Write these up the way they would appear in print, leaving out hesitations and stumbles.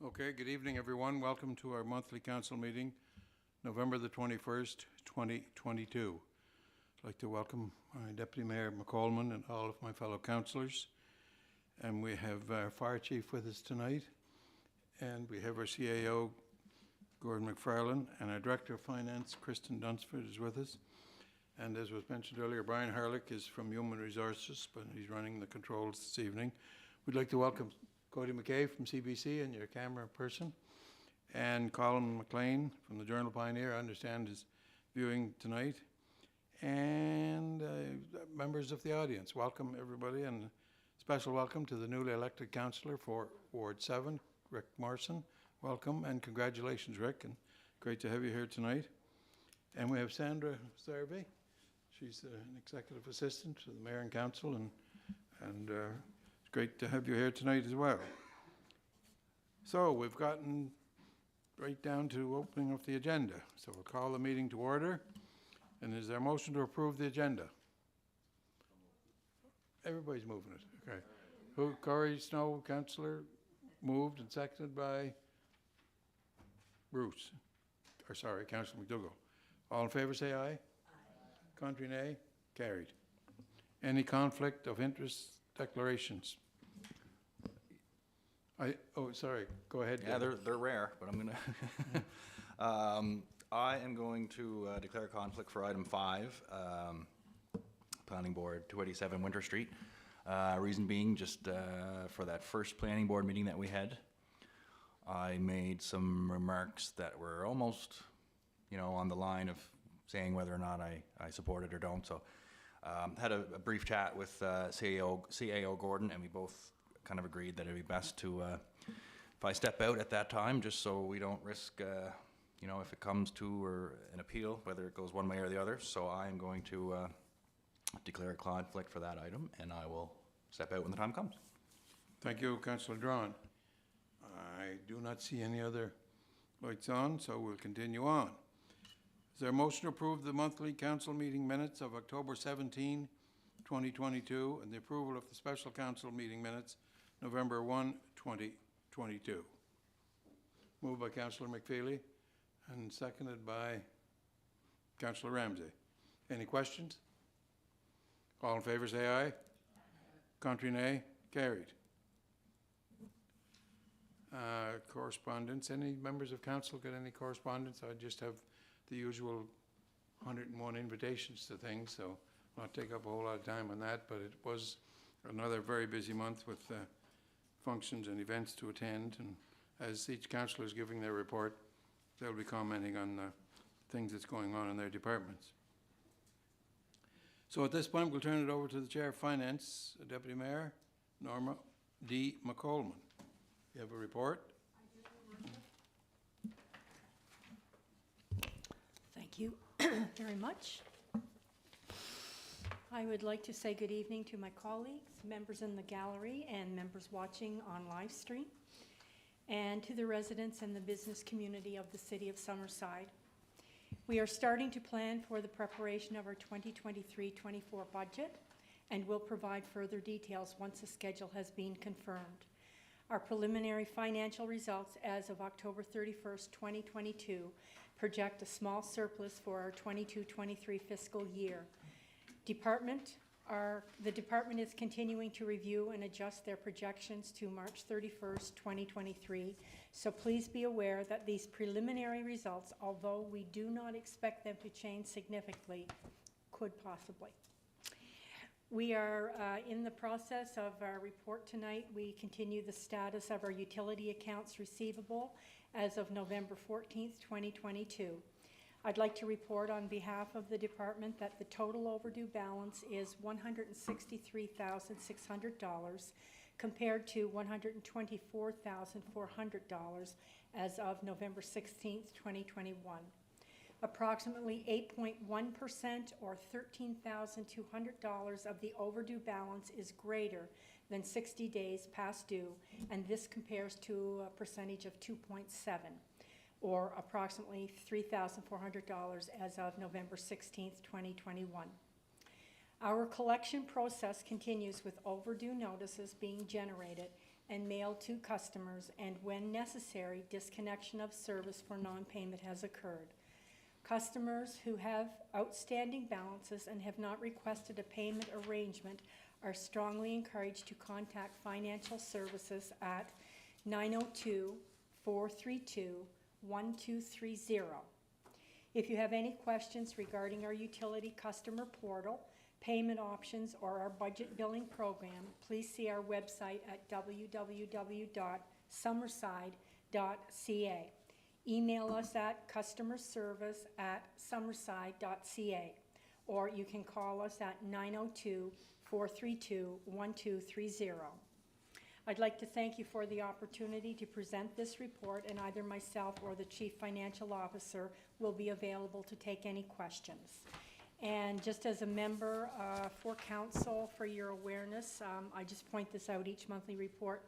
Okay, good evening, everyone. Welcome to our monthly council meeting, November the 21st, 2022. I'd like to welcome my Deputy Mayor McColeman and all of my fellow councillors. And we have our Fire Chief with us tonight. And we have our CAO, Gordon McFarlane, and our Director of Finance, Kristen Dunsford, is with us. And as was mentioned earlier, Brian Harlick is from Human Resources, but he's running the controls this evening. We'd like to welcome Cody McKay from CBC and your camera person, and Colin McLean from the Journal Pioneer, I understand is viewing tonight, and members of the audience. Welcome everybody, and special welcome to the newly elected councillor for Ward 7, Rick Morrison. Welcome and congratulations, Rick, and great to have you here tonight. And we have Sandra Sarvey. She's an executive assistant to the Mayor and Council, and it's great to have you here tonight as well. So we've gotten right down to opening of the agenda. So we'll call the meeting to order. And is there a motion to approve the agenda? Everybody's moving it. Okay. Who? Corey Snow, councillor, moved and seconded by Bruce. Or sorry, Councillor MacDougall. All in favour say aye. Aye. Contrary nay. Carried. Any conflict of interest declarations? Oh, sorry. Go ahead. Yeah, they're rare, but I'm gonna. I am going to declare conflict for item 5, Planning Board 287 Winter Street. Reason being, just for that first Planning Board meeting that we had, I made some remarks that were almost, on the line of saying whether or not I support it or don't. So, had a brief chat with CAO Gordon, and we both kind of agreed that it'd be best to, if I step out at that time, just so we don't risk, if it comes to or an appeal, whether it goes one way or the other. So I am going to declare a conflict for that item, and I will step out when the time comes. Thank you, Councillor Drawn. I do not see any other lights on, so we'll continue on. Is there a motion to approve the monthly council meeting minutes of October 17, 2022, and the approval of the special council meeting minutes November 1, 2022? Moved by Councillor McFeely and seconded by Councillor Ramsay. Any questions? All in favour say aye. Aye. Contrary nay. Carried. Correspondence. Any members of council got any correspondence? I just have the usual 101 invitations to things, so I'll not take up a whole lot of time on that, but it was another very busy month with functions and events to attend, and as each councillor is giving their report, they'll be commenting on things that's going on in their departments. So at this point, we'll turn it over to the Chair of Finance, Deputy Mayor Norma D. McColeman. You have a report? Thank you very much. I would like to say good evening to my colleagues, members in the gallery, and members watching on live stream, and to the residents and the business community of the City of Summerside. We are starting to plan for the preparation of our 2023-24 budget, and will provide further details once the schedule has been confirmed. Our preliminary financial results as of October 31st, 2022 project a small surplus for our 22-23 fiscal year. The department is continuing to review and adjust their projections to March 31st, 2023. So please be aware that these preliminary results, although we do not expect them to change significantly, could possibly. We are in the process of our report tonight. We continue the status of our utility accounts receivable as of November 14th, 2022. I'd like to report on behalf of the department that the total overdue balance is $163,600 compared to $124,400 as of November 16th, 2021. Approximately 8.1% or $13,200 of the overdue balance is greater than 60 days past due, and this compares to a percentage of 2.7 or approximately $3,400 as of November 16th, 2021. Our collection process continues with overdue notices being generated and mailed to customers, and when necessary, disconnection of service for non-payment has occurred. Customers who have outstanding balances and have not requested a payment arrangement are strongly encouraged to contact Financial Services at 902-432-1230. If you have any questions regarding our utility customer portal, payment options, or our budget billing program, please see our website at www.summerside.ca. Email us at customerservice@summerside.ca, or you can call us at 902-432-1230. I'd like to thank you for the opportunity to present this report, and either myself or the Chief Financial Officer will be available to take any questions. And just as a member for Council, for your awareness, I just point this out each monthly report.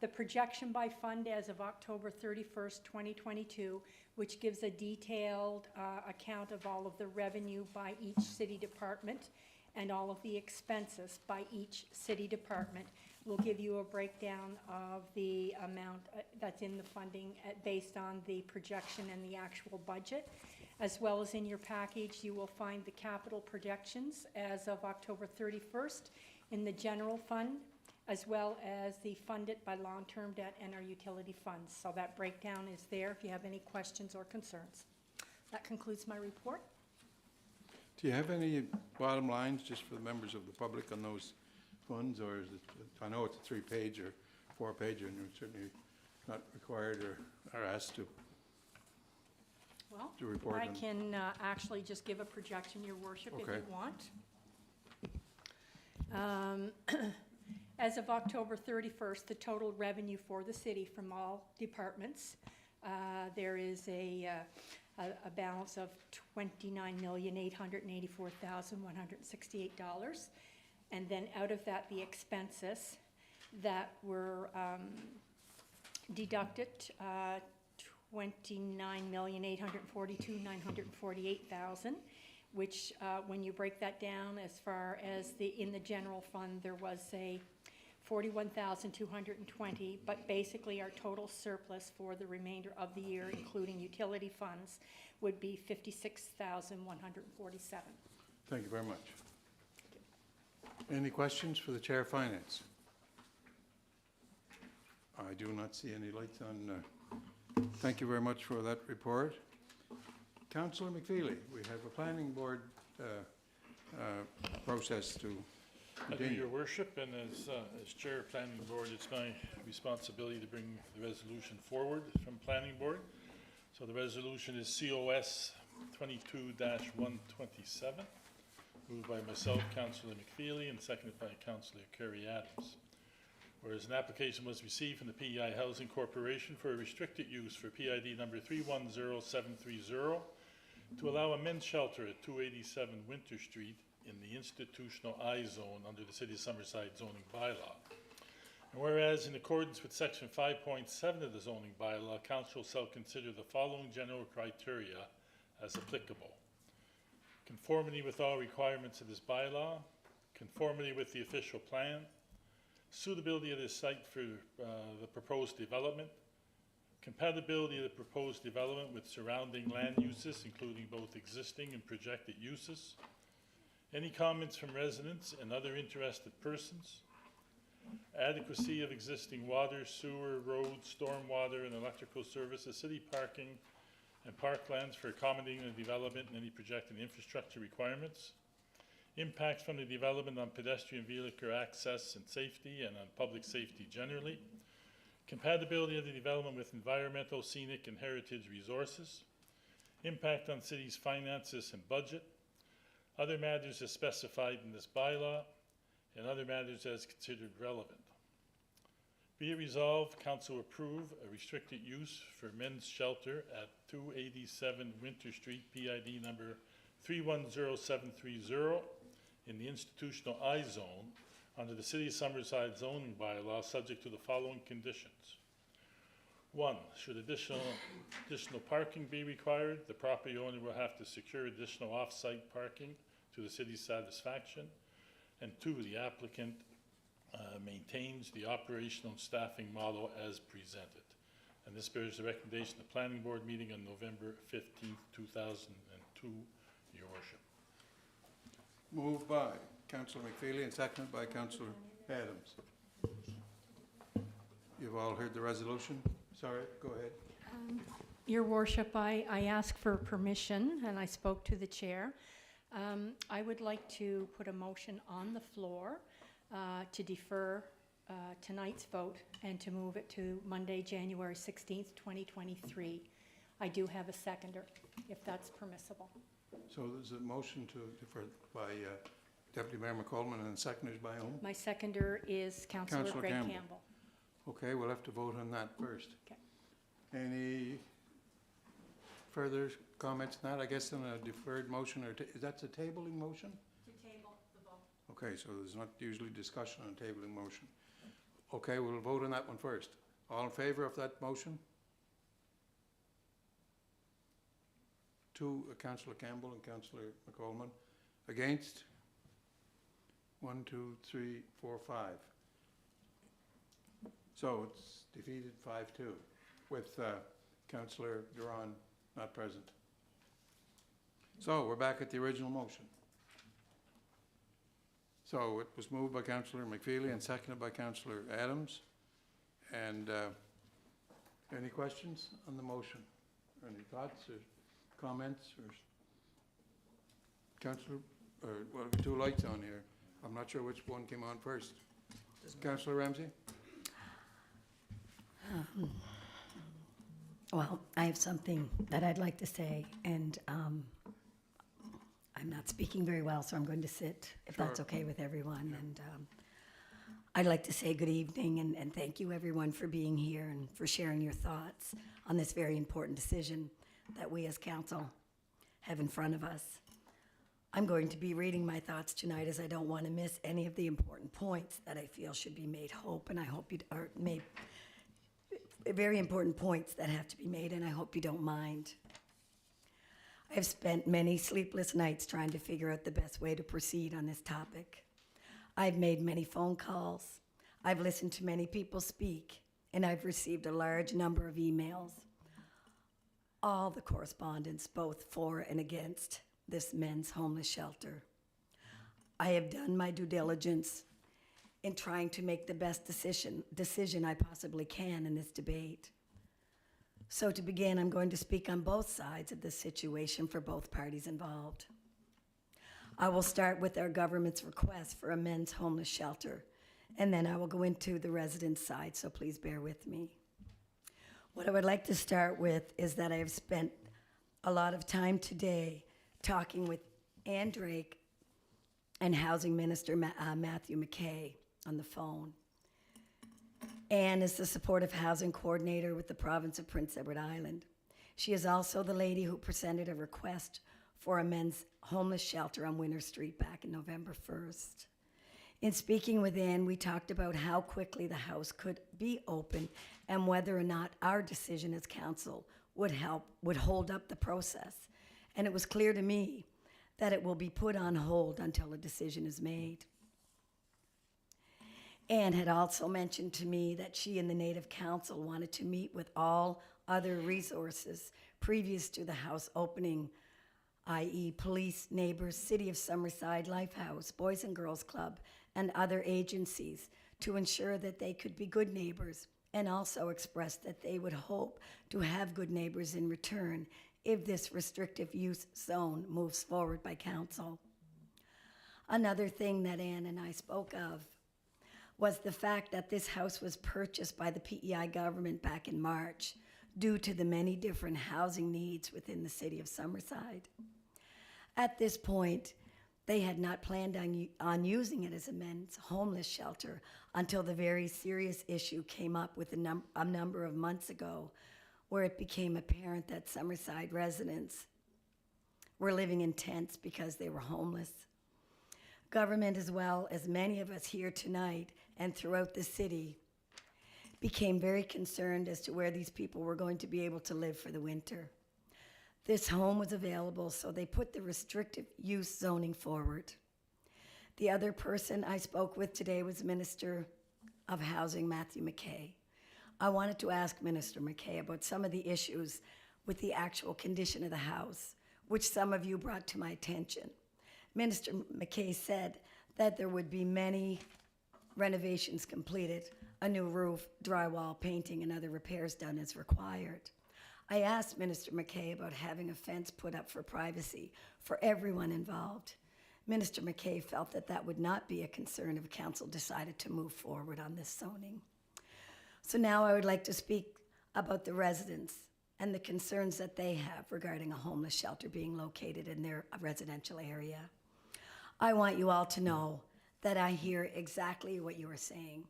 The projection by fund as of October 31st, 2022, which gives a detailed account of all of the revenue by each city department and all of the expenses by each city department, will give you a breakdown of the amount that's in the funding based on the projection and the actual budget. As well as in your package, you will find the capital projections as of October 31st in the general fund, as well as the funded by long-term debt and our utility funds. So that breakdown is there if you have any questions or concerns. That concludes my report. Do you have any bottom lines just for the members of the public on those funds, or is it, I know it's a 3-page or 4-page, and you're certainly not required or asked to Well, report I on. can actually just give a projection, Your Worship, if Okay. you want. As of October 31st, the total revenue for the city from all departments, there is a balance of $29,884,168. And then out of that, the expenses that were deducted, $29,842,948,000, which when you break that down, as far as in the general fund, there was a $41,220, but basically our total surplus for the remainder of the year, including utility funds, would be $56,147. Thank you very much. Any questions for the Chair of Finance? I do not see any lights on. Thank you very much for that report. Councillor McFeely, we have a planning board process to I do, continue. Your Worship, and as Chair of Planning Board, it's my responsibility to bring the resolution forward from Planning Board. So the resolution is COS 22-127, moved by myself, Councillor McFeely, and seconded by Councillor Kerry Adams. Whereas an application was received from the PEI Housing Corporation for a restricted use for PID number 310730 to allow a men's shelter at 287 Winter Street in the institutional I zone under the City of Summerside zoning bylaw. And whereas in accordance with section 5.7 of the zoning bylaw, council shall consider the following general criteria as applicable: conformity with all requirements of this bylaw, conformity with the official plan, suitability of this site for the proposed development, compatibility of the proposed development with surrounding land uses, including both existing and projected uses, any comments from residents and other interested persons, adequacy of existing water, sewer, road, stormwater, and electrical services, city parking, and parklands for accommodating the development and any projected infrastructure requirements, impacts from the development on pedestrian vehicular access and safety and on public safety generally, compatibility of the development with environmental, scenic, and heritage resources, impact on city's finances and budget, other matters as specified in this bylaw, and other matters as considered relevant. Be it resolved, council approve a restricted use for men's shelter at 287 Winter Street, PID number 310730, in the institutional I zone under the City of Summerside zoning bylaw, subject to the following conditions. 1, should additional parking be required, the property owner will have to secure additional off-site parking to the city's satisfaction. And 2, the applicant retains the operational and staffing model as presented. And this bears the recommendation of the Planning Board meeting on November 15th, 2002, Your Worship. Moved by Councillor McFeely and seconded by Councillor Adams. You've all heard the resolution? Sorry, go ahead. Your Worship, I asked for permission, and I spoke to the chair. I would like to put a motion on the floor to defer tonight's vote and to move it to Monday, January 16th, 2023. I do have a seconder, if that's permissible. So there's a motion to defer by Deputy Mayor McColeman and seconded by whom? My seconder is Councillor Councillor Greg Campbell. Campbell. Okay, we'll have to vote on that first. Okay. Any further comments on that? I guess in a deferred motion, or is that a tabling motion? To table the vote. Okay, so there's not usually discussion on a tabling motion. Okay, we'll vote on that one first. All in favor of that motion? Two, Councillor Campbell and Councillor McColeman. Against? 1, 2, 3, 4, 5. So it's defeated 5-2 with Councillor Doiron not present. So we're back at the original motion. So it was moved by Councillor McFeely and seconded by Councillor Adams. And any questions on the motion? Any thoughts or comments? Or Councillor, well, two lights on here. I'm not sure which one came on first. Councillor Ramsey? Well, I have something that I'd like to say, and I'm not speaking very well, so I'm going to sit, if that's Sure. okay with everyone. And I'd like to say good evening and thank you, everyone, for being here and for sharing your thoughts on this very important decision that we as council have in front of us. I'm going to be reading my thoughts tonight, as I don't want to miss any of the important points that I feel should be made and I hope you are made. Very important points that have to be made, and I hope you don't mind. I've spent many sleepless nights trying to figure out the best way to proceed on this topic. I've made many phone calls, I've listened to many people speak, and I've received a large number of emails. All the correspondence, both for and against this men's homeless shelter. I have done my due diligence in trying to make the best decision I possibly can in this debate. So to begin, I'm going to speak on both sides of this situation for both parties involved. I will start with our government's request for a men's homeless shelter, and then I will go into the residents' side, so please bear with me. What I would like to start with is that I have spent a lot of time today talking with Ann Drake and Housing Minister Matthew McKay on the phone. Ann is the supportive housing coordinator with the province of Prince Edward Island. She is also the lady who presented a request for a men's homeless shelter on Winter Street back in November 1st. In speaking with Ann, we talked about how quickly the house could be open and whether or not our decision as council would hold up the process. And it was clear to me that it will be put on hold until a decision is made. Ann had also mentioned to me that she and the Native Council wanted to meet with all other resources previous to the house opening, i.e. police, neighbors, City of Summerside, Lifehouse, Boys and Girls Club, and other agencies to ensure that they could be good neighbors, and also expressed that they would hope to have good neighbors in return if this restrictive use zone moves forward by council. Another thing that Ann and I spoke of was the fact that this house was purchased by the PEI government back in March due to the many different housing needs within the City of Summerside. At this point, they had not planned on using it as a men's homeless shelter until the very serious issue came up with a number of months ago, where it became apparent that Summerside residents were living in tents because they were homeless. Government, as well as many of us here tonight and throughout the city, became very concerned as to where these people were going to be able to live for the winter. This home was available, so they put the restrictive use zoning forward. The other person I spoke with today was Minister of Housing, Matthew McKay. I wanted to ask Minister McKay about some of the issues with the actual condition of the house, which some of you brought to my attention. Minister McKay said that there would be many renovations completed, a new roof, drywall, painting, and other repairs done as required. I asked Minister McKay about having a fence put up for privacy for everyone involved. Minister McKay felt that that would not be a concern if council decided to move forward on this zoning. So now I would like to speak about the residents and the concerns that they have regarding a homeless shelter being located in their residential area. I want you all to know that I hear exactly what you are saying.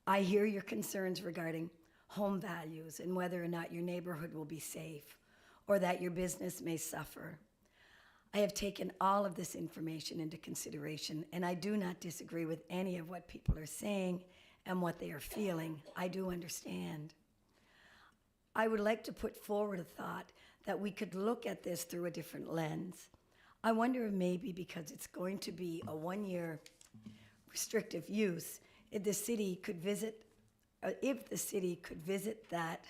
I hear your concerns regarding home values and whether or not your neighborhood will be safe or that your business may suffer. I have taken all of this information into consideration, and I do not disagree with any of what people are saying and what they are feeling. I do understand. I would like to put forward a thought that we could look at this through a different lens. I wonder if maybe because it's going to be a one-year restrictive use, if the city could visit that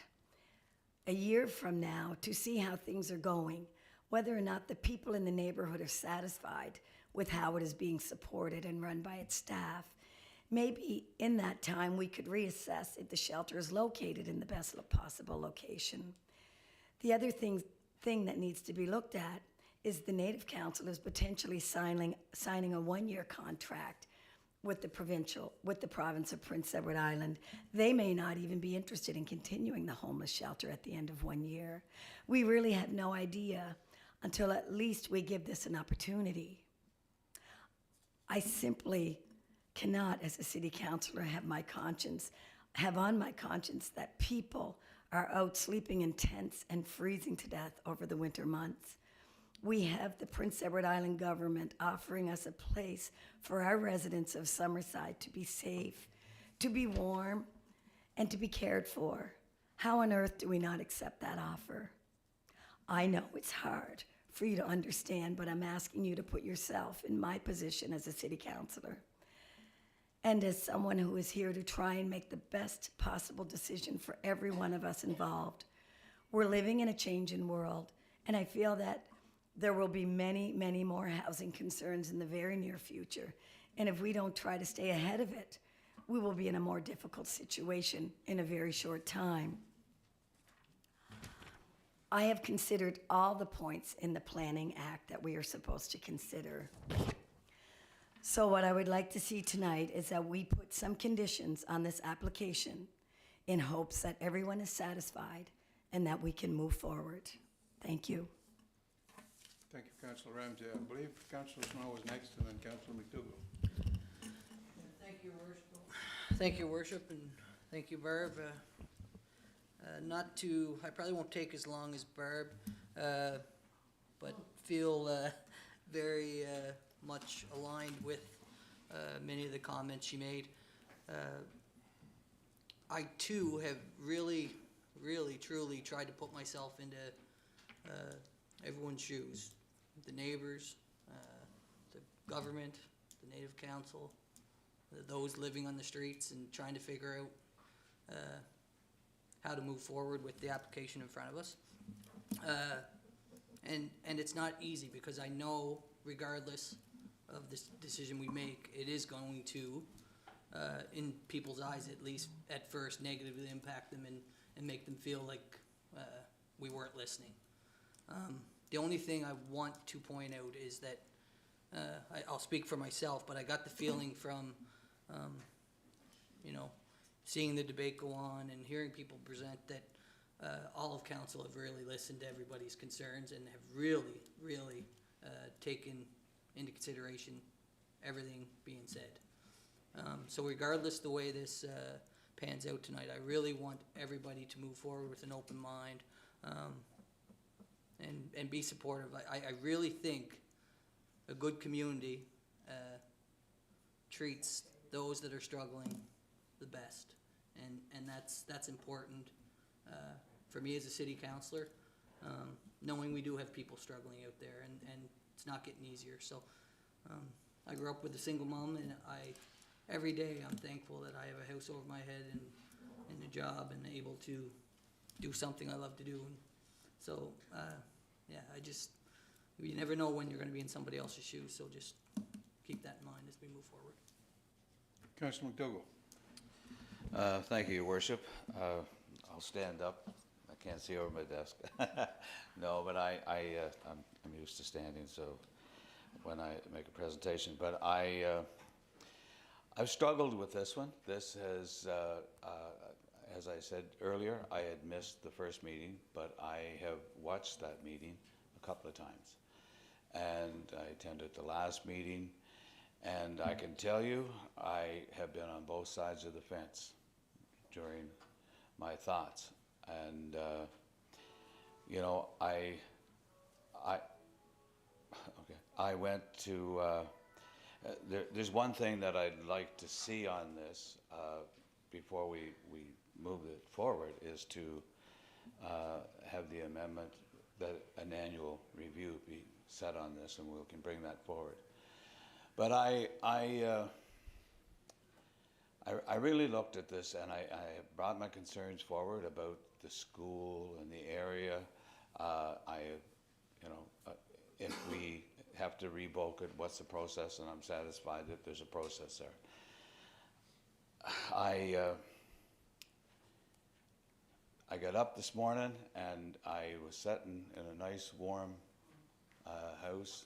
a year from now to see how things are going, whether or not the people in the neighborhood are satisfied with how it is being supported and run by its staff. Maybe in that time we could reassess if the shelter is located in the best possible location. The other thing that needs to be looked at is the Native Council is potentially signing a one-year contract with the province of Prince Edward Island. They may not even be interested in continuing the homeless shelter at the end of 1 year. We really have no idea until at least we give this an opportunity. I simply cannot, as a city councillor, have on my conscience that people are out sleeping in tents and freezing to death over the winter months. We have the Prince Edward Island government offering us a place for our residents of Summerside to be safe, to be warm, and to be cared for. How on earth do we not accept that offer? I know it's hard for you to understand, but I'm asking you to put yourself in my position as a city councillor and as someone who is here to try and make the best possible decision for every one of us involved. We're living in a changing world, and I feel that there will be many, many more housing concerns in the very near future. And if we don't try to stay ahead of it, we will be in a more difficult situation in a very short time. I have considered all the points in the Planning Act that we are supposed to consider. So what I would like to see tonight is that we put some conditions on this application in hopes that everyone is satisfied and that we can move forward. Thank you. Thank you, Councillor Ramsey. I believe Councillor Snow was next, and then Councillor MacDougall. Thank you, Worship. Thank you, Worship, and thank you, Barb. I probably won't take as long as Barb, but feel very much aligned with many of the comments she made. I too have really, truly tried to put myself into everyone's shoes. The neighbors, the government, the Native Council, those living on the streets and trying to figure out how to move forward with the application in front of us. And it's not easy because I know regardless of this decision we make, it is going to, in people's eyes at least at first, negatively impact them and make them feel like we weren't listening. The only thing I want to point out is that, I'll speak for myself, but I got the feeling from, seeing the debate go on and hearing people present that all of council have really listened to everybody's concerns and have really taken into consideration everything being said. So regardless the way this pans out tonight, I really want everybody to move forward with an open mind and be supportive. I really think a good community treats those that are struggling the best, and that's important for me as a city councillor, knowing we do have people struggling out there, and it's not getting easier. So I grew up with a single mom, and I every day I'm thankful that I have a house over my head and a job and able to do something I love to do. And so, yeah, you never know when you're going to be in somebody else's shoes, so just keep that in mind as we move forward. Councillor MacDougall. Thank you, Your Worship. I'll stand up. I can't see over my desk. No, but I'm used to standing, so when I make a presentation. But I've struggled with this one. This has, as I said earlier, I had missed the first meeting, but I have watched that meeting a couple of times. And I attended the last meeting, and I can tell you, I have been on both sides of the fence during my thoughts. And, you know, I went to, there's one thing that I'd like to see on this before we move it forward, is to have the amendment that an annual review be set on this, and we can bring that forward. But I really looked at this, and I brought my concerns forward about the school and the area. If we have to revoke it, what's the process? And I'm satisfied that there's a process there. I got up this morning and I was sitting in a nice warm house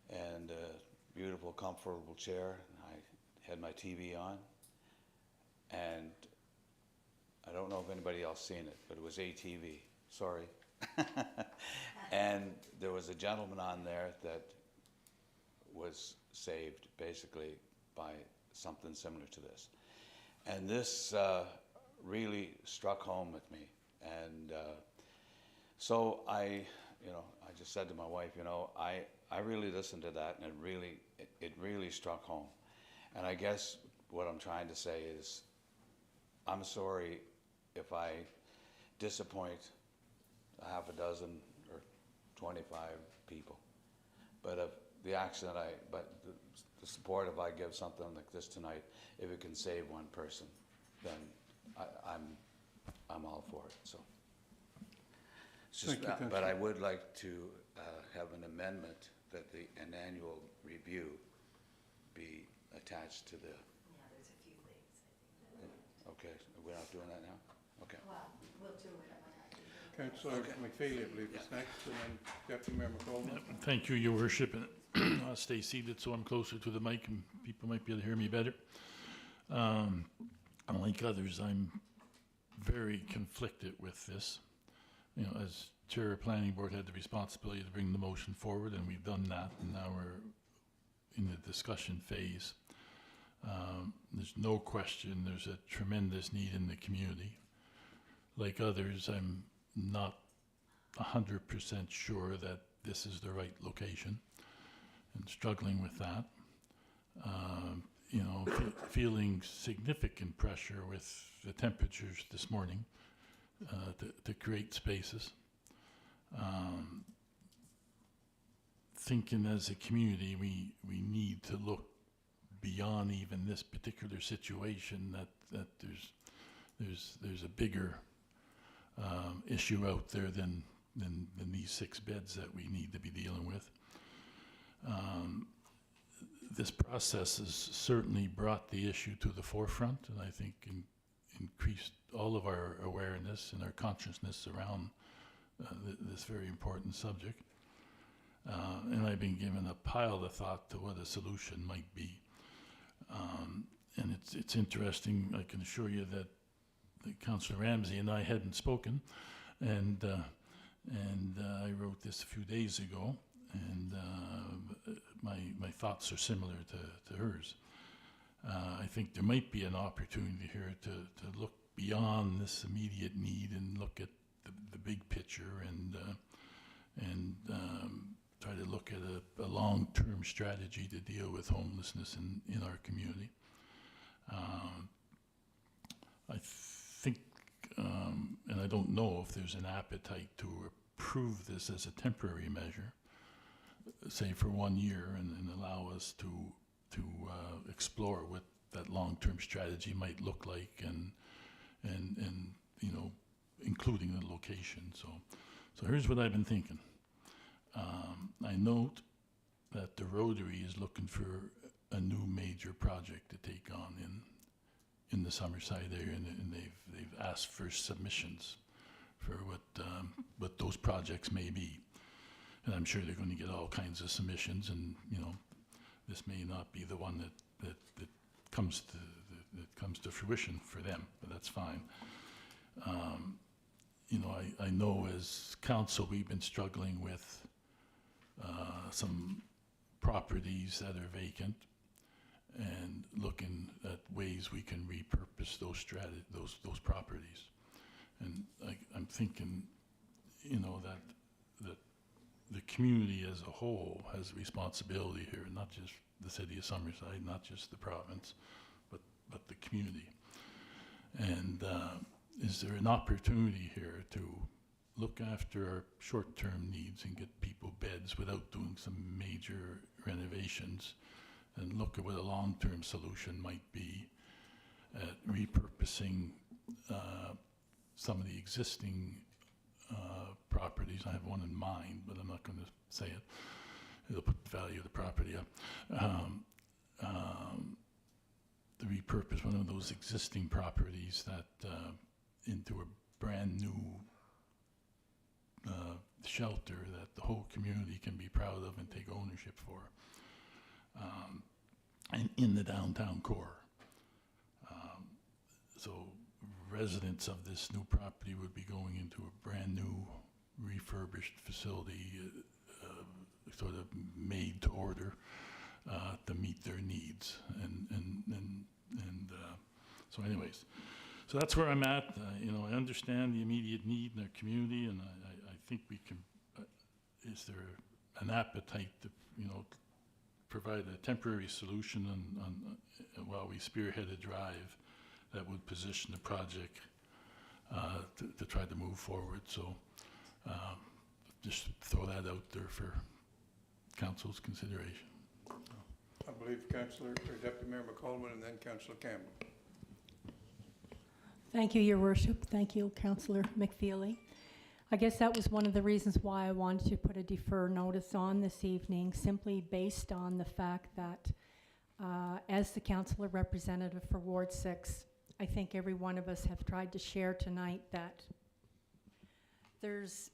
and a beautiful comfortable chair. I had my TV on, and I don't know if anybody else seen it, but it was ATV, sorry. And there was a gentleman on there that was saved basically by something similar to this. And this really struck home with me. And so I just said to my wife, I really listened to that, and it really struck home. And I guess what I'm trying to say is, I'm sorry if I disappoint a half a dozen or 25 people. But if the action that the support, if I give something like this tonight, if it can save one person, then I'm all for it. So it's just Thank you, but I would like to have an amendment that an annual review be attached to the. Yeah, there's a few things. Okay, we're not doing that now. Okay. Well, we'll do it. Councillor McFeely, I believe, is next, and then Deputy Mayor McColeman. Thank you, Your Worship. And I'll stay seated so I'm closer to the mic and people might be able to hear me better. Unlike others, I'm very conflicted with this. As Chair of Planning Board, had the responsibility to bring the motion forward, and we've done that, and now we're in the discussion phase. There's no question there's a tremendous need in the community. Like others, I'm not 100% sure that this is the right location, and struggling with that. Feeling significant pressure with the temperatures this morning to create spaces. Thinking as a community, we need to look beyond even this particular situation, that there's a bigger issue out there than these 6 beds that we need to be dealing with. This process has certainly brought the issue to the forefront, and I think increased all of our awareness and our consciousness around this very important subject. And I've been given a pile of thought to what a solution might be. And it's interesting. I can assure you that Councillor Ramsey and I hadn't spoken, and I wrote this a few days ago, and my thoughts are similar to hers. I think there might be an opportunity here to look beyond this immediate need and look at the big picture, and try to look at a long-term strategy to deal with homelessness in our community. I think, and I don't know if there's an appetite to approve this as a temporary measure, say for 1 year, and allow us to explore what that long-term strategy might look like, and you know, including the location. So here's what I've been thinking. I note that the Rotary is looking for a new major project to take on in the Summerside area, and they've asked for submissions for what those projects may be. And I'm sure they're going to get all kinds of submissions, and you know, this may not be the one that comes to fruition for them, but that's fine. You know, I know as council we've been struggling with some properties that are vacant, and looking at ways we can repurpose those properties. And I'm thinking, you know, that the community as a whole has a responsibility here, not just the city of Summerside, not just the province, but the community. And is there an opportunity here to look after our short-term needs and get people beds without doing some major renovations, and look at what a long-term solution might be at repurposing some of the existing properties? I have one in mind, but I'm not going to say it. It'll put the value of the property up. To repurpose one of those existing properties that into a brand new shelter that the whole community can be proud of and take ownership for, and in the downtown core. So residents of this new property would be going into a brand new refurbished facility, sort of made to order to meet their needs. So anyways, so that's where I'm at. You know, I understand the immediate need in our community, and I think we can, is there an appetite to, you know, provide a temporary solution while we spearhead a drive that would position the project to try to move forward. So just throw that out there for council's consideration. I believe Councillor, or Deputy Mayor McColeman, and then Councillor Campbell. Thank you, Your Worship. Thank you, Councillor McFeely. I guess that was one of the reasons why I wanted to put a defer notice on this evening, simply based on the fact that as the councillor representative for Ward 6, I think every one of us have tried to share tonight that there's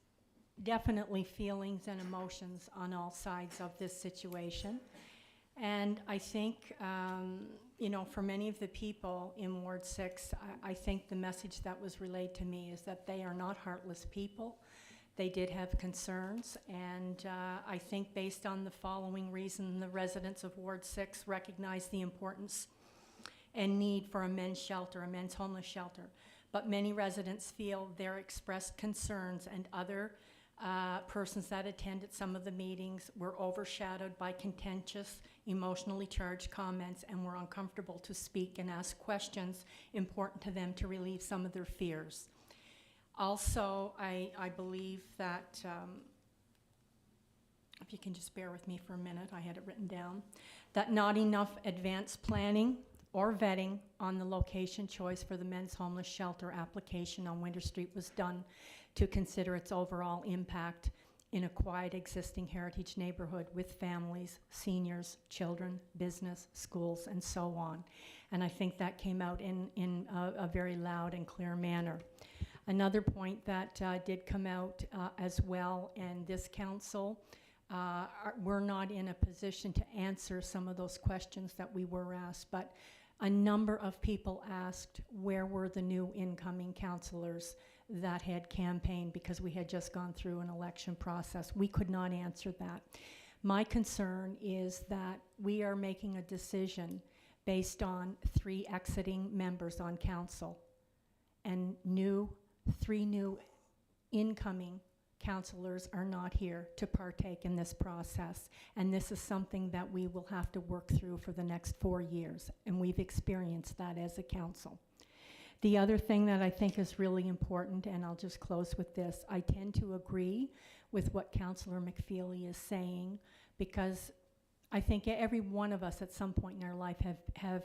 definitely feelings and emotions on all sides of this situation. And I think, you know, for many of the people in Ward 6, I think the message that was relayed to me is that they are not heartless people. They did have concerns, and I think based on the following reason, the residents of Ward 6 recognize the importance and need for a men's shelter, a men's homeless shelter. But many residents feel their expressed concerns and other persons that attended some of the meetings were overshadowed by contentious, emotionally charged comments, and were uncomfortable to speak and ask questions important to them to relieve some of their fears. Also, I believe that, if you can just bear with me for a minute, I had it written down, that not enough advanced planning or vetting on the location choice for the men's homeless shelter application on Winter Street was done to consider its overall impact in a quiet existing heritage neighborhood with families, seniors, children, business, schools, and so on. And I think that came out in a very loud and clear manner. Another point that did come out as well, and this council, we're not in a position to answer some of those questions that we were asked, but a number of people asked where were the new incoming councillors that had campaigned, because we had just gone through an election process. We could not answer that. My concern is that we are making a decision based on 3 exiting members on council, and 3 new incoming councillors are not here to partake in this process. And this is something that we will have to work through for the next 4 years, and we've experienced that as a council. The other thing that I think is really important, and I'll just close with this, I tend to agree with what Councillor McFeely is saying, because I think every one of us at some point in our life have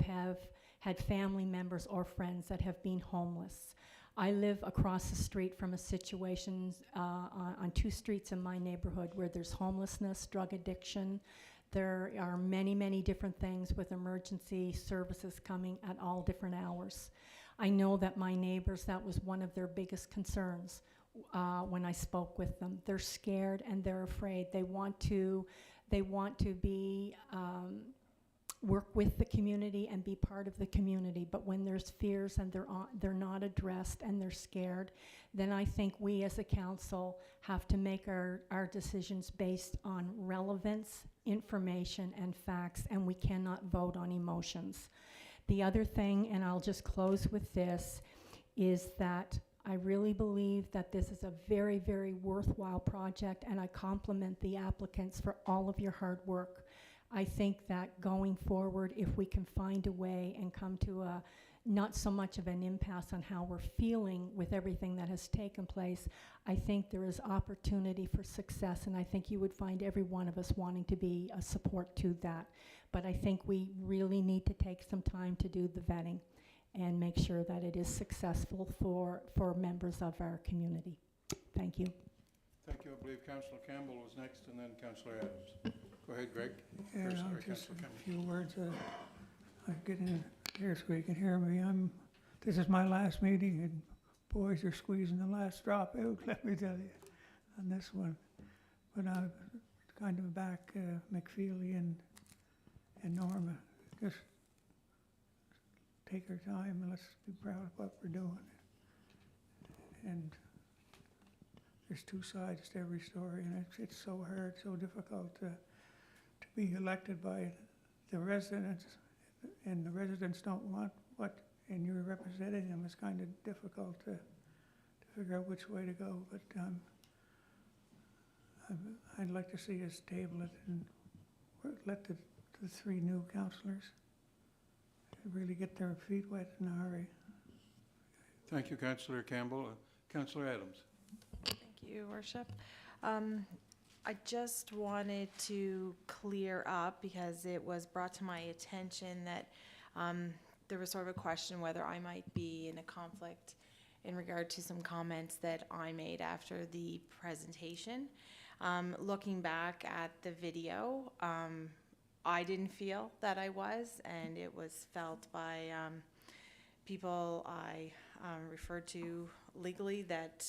had family members or friends that have been homeless. I live across the street from a situation on 2 streets in my neighborhood where there's homelessness, drug addiction. There are many, many different things with emergency services coming at all different hours. I know that my neighbors, that was one of their biggest concerns when I spoke with them. They're scared and they're afraid. They want to be work with the community and be part of the community, but when there's fears and they're not addressed and they're scared, then I think we as a council have to make our decisions based on relevance, information, and facts, and we cannot vote on emotions. The other thing, and I'll just close with this, is that I really believe that this is a very, very worthwhile project, and I compliment the applicants for all of your hard work. I think that going forward, if we can find a way and come to a not so much of an impasse on how we're feeling with everything that has taken place, I think there is opportunity for success, and I think you would find every one of us wanting to be a support to that. But I think we really need to take some time to do the vetting and make sure that it is successful for members of our community. Thank you. Thank you. I believe Councillor Campbell was next, and then Councillor Adams. Go ahead, Greg. Yeah, First, just Councillor a Campbell. few words. I get in here so you can hear me. This is my last meeting, and boys are squeezing the last drop out, let me tell you, on this one. But I'm kind of back McFeely and Norma. Just take our time and let's be proud of what we're doing. And there's 2 sides to every story, and it's so hard, so difficult to be elected by the residents, and the residents don't want what, and you're representing them. It's kind of difficult to figure out which way to go, but I'd like to see us table it and let the 3 new councillors really get their feet wet in a hurry. Thank you, Councillor Campbell. Councillor Adams. Thank you, Worship. I just wanted to clear up, because it was brought to my attention that there was sort of a question whether I might be in a conflict in regard to some comments that I made after the presentation. Looking back at the video, I didn't feel that I was, and it was felt by people I referred to legally that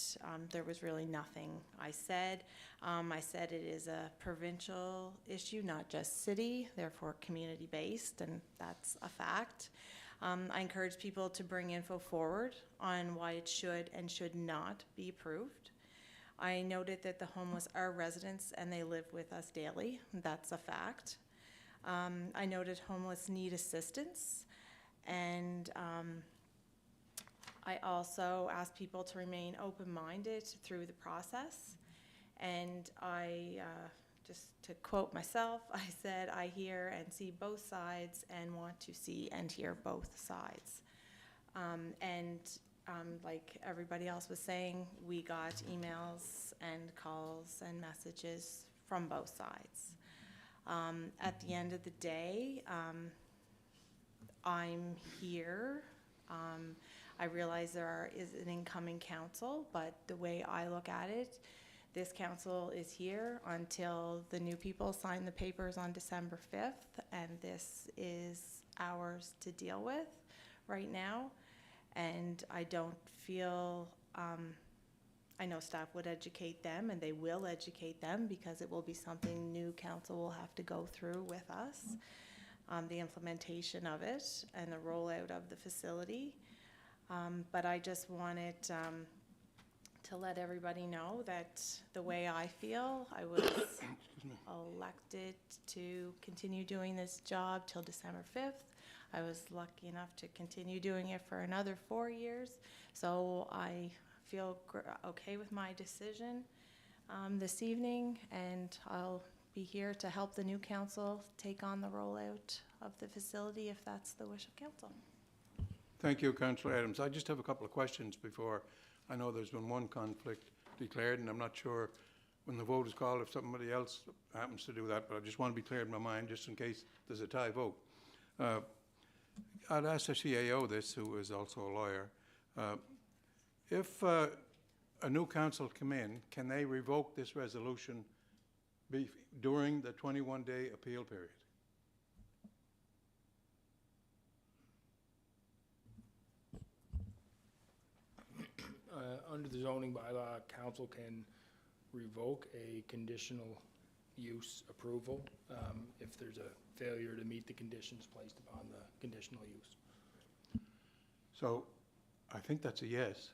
there was really nothing I said. I said it is a provincial issue, not just city, therefore community-based, and that's a fact. I encourage people to bring info forward on why it should and should not be approved. I noted that the homeless are residents and they live with us daily. That's a fact. I noted homeless need assistance, and I also asked people to remain open-minded through the process. And I, just to quote myself, I said, I hear and see both sides and want to see and hear both sides. Like everybody else was saying, we got emails and calls and messages from both sides. At the end of the day, I'm here. I realize there is an incoming council, but the way I look at it, this council is here until the new people sign the papers on December 5th, and this is ours to deal with right now. And I don't feel, I know staff would educate them, and they will educate them, because it will be something new council will have to go through with us, the implementation of it and the rollout of the facility. But I just wanted to let everybody know that the way I feel, I was elected to continue doing this job till December 5th. I was lucky enough to continue doing it for another 4 years. So I feel okay with my decision this evening, and I'll be here to help the new council take on the rollout of the facility if that's the wish of council. Thank you, Councillor Adams. I just have a couple of questions before. I know there's been one conflict declared, and I'm not sure when the vote is called if somebody else happens to do that, but I just want to be clear in my mind, just in case there's a tie vote. I'd ask the CAO this, who is also a lawyer. If a new council come in, can they revoke this resolution during the 21-day appeal period? Under the zoning bylaw, council can revoke a conditional use approval if there's a failure to meet the conditions placed upon the conditional use. So I think that's a yes.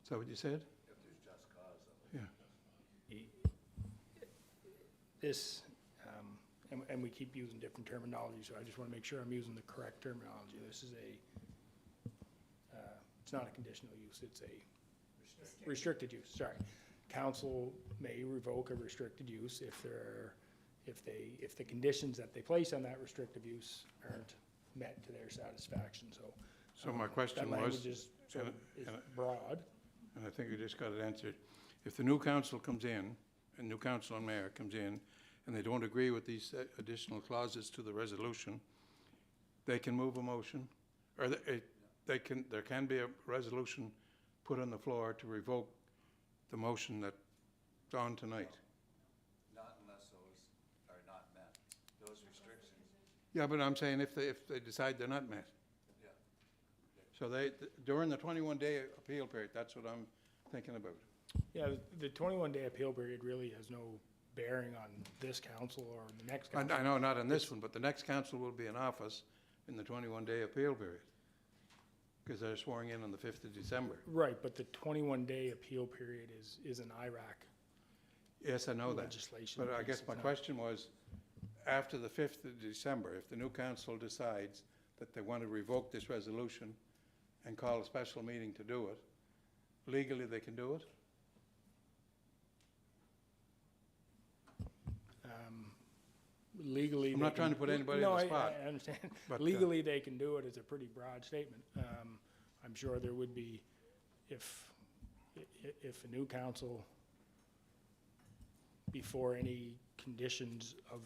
Is that what you said? If there's just cause of it. Yeah. This, and we keep using different terminology, so I just want to make sure I'm using the correct terminology. This is it's not a conditional use, it's a restricted use, sorry. Council may revoke a restricted use if the conditions that they place on that restrictive use aren't met to their satisfaction, so. So my question that was, language is and broad. and I think you just got it answered. If the new council comes in, and new council and mayor comes in, and they don't agree with these additional clauses to the resolution, they can move a motion, or there can be a resolution put on the floor to revoke the motion that's on tonight. Not unless those are not met, those restrictions. Yeah, but I'm saying if they decide they're not met. Yeah. So during the 21-day appeal period, that's what I'm thinking about. Yeah, the 21-day appeal period really has no bearing on this council or the next council. I know not in this one, but the next council will be in office in the 21-day appeal period, because they're swearing in on the 5th of December. Right, but the 21-day appeal period is an IRAC Yes, I know that. legislation. But I piece. guess It's my not- question was, after the 5th of December, if the new council decides that they want to revoke this resolution and call a special meeting to do it, legally they can do it? Legally. I'm they not trying can- to put anybody No, on the spot. I understand. But, Legally, they can do it is a pretty broad statement. I'm sure there would be, if a new council, before any conditions of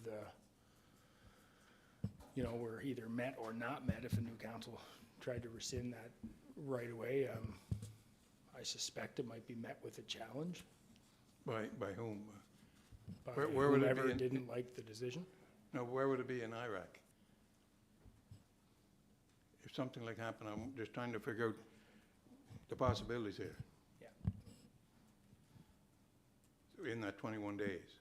were either met or not met, if a new council tried to rescind that right away, I suspect it might be met with a challenge By whom? by Where would it be whoever in- didn't like the decision. No, where would it be in Iraq? If something like happened, I'm just trying to figure out the possibilities here. Yeah. In that 21 days.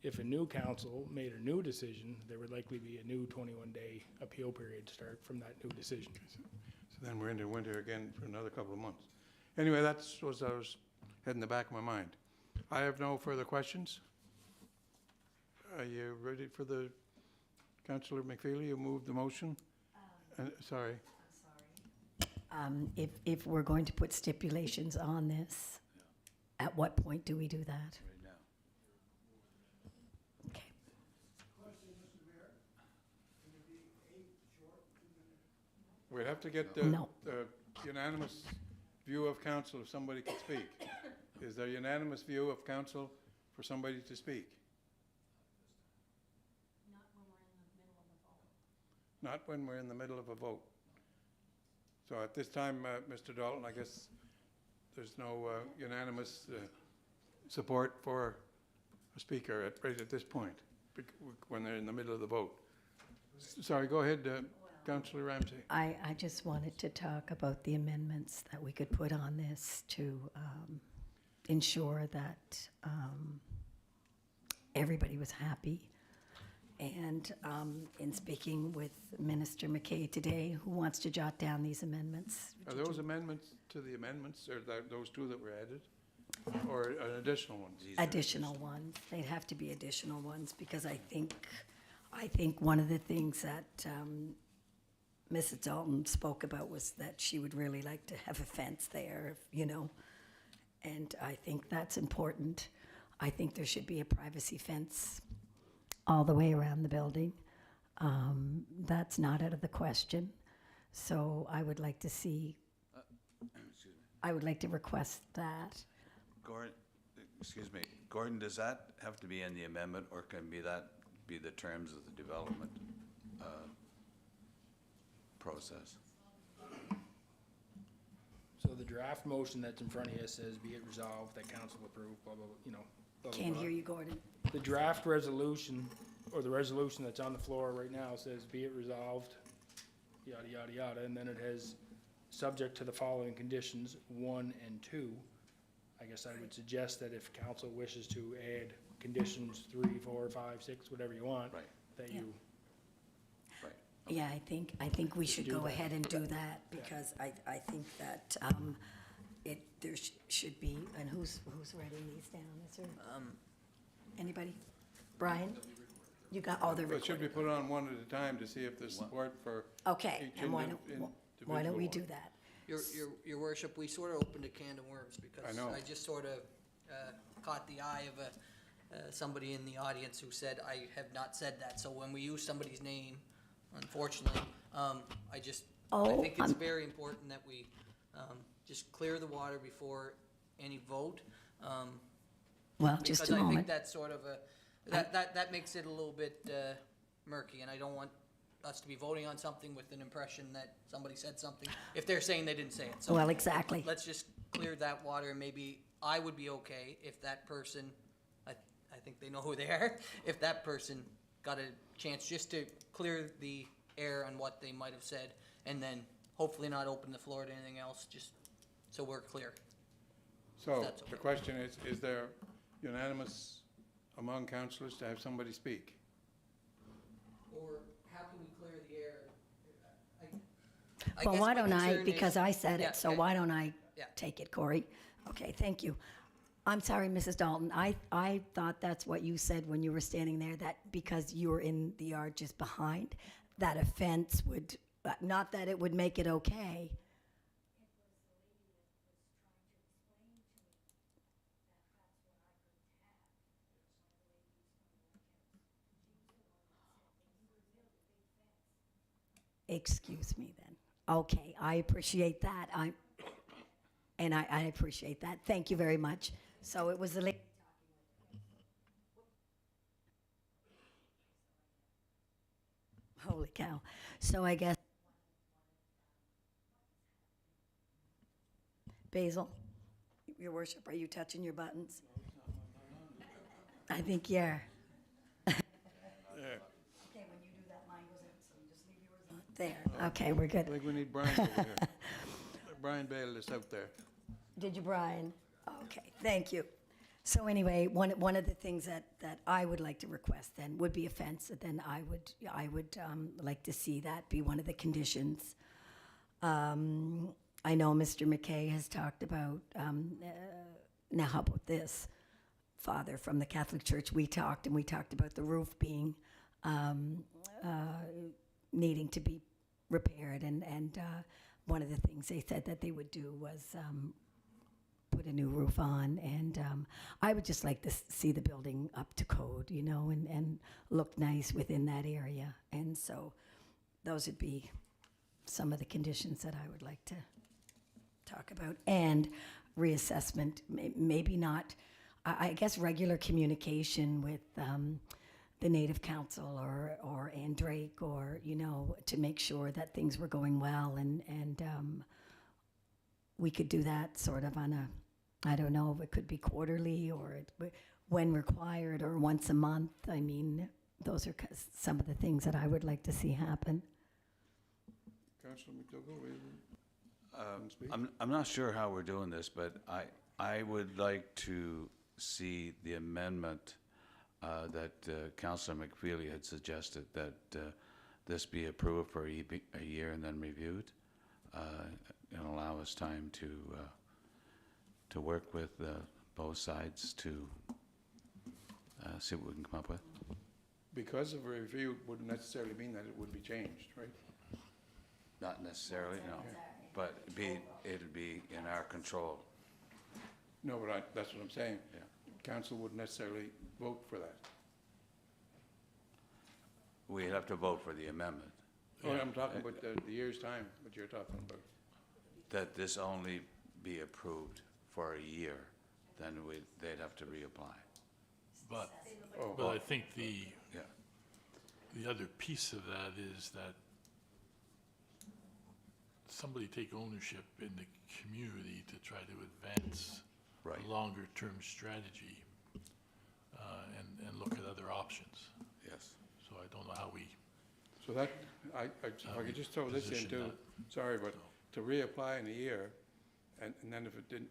If a new council made a new decision, there would likely be a new 21-day appeal period to start from that new decision. So then we're into winter again for another couple of months. Anyway, that's what I was had in the back of my mind. I have no further questions. Are you ready for the, Councillor McFeely, you moved the motion? Sorry. If we're going to put stipulations on this, at what point do we do that? Right now. Okay. We'd have to get No. the unanimous view of council if somebody could speak. Is there unanimous view of council for somebody to speak? Not when we're in the middle of a vote. So at this time, Mr. Dalton, I guess there's no unanimous support for a speaker right at this point, when they're in the middle of the vote. Sorry, go ahead, Councillor Ramsey. I just wanted to talk about the amendments that we could put on this to ensure that everybody was happy. And in speaking with Minister McKay today, who wants to jot down these amendments? Are those amendments to the amendments, or those two that were added? Or an additional one? Additional ones. They'd have to be additional ones, because I think one of the things that Mrs. Dalton spoke about was that she would really like to have a fence there, and I think that's important. I think there should be a privacy fence all the way around the building. That's not out of the question. So I would like to see, Excuse me. I would like to request that. Gordon, excuse me, Gordon, does that have to be in the amendment, or can be the terms of the development process? So the draft motion that's in front of you says, be it resolved that council approve, blah, blah, blah, you know. Blah, blah, Can't blah. hear you, Gordon. The draft resolution, or the resolution that's on the floor right now says, be it resolved, yada, yada, yada, and then it has, subject to the following conditions, 1 and 2. I guess I would suggest that if council wishes to add conditions 3, 4, 5, 6, whatever you want, Right. that Yeah. you, Right. Yeah, I think we should do go that. ahead and do that, because I think that, there should be, and who's writing these down? Is there, anybody? Brian? You got, oh, they're But should recorded. we put on one at a time to see if there's support for Okay, each and why individual don't we one? do that? Your worship, we sort of opened a can of worms because I know. I just sort of caught the eye of somebody in the audience who said, I have not said that. So when we use somebody's name, unfortunately, I Oh, think it's very important that we just clear the water before any vote. Well, just a Because I think moment. that's sort of that makes it a little bit murky, and I don't want us to be voting on something with an impression that somebody said something, if they're saying they didn't say it. So Well, exactly. let's just clear that water, and maybe I would be okay if that person, I think they know who they are, if that person got a chance just to clear the air on what they might have said, and then hopefully not open the floor to anything else, just so we're clear. So That's okay. the question is there unanimous among councillors to have somebody speak? Or how can we clear the air? Well, guess why my don't I, concern because is- I said Yeah, it, so okay. why don't I Yeah. take it, Corey? Okay, thank you. I'm sorry, Mrs. Dalton, I thought that's what you said when you were standing there, that because you were in the yard just behind, that a fence would, not that it would make it okay. Excuse me then. Okay, I appreciate that. I appreciate that. Thank you very much. So it was the lady. Holy cow. So I guess. Basil, your worship, are you touching your buttons? I think you're. Okay, when you do that, mine goes in, so you just leave yours on. There, okay, we're I good. think we need Brian over here. Brian bailed us out there. Did you, Brian? Okay, thank you. So anyway, one of the things that I would like to request then would be a fence, then I would like to see that be one of the conditions. I know Mr. McKay has talked about, now how about this? Father from the Catholic Church, we talked about the roof being, needing to be repaired, and one of the things they said that they would do was put a new roof on, and I would just like to see the building up to code, you know, and look nice within that area. And so those would be some of the conditions that I would like to talk about. And reassessment, maybe not, I guess regular communication with the Native Council or Ann Drake, or, you know, to make sure that things were going well, and we could do that sort of on a, I don't know, it could be quarterly or when required, or once a month. I mean, those are some of the things that I would like to see happen. Councillor MacDougall, will you speak? I'm not sure how we're doing this, but I would like to see the amendment that Councillor McFeely had suggested, that this be approved for a year and then reviewed, and allow us time to work with both sides to see what we can come up with. Because of a review wouldn't necessarily mean that it would be changed, right? Not necessarily, no, but it'd be in our control. No, but that's what I'm saying. Yeah. Council wouldn't necessarily vote for that. We'd have to vote for the amendment, Oh, I'm talking about the year's time, what you're talking about. that this only be approved for a year, then they'd have to reapply. But, Oh, but I think the Yeah. other piece of that is that somebody take ownership in the community to try to advance Right. a longer-term strategy, and look at other options. Yes. So I don't know how we, So that, if I could just throw this in Position too, that. sorry, but to reapply in a year, and then if it didn't,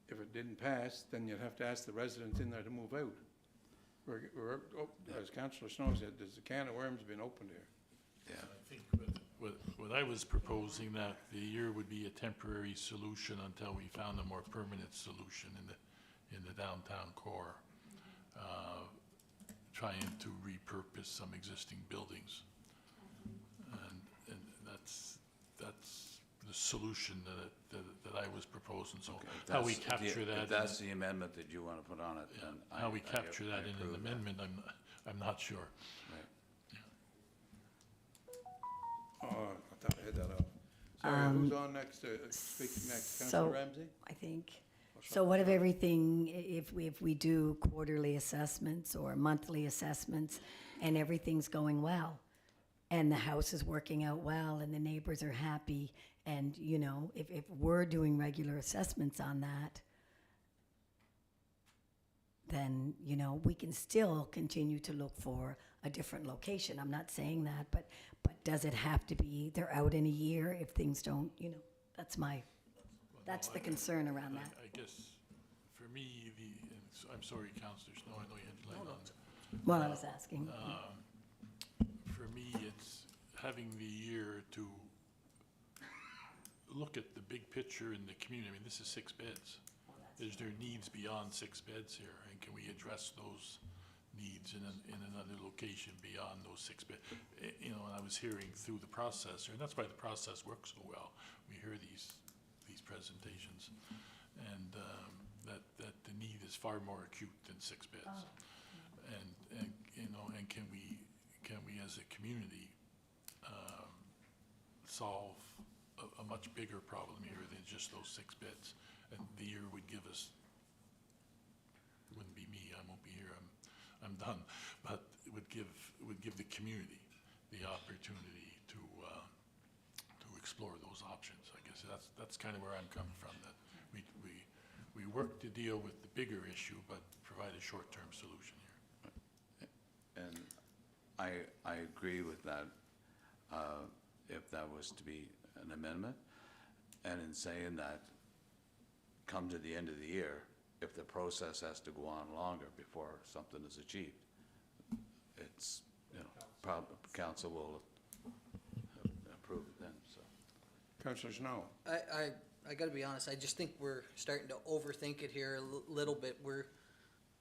if it didn't pass, then you'd have to ask the residents in there to move out. As Councillor Snow said, there's a can of worms been opened here. Yeah. I think what I was proposing, that the year would be a temporary solution until we found a more permanent solution in the downtown core, trying to repurpose some existing buildings. And that's the solution that I was proposing. So Okay, if how we that's- capture if that, in- that's the amendment that you want to put on it, then how we I capture that in an approve that. amendment, I'm not sure. Right. Oh, I thought I had that up. Sorry, who's on next, speaking next? Councillor Ramsey? I think. So what if everything, if we do quarterly assessments or monthly assessments and everything's going well and the house is working out well and the neighbors are happy and, if we're doing regular assessments on that, then, we can still continue to look for a different location. I'm not saying that, but does it have to be, they're out in a year if things don't, that's the concern around that. I guess, for me, I'm sorry, Councillor Snow, I know you had to lay on. Well, I was asking. For me, it's having the year to look at the big picture in the community. I mean, this is 6 beds. Is there needs beyond 6 beds here, and can we address those needs in another location beyond those 6 beds? And I was hearing through the process, and that's why the process works so well. We hear these presentations, and that the need is far more acute than 6 beds. And can we as a community solve a much bigger problem here than just those 6 beds? And the year would give us, it wouldn't be me, I won't be here, I'm done, but it would give the community the opportunity to explore those options. I guess that's kind of where I'm coming from, that we work to deal with the bigger issue, but provide a short-term solution here. And I agree with that, if that was to be an amendment. And in saying that, come to the end of the year, if the process has to go on longer before something is achieved, it's, council will approve it then, so. Councillor Snow? I gotta be honest, I just think we're starting to overthink it here a little bit.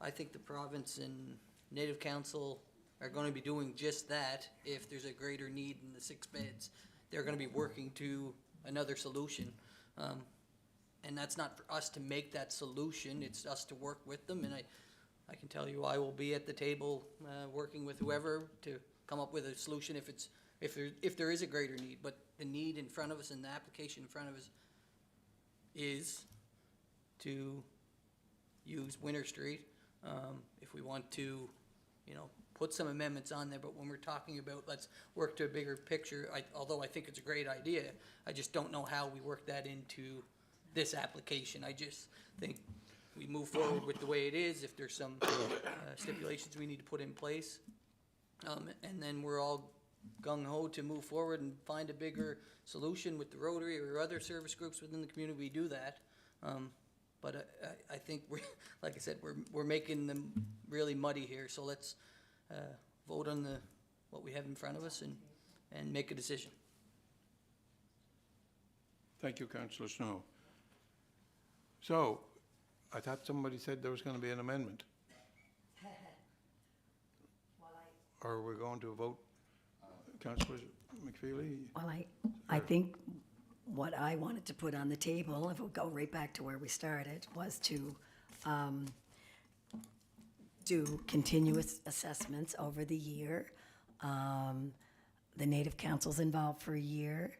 I think the province and Native Council are gonna be doing just that if there's a greater need in the 6 beds. They're gonna be working to another solution. And that's not for us to make that solution, it's us to work with them, and I can tell you, I will be at the table, working with whoever to come up with a solution if there is a greater need. But the need in front of us and the application in front of us is to use Winter Street. If we want to, put some amendments on there, but when we're talking about let's work to a bigger picture, although I think it's a great idea, I just don't know how we work that into this application. I just think we move forward with the way it is. If there's some stipulations we need to put in place, and then we're all gung-ho to move forward and find a bigger solution with the Rotary or other service groups within the community, we do that. But I think like I said, we're making them really muddy here. So let's vote on what we have in front of us and make a decision. Thank you, Councillor Snow. So, I thought somebody said there was going to be an amendment. Or we're going to vote, Councillor McFeely? Well, I think what I wanted to put on the table, if we'll go right back to where we started, was to do continuous assessments over the year. The Native Council's involved for a year.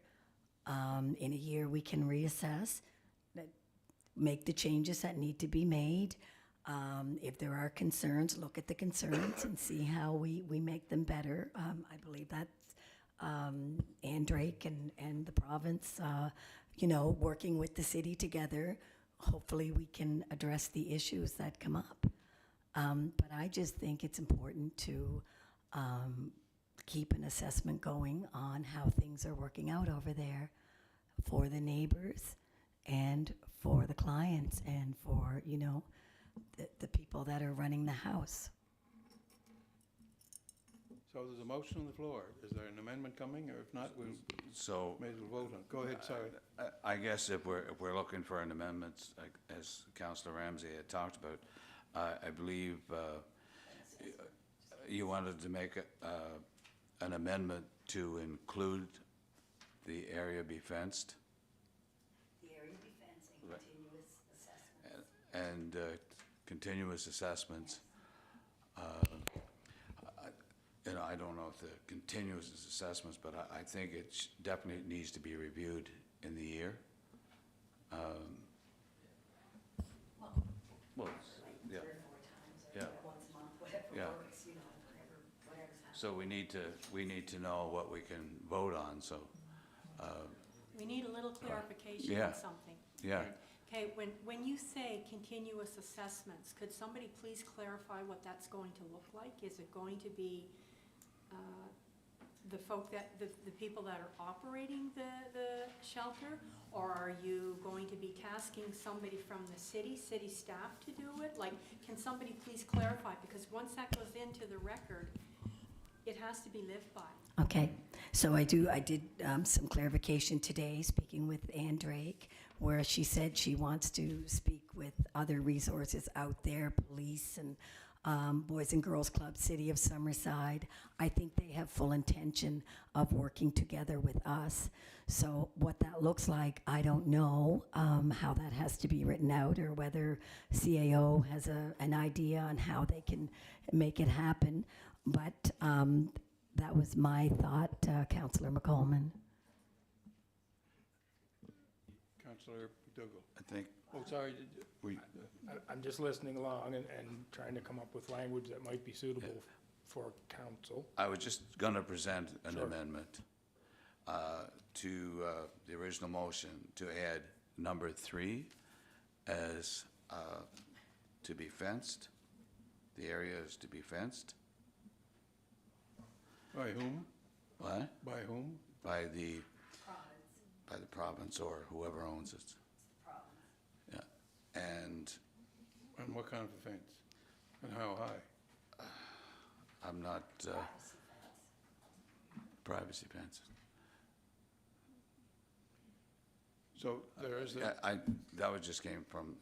In a year, we can reassess, make the changes that need to be made. If there are concerns, look at the concerns and see how we make them better. I believe that's Ann Drake and the province, working with the city together. Hopefully, we can address the issues that come up. But I just think it's important to keep an assessment going on how things are working out over there for the neighbors and for the clients and for, the people that are running the house. So there's a motion on the floor. Is there an amendment coming, or if not, we So may as well vote on it. Go ahead, sorry. I guess if we're looking for an amendment, as Councillor Ramsey had talked about, I believe you wanted to make an amendment to include the area be fenced. The area be fenced and Right. continuous assessment. And continuous assessments. I don't know if the continuous assessments, but I think it definitely needs to be reviewed in the year. Well, yeah. 3 or 4 times, or Yeah. once a month, whatever Yeah. works, whatever's happening. So we need to know what we can vote on, so, We need a little clarification Yeah. on something. yeah. Okay, when you say continuous assessments, could somebody please clarify what that's going to look like? Is it going to be the people that are operating the shelter? Or are you going to be tasking somebody from the city staff to do it? Like, can somebody please clarify? Because once that goes into the record, it has to be lived by. Okay, so I did some clarification today, speaking with Ann Drake, where she said she wants to speak with other resources out there, police and Boys and Girls Club, City of Summerside. I think they have full intention of working together with us. So what that looks like, I don't know how that has to be written out, or whether CAO has an idea on how they can make it happen. But that was my thought, Councillor McColeman. Councillor MacDougall. I think Oh, sorry, I'm just listening along and trying to come up with language that might be suitable for council. I was just going to present an Sure. amendment to the original motion to add number 3 as to be fenced. The area is to be fenced. by whom? What? By whom? By the province or whoever owns it. Yeah. And And what kind of a fence? And how high? I'm not, privacy fence. So there is Yeah, a, that was just came from,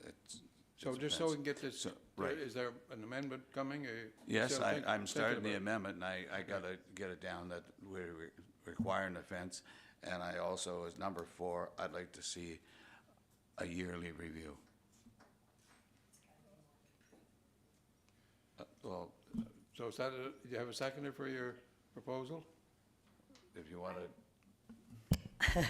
so just so we can get this, So, right. is there an amendment coming? Yes, Still I'm thinking starting the about it. amendment, and I gotta get it down that we're requiring a fence. And I also, as number 4, I'd like to see a yearly review. Well, So is that, do you have a seconder for your proposal? if you want to,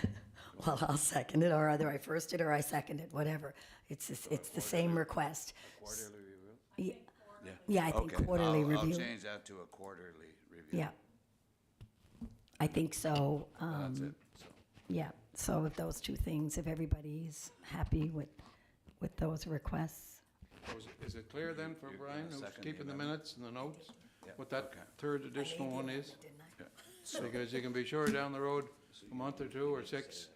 Well, I'll second it, or either I first it or I second it, whatever. It's the same request. quarterly review? Yeah, Yeah. yeah, I think Okay, quarterly I'll review. change that to a quarterly review. Yeah. I think so. That's it, so. Yeah, so with those 2 things, if everybody's happy with those requests. So is it clear then for You're Brian, gonna who's second the keeping the amendment? minutes and the notes, Yeah, what that okay. third additional one is? Didn't I? Because you can be sure down the road, a month or 2 or 6,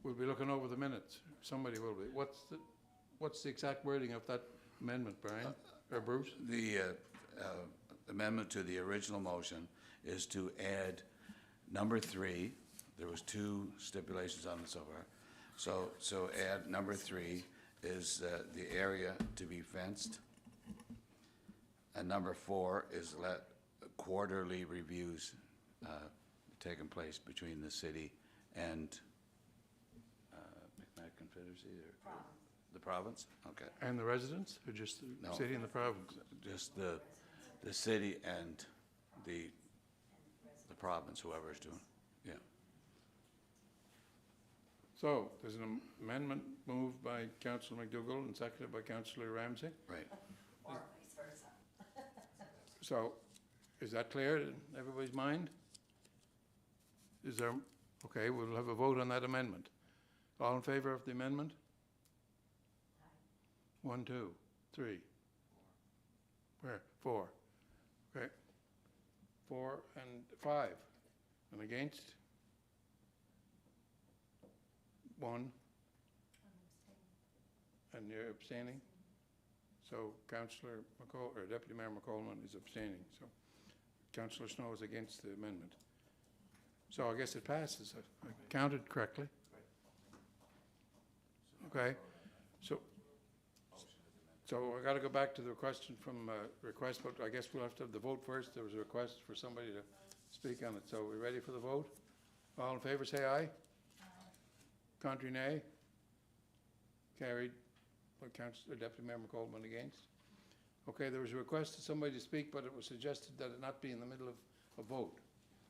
we'll be looking over the minutes. Somebody will be. What's the exact wording of that amendment, Brian, or Bruce? The amendment to the original motion is to add number 3. There was 2 stipulations on it so far. So add number 3 is the area to be fenced. And number 4 is let quarterly reviews taking place between the city and McMack Confederacy or the province? Okay. And the residents, or just the No. city and the province? Just the city and the province, whoever's doing, yeah. So, there's an amendment moved by Councillor MacDougall and seconded by Councillor Ramsey. Right. Or vice versa. So, is that clear in everybody's mind? Is there, okay, we'll have a vote on that amendment. All in favor of the amendment? 1, 2, 3. Where? 4. Okay. 4 and 5. And against? 1. And you're abstaining? So Councillor or Deputy Mayor McColeman is abstaining, so Councillor Snow is against the amendment. So I guess it passes. I counted correctly. Okay, so I got to go back to the question from request, but I guess we'll have to have the vote first. There was a request for somebody to speak on it. So we ready for the vote? All in favor, say aye. Contrary, nay. Carried. By Councillor Deputy Mayor McColeman against. Okay, there was a request to somebody to speak, but it was suggested that it not be in the middle of a vote.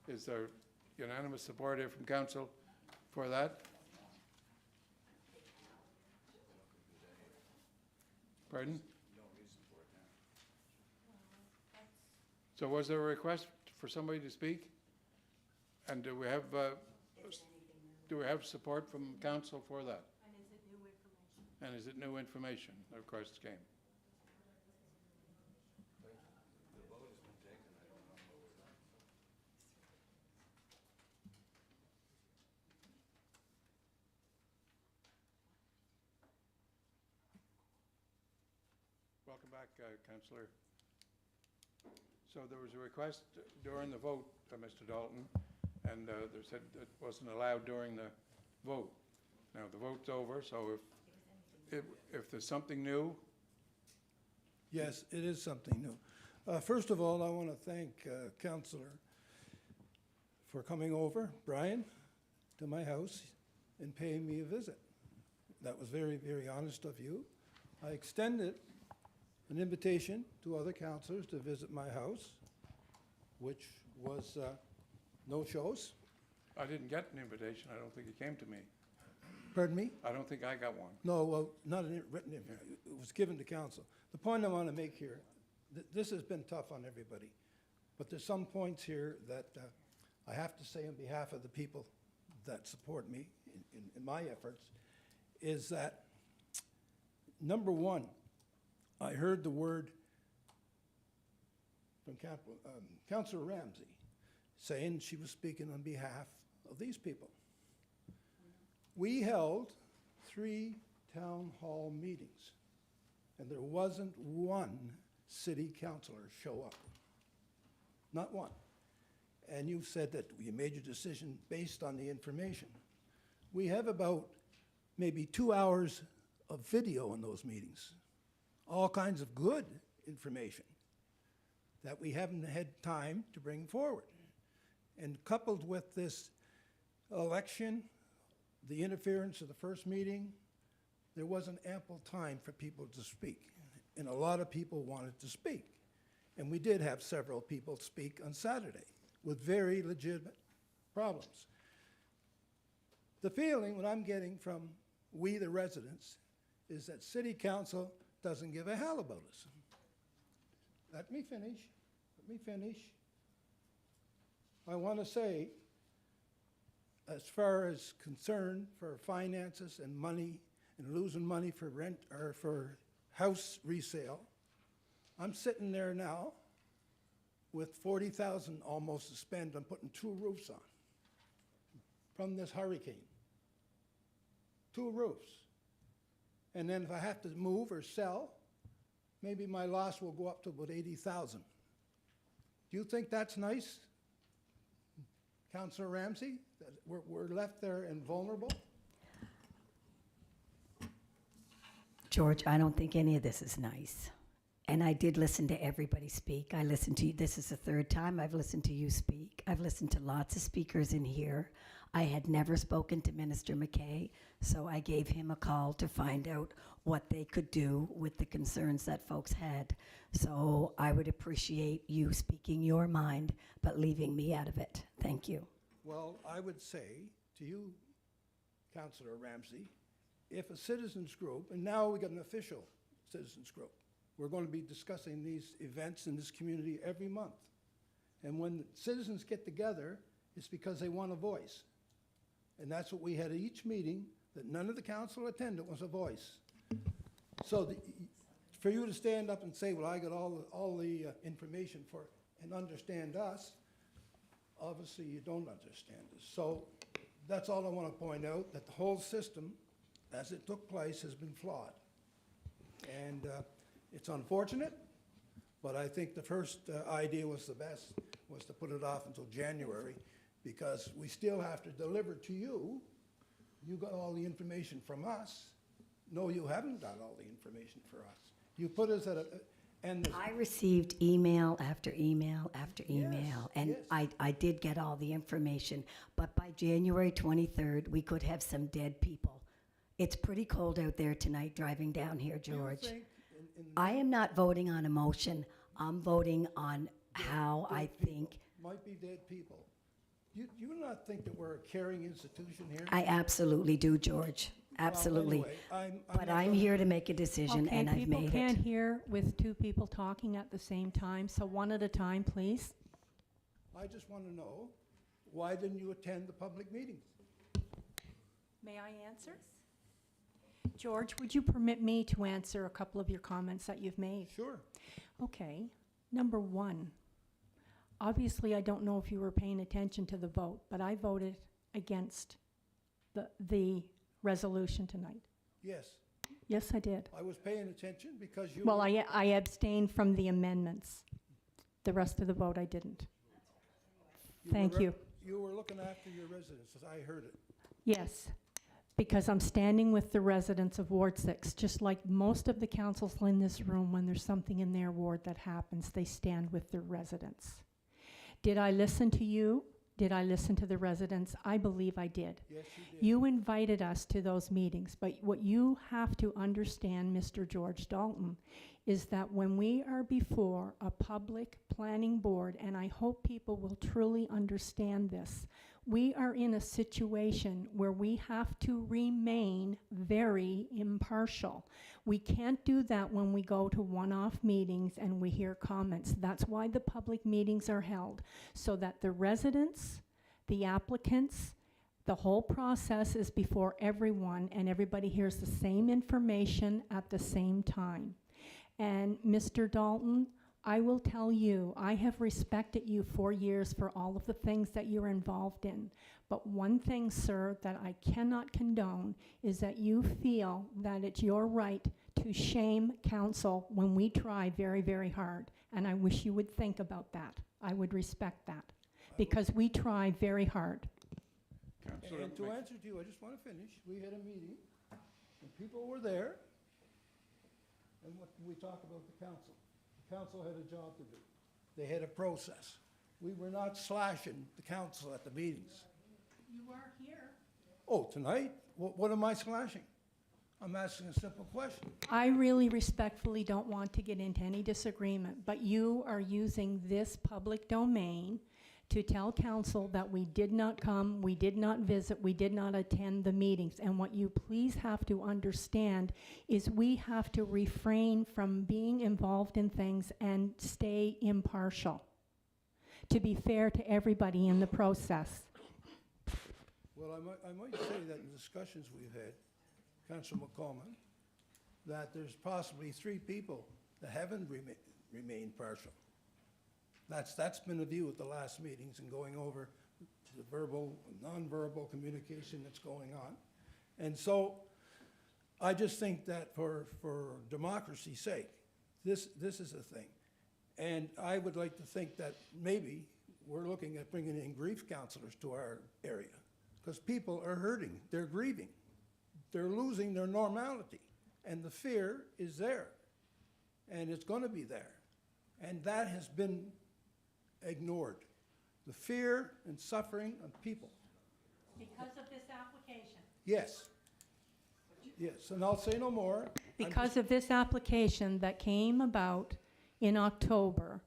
Is there unanimous support here from council for that? Pardon? So was there a request for somebody to speak? And do we have support from council for that? And is it new information? The request came. Welcome back, Councillor. So there was a request during the vote, Mr. Dalton, and they said it wasn't allowed during the vote. Now the vote's over, so if there's something new. Yes, it is something new. First of all, I want to thank Councillor for coming over, Brian, to my house and paying me a visit. That was very, very honest of you. I extended an invitation to other councillors to visit my house, which was no shows. I didn't get an invitation. I don't think it came to me. Pardon me? I don't think I got one. No, well, not a written invitation. It was given to council. The point I want to make here, this has been tough on everybody, but there's some points here that I have to say on behalf of the people that support me in my efforts, is that, number one, I heard the word from Councillor Ramsey saying she was speaking on behalf of these people. We held 3 town hall meetings, and there wasn't one city councillor show up. Not one. And you said that you made your decision based on the information. We have about maybe 2 hours of video in those meetings. All kinds of good information that we haven't had time to bring forward. And coupled with this election, the interference of the first meeting, there wasn't ample time for people to speak. And a lot of people wanted to speak. And we did have several people speak on Saturday with very legitimate problems. The feeling what I'm getting from we, the residents, is that city council doesn't give a hell about us. Let me finish. Let me finish. I want to say, as far as concern for finances and money and losing money for rent or for house resale, I'm sitting there now with $40,000 almost to spend on putting 2 roofs on from this hurricane. 2 roofs. And then if I have to move or sell, maybe my loss will go up to about $80,000. Do you think that's nice, Councillor Ramsey, that we're left there and vulnerable? George, I don't think any of this is nice. And I did listen to everybody speak. I listened to you. This is the 3rd time I've listened to you speak. I've listened to lots of speakers in here. I had never spoken to Minister McKay, so I gave him a call to find out what they could do with the concerns that folks had. So I would appreciate you speaking your mind, but leaving me out of it. Thank you. Well, I would say to you, Councillor Ramsey, if a citizens group, and now we got an official citizens group, we're going to be discussing these events in this community every month. And when the citizens get together, it's because they want a voice. And that's what we had at each meeting, that none of the council attended was a voice. So for you to stand up and say, well, I got all the information for, and understand us, obviously you don't understand us. So that's all I want to point out, that the whole system, as it took place, has been flawed. And it's unfortunate, but I think the first idea was the best, was to put it off until January, because we still have to deliver to you. You got all the information from us. No, you haven't got all the information for us. You put us at a, and I received email after email after email, and yes. I did get all the information. But by January 23rd, we could have some dead people. It's pretty cold out there tonight driving down here, do you George. think I am not voting on a motion. I'm voting on how I dead people think. might be dead people. You not think that we're a caring institution here? I absolutely do, George. Absolutely. Well, anyway, But not I'm gonna- here to make a decision, Okay, and I've people made can't it. hear with two people talking at the same time, so one at a time, please. I just want to know, why didn't you attend the public meetings? May I answer? George, would you permit me to answer a couple of your comments that you've made? Sure. Okay, number one, obviously I don't know if you were paying attention to the vote, but I voted against the resolution tonight. Yes, Yes, I did. I was paying attention because you. Well, were- I abstained from the amendments. The rest of the vote I didn't. were Thank you. You were looking after your residents, as I heard it. Yes, because I'm standing with the residents of Ward 6, just like most of the councils in this room, when there's something in their ward that happens, they stand with their residents. Did I listen to you? Did I listen to the residents? I believe I did. Yes, you did. You invited us to those meetings, but what you have to understand, Mr. George Dalton, is that when we are before a public planning board, and I hope people will truly understand this, we are in a situation where we have to remain very impartial. We can't do that when we go to one-off meetings and we hear comments. That's why the public meetings are held, so that the residents, the applicants, the whole process is before everyone, and everybody hears the same information at the same time. And Mr. Dalton, I will tell you, I have respected you for years for all of the things that you're involved in. But one thing, sir, that I cannot condone is that you feel that it's your right to shame council when we try very, very hard. And I wish you would think about that. I would respect that, because we try very hard. And to answer to you, I just want to finish. We had a meeting, and people were there. And what did we talk about the council? The council had a job to do. They had a process. We were not slashing the council at the meetings. You are here. Oh, tonight? What am I slashing? I'm asking a simple question. I really respectfully don't want to get into any disagreement, but you are using this public domain to tell council that we did not come, we did not visit, we did not attend the meetings. And what you please have to understand is we have to refrain from being involved in things and stay impartial, to be fair to everybody in the process. Well, I might say that in discussions we've had, Councillor McColeman, that there's possibly 3 people that haven't remained partial. That's been the view at the last meetings, and going over the verbal, nonverbal communication that's going on. And so I just think that for democracy's sake, this is a thing. And I would like to think that maybe we're looking at bringing in grief counselors to our area, because people are hurting, they're grieving, they're losing their normality, and the fear is there, and it's going to be there. And that has been ignored. The fear and suffering of people. Because of this application. Yes. Yes, and I'll say no more. Because of this application that came about in October,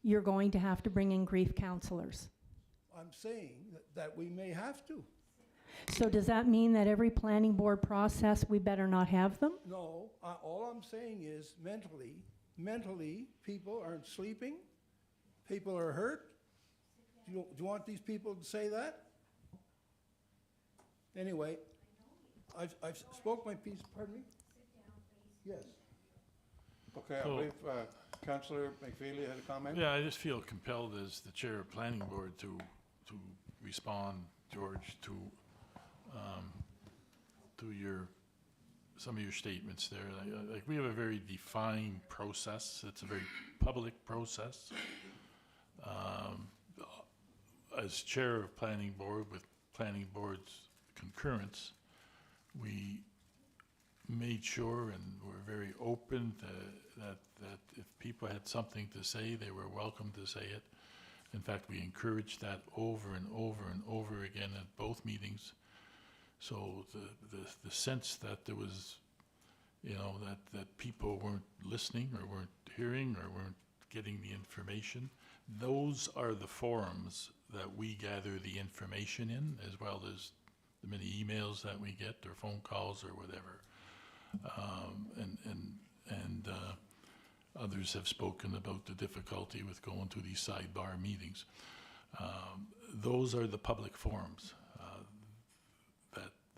you're going to have to bring in grief counselors. I'm saying that we may have to. So does that mean that every planning board process, we better not have them? No, all I'm saying is mentally, people aren't sleeping, people are hurt. Do you want these people to say that? Anyway, I've spoke my piece, pardon me? Yes. Okay, I So- believe Councillor McFeely had a comment? Yeah, I just feel compelled as the chair of planning board to respond, George, to some of your statements there. Like, we have a very defined process. It's a very public process. As chair of planning board, with planning board's concurrence, we made sure and were very open that if people had something to say, they were welcome to say it. In fact, we encouraged that over and over and over again at both meetings. So the sense that there was, that people weren't listening or weren't hearing or weren't getting the information, those are the forums that we gather the information in, as well as the many emails that we get or phone calls or whatever. Others have spoken about the difficulty with going to these sidebar meetings. Those are the public forums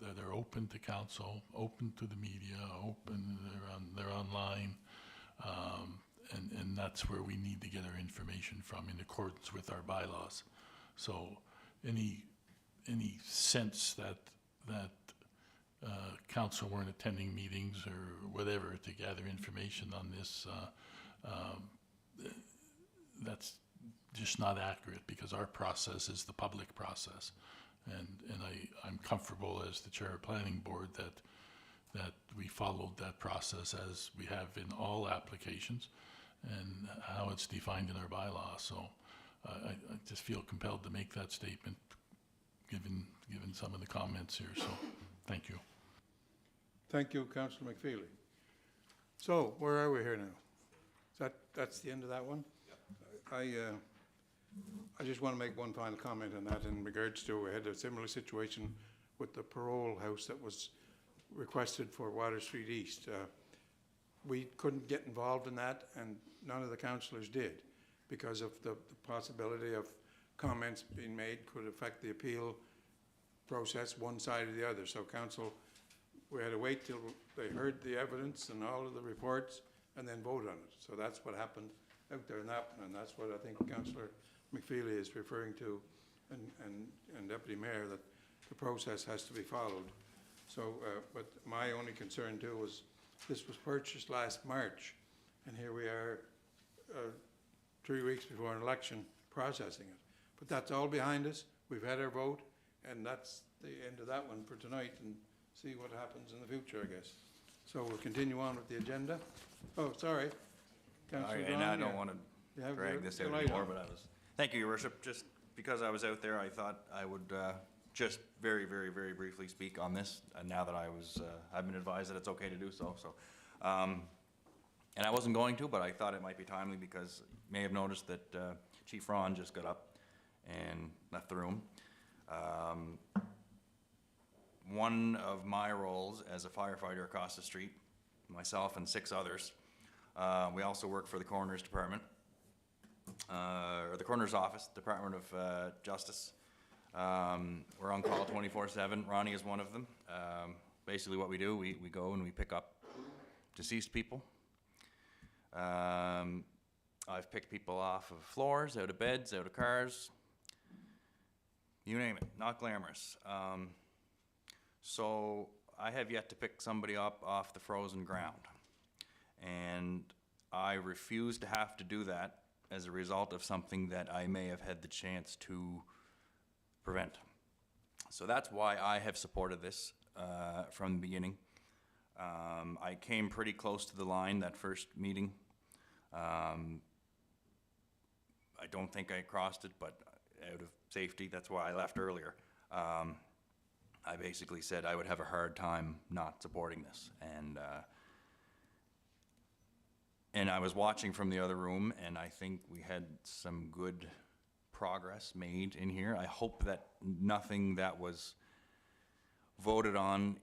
that are open to council, open to the media, open, they're online, and that's where we need to get our information from in accordance with our bylaws. So any sense that council weren't attending meetings or whatever to gather information on this, that's just not accurate, because our process is the public process. And I'm comfortable as the chair of planning board that we followed that process as we have in all applications and how it's defined in our bylaws. So I just feel compelled to make that statement given some of the comments here. So thank you. Thank you, Councillor McFeely. So, where are we here now? That's the end of that one? Yep. I just want to make one final comment on that in regards to, we had a similar situation with the parole house that was requested for Water Street East. We couldn't get involved in that, and none of the councillors did, because of the possibility of comments being made could affect the appeal process one side or the other. So council, we had to wait till they heard the evidence and all of the reports and then vote on it. So that's what happened out there in that one, and that's what I think Councillor McFeely is referring to, and Deputy Mayor, that the process has to be followed. So, but my only concern too was this was purchased last March, and here we are 3 weeks before an election processing it. But that's all behind us. We've had our vote, and that's the end of that one for tonight, and see what happens in the future, I guess. So we'll continue on with the agenda. Oh, sorry. Councillor And Don, I don't yeah. want You to have drag your- this your out light anymore, on. but thank you, Your Worship. Just because I was out there, I thought I would just very, very, very briefly speak on this, now that I've been advised that it's okay to do so. And I wasn't going to, but I thought it might be timely, because you may have noticed that Chief Ron just got up and left the room. One of my roles as a firefighter across the street, myself and 6 others, we also work for the Coroner's Department, or the Coroner's Office, Department of Justice. We're on call 24/7. Ronnie is one of them. Basically what we do, we go and we pick up deceased people. I've picked people off of floors, out of beds, out of cars, you name it, not glamorous. So I have yet to pick somebody up off the frozen ground. And I refuse to have to do that as a result of something that I may have had the chance to prevent. So that's why I have supported this from the beginning. I came pretty close to the line that first meeting. I don't think I crossed it, but out of safety, that's why I left earlier. I basically said I would have a hard time not supporting this. And I was watching from the other room, and I think we had some good progress made in here. I hope that nothing that was voted on.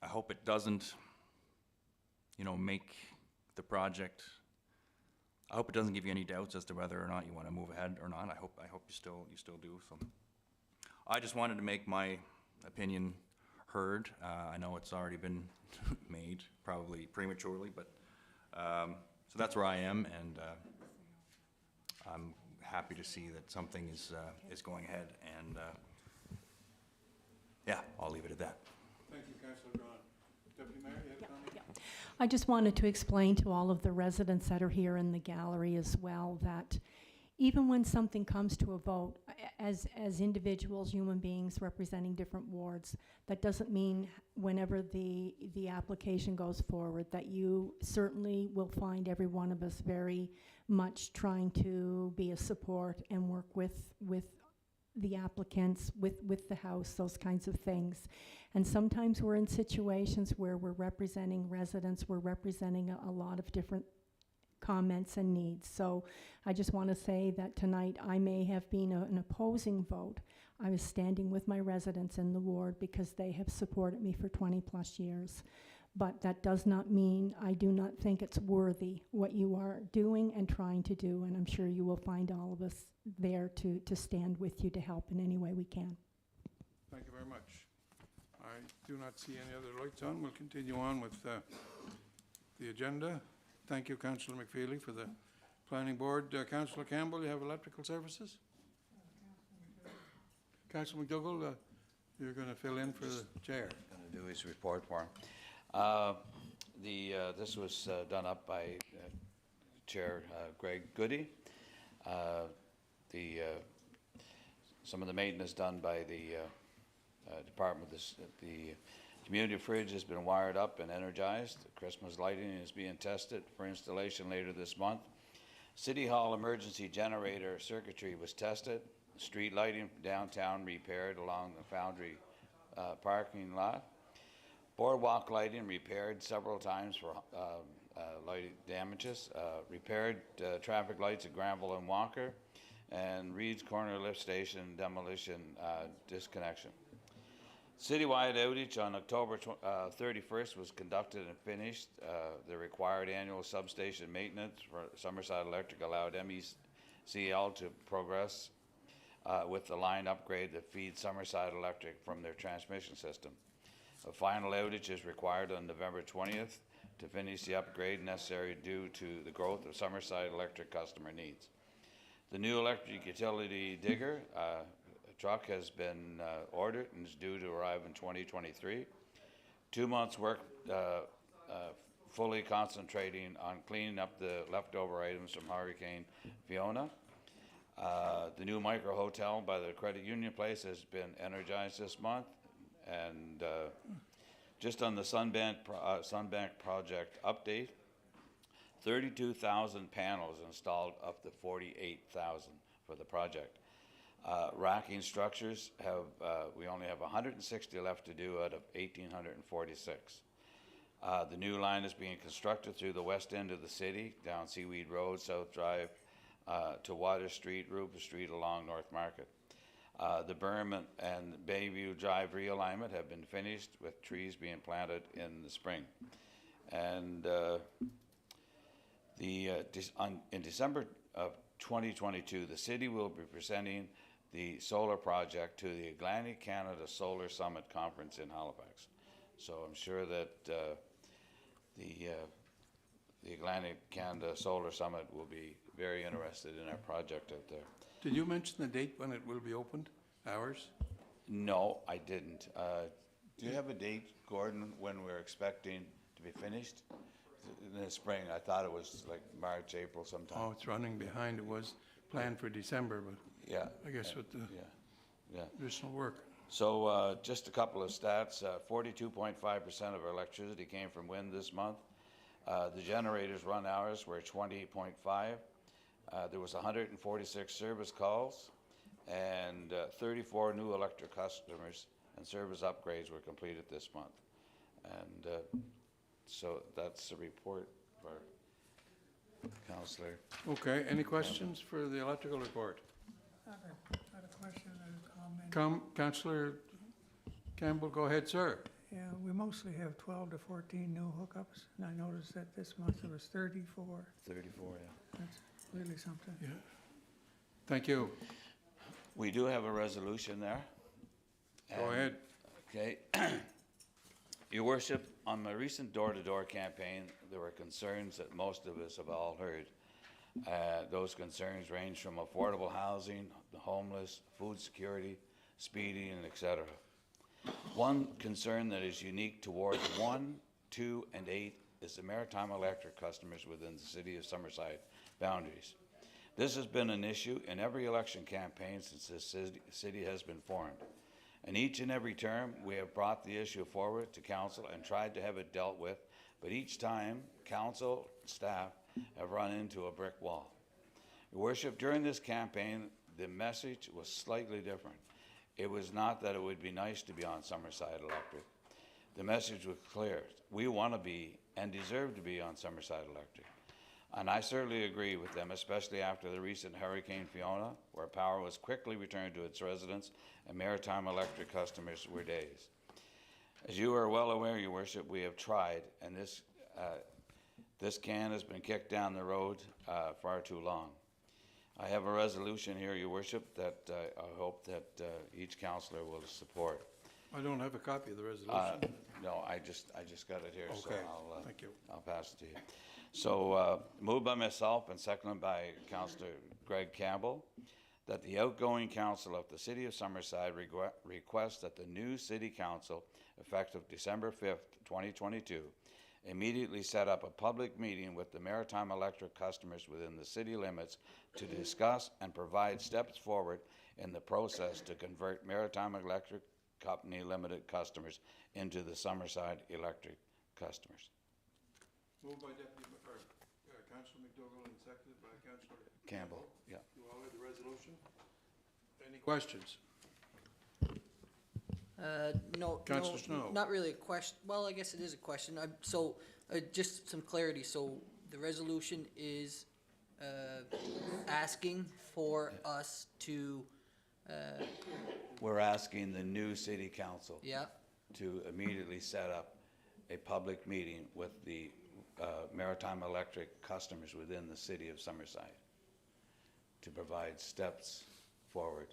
I hope it doesn't, you know, make the project, I hope it doesn't give you any doubts as to whether or not you want to move ahead or not. I hope you still do. So I just wanted to make my opinion heard. I know it's already been made, probably prematurely, but so that's where I am, and I'm happy to see that something is going ahead, and yeah, I'll leave it at that. Thank you, Councillor John. Deputy Mayor, you had a comment? I just wanted to explain to all of the residents that are here in the gallery as well that even when something comes to a vote, as individuals, human beings representing different wards, that doesn't mean whenever the application goes forward that you certainly will find every one of us very much trying to be a support and work with the applicants, with the House, those kinds of things. And sometimes we're in situations where we're representing residents, we're representing a lot of different comments and needs. So I just want to say that tonight I may have been an opposing vote. I was standing with my residents in the ward because they have supported me for 20 plus years. But that does not mean I do not think it's worthy what you are doing and trying to do, and I'm sure you will find all of us there to stand with you to help in any way we can. Thank you very much. I do not see any other lights on. We'll continue on with the agenda. Thank you, Councillor McFeely, for the planning board. Councillor Campbell, you have electrical services? Councillor MacDougall, you're going to fill in for the chair. Going to do his report for him. This was done up by Chair Greg Goody. Some of the maintenance done by the department. The community fridge has been wired up and energized. The Christmas lighting is being tested for installation later this month. City Hall emergency generator circuitry was tested. Street lighting downtown repaired along the Foundry parking lot. Boardwalk lighting repaired several times for lighting damages. Repaired traffic lights at Granville and Walker. And Reed's Corner Lift Station demolition disconnection. Citywide outage on October 31st was conducted and finished. The required annual substation maintenance for Summerside Electric allowed MECL to progress with the line upgrade that feeds Summerside Electric from their transmission system. A final outage is required on November 20th to finish the upgrade necessary due to the growth of Summerside Electric customer needs. The new electric utility digger truck has been ordered and is due to arrive in 2023. 2 months work fully concentrating on cleaning up the leftover items from Hurricane Fiona. The new micro hotel by the credit union place has been energized this month. And just on the Sunbank project update, 32,000 panels installed, up to 48,000 for the project. Racking structures we only have 160 left to do out of 1,846. The new line is being constructed through the west end of the city, down Seaweed Road, South Drive, to Water Street, Rupert Street, along North Market. The berm and Bayview Drive realignment have been finished, with trees being planted in the spring. And in December of 2022, the city will be presenting the solar project to the Atlantic Canada Solar Summit Conference in Halifax. So I'm sure that the Atlantic Canada Solar Summit will be very interested in our project out there. Did you mention the date when it will be opened? Hours? No, I didn't. Do you have a date, Gordon, when we're expecting to be finished? In the spring. I thought it was like March, April sometime. Oh, it's running behind. It was planned for December, but Yeah. I guess with the Yeah. additional work. So just a couple of stats. 42.5% of our electricity came from wind this month. The generators' run hours were 20.5. There was 146 service calls, and 34 new electric customers and service upgrades were completed this month. And so that's the report for Councillor. Okay, any questions for the electrical report? I had a question and a comment. Councillor Campbell, go ahead, sir. Yeah, we mostly have 12 to 14 new hookups, and I noticed that this month there was 34. 34, yeah. That's really something. Yeah. Thank you. We do have a resolution there. Go And- ahead. Okay. Your worship, on my recent door-to-door campaign, there were concerns that most of us have all heard. Those concerns range from affordable housing, the homeless, food security, speeding, and et cetera. One concern that is unique to Wards 1, 2, and 8 is the Maritime Electric customers within the city of Summerside boundaries. This has been an issue in every election campaign since this city has been formed. In each and every term, we have brought the issue forward to council and tried to have it dealt with, but each time, council staff have run into a brick wall. Your worship, during this campaign, the message was slightly different. It was not that it would be nice to be on Summerside Electric. The message was clear. We want to be and deserve to be on Summerside Electric. And I certainly agree with them, especially after the recent Hurricane Fiona, where power was quickly returned to its residents and Maritime Electric customers were dazed. As you are well aware, your worship, we have tried, and this can has been kicked down the road far too long. I have a resolution here, your worship, that I hope that each councillor will support. I don't have a copy of the resolution. No, I just got it here, so Okay, thank you. I'll pass it to you. So, moved by myself and seconded by Councillor Greg Campbell, that the outgoing council of the city of Summerside requests that the new city council, effective December 5th, 2022, immediately set up a public meeting with the Maritime Electric customers within the city limits to discuss and provide steps forward in the process to convert Maritime Electric Company Limited customers into the Summerside Electric customers. Moved by Councillor MacDougall and seconded by Councillor Campbell, yeah. You all heard the resolution? Any questions? No, Councillor Snow. not really a question. Well, I guess it is a question. Just some clarity. So the resolution is asking for us to, We're asking the new city council yeah, to immediately set up a public meeting with the Maritime Electric customers within the city of Summerside to provide steps forward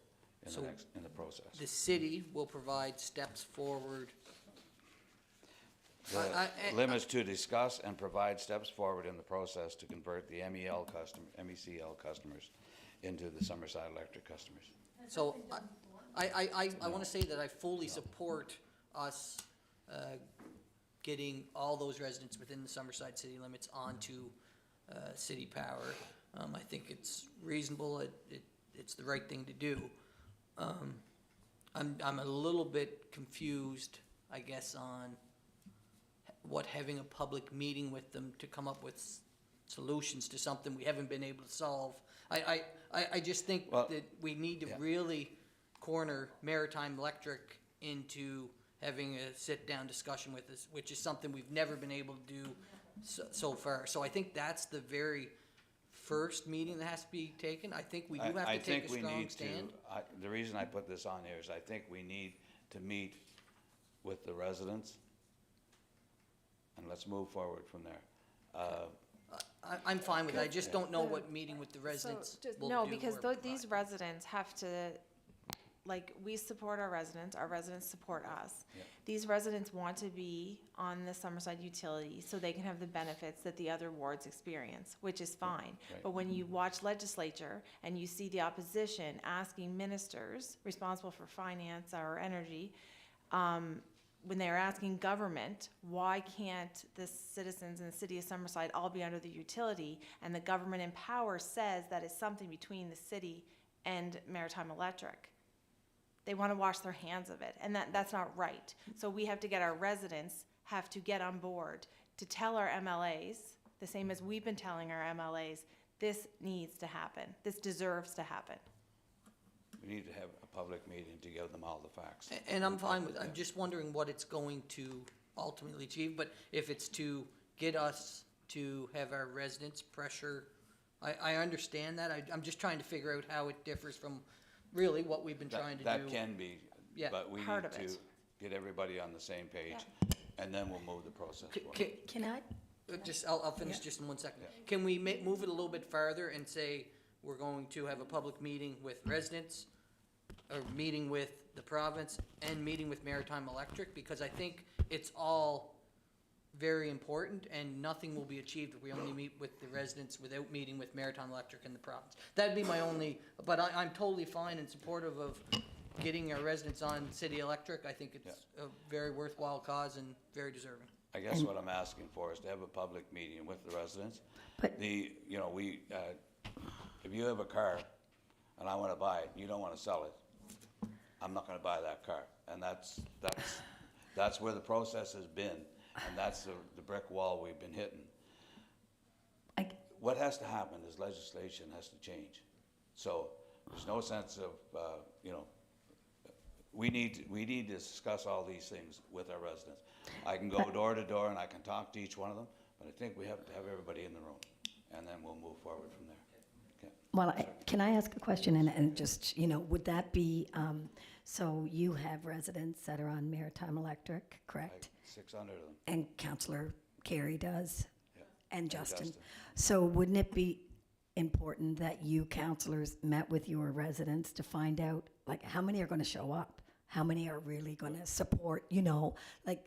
in the process. the city will provide steps forward. The limits to discuss and provide steps forward in the process to convert the MECL customers into the Summerside Electric customers. So I want to say that I fully support us getting all those residents within the Summerside city limits onto city power. I think it's reasonable. It's the right thing to do. I'm a little bit confused, I guess, on what having a public meeting with them to come up with solutions to something we haven't been able to solve. I just think that we need to really corner Maritime Electric into having a sit-down discussion with us, which is something we've never been able to do so far. So I think that's the very first meeting that has to be taken. I think we do have to take a strong stand. The reason I put this on here is I think we need to meet with the residents, and let's move forward from there. I'm fine with it. I just don't know what meeting with the residents will do. No, because or these provide. residents have to, like, we support our residents support us. Yeah. These residents want to be on the Summerside utility so they can have the benefits that the other wards experience, which is fine. Right. But when you watch legislature and you see the opposition asking ministers responsible for finance or energy, when they're asking government, why can't the citizens in the city of Summerside all be under the utility, and the government in power says that it's something between the city and Maritime Electric? They want to wash their hands of it, and that's not right. So we have to get our residents have to get on board to tell our MLAs, the same as we've been telling our MLAs, this needs to happen. This deserves to happen. We need to have a public meeting to give them all the facts. And I'm fine with it. I'm just wondering what it's going to ultimately achieve. But if it's to get us to have our residents pressure, I understand that. I'm just trying to figure out how it differs from really what we've been trying to do. That can be, Yeah, but we part need of to, it. get everybody on the same page, and then we'll move the process forward. Can I? I'll finish just in 1 second. Can we move it a little bit farther and say we're going to have a public meeting with residents, a meeting with the province, and meeting with Maritime Electric? Because I think it's all very important, and nothing will be achieved if we only meet with the residents without meeting with Maritime Electric and the province. That'd be my only, but I'm totally fine and supportive of getting our residents on City Electric. I think it's a very worthwhile cause and very deserving. I guess what I'm asking for is to have a public meeting with the residents. But- You know, if you have a car and I want to buy it, and you don't want to sell it, I'm not going to buy that car. And that's where the process has been, and that's the brick wall we've been hitting. What has to happen is legislation has to change. So there's no sense of, you know, we need to discuss all these things with our residents. I can go door to door and I can talk to each one of them, but I think we have to have everybody in the room, and then we'll move forward from there. Okay. Well, can I ask a question, and just, you know, would that be, so you have residents that are on Maritime Electric, correct? 600 of them. And Councillor Carey does? Yeah. And Justin. So wouldn't it be important that you councillors met with your residents to find out, like, how many are going to show up? How many are really going to support, you know? Like,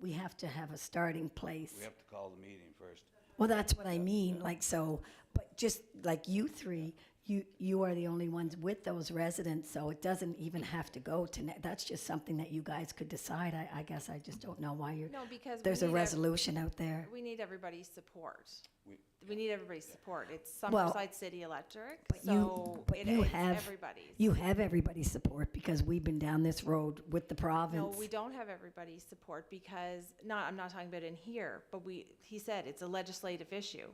we have to have a starting place. We have to call the meeting first. Well, that's what I mean, like, so, but just like you three, you are the only ones with those residents, so it doesn't even have to go to, that's just something that you guys could decide. I guess I just don't know why you're, No, because there's a resolution out there. we need everybody's support. We- We need everybody's support. It's Well, Summerside City Electric, but so but it you is have, everybody's. you have everybody's support because we've been down this road with the No, province. we don't have everybody's support because, I'm not talking about in here, but he said it's a legislative issue.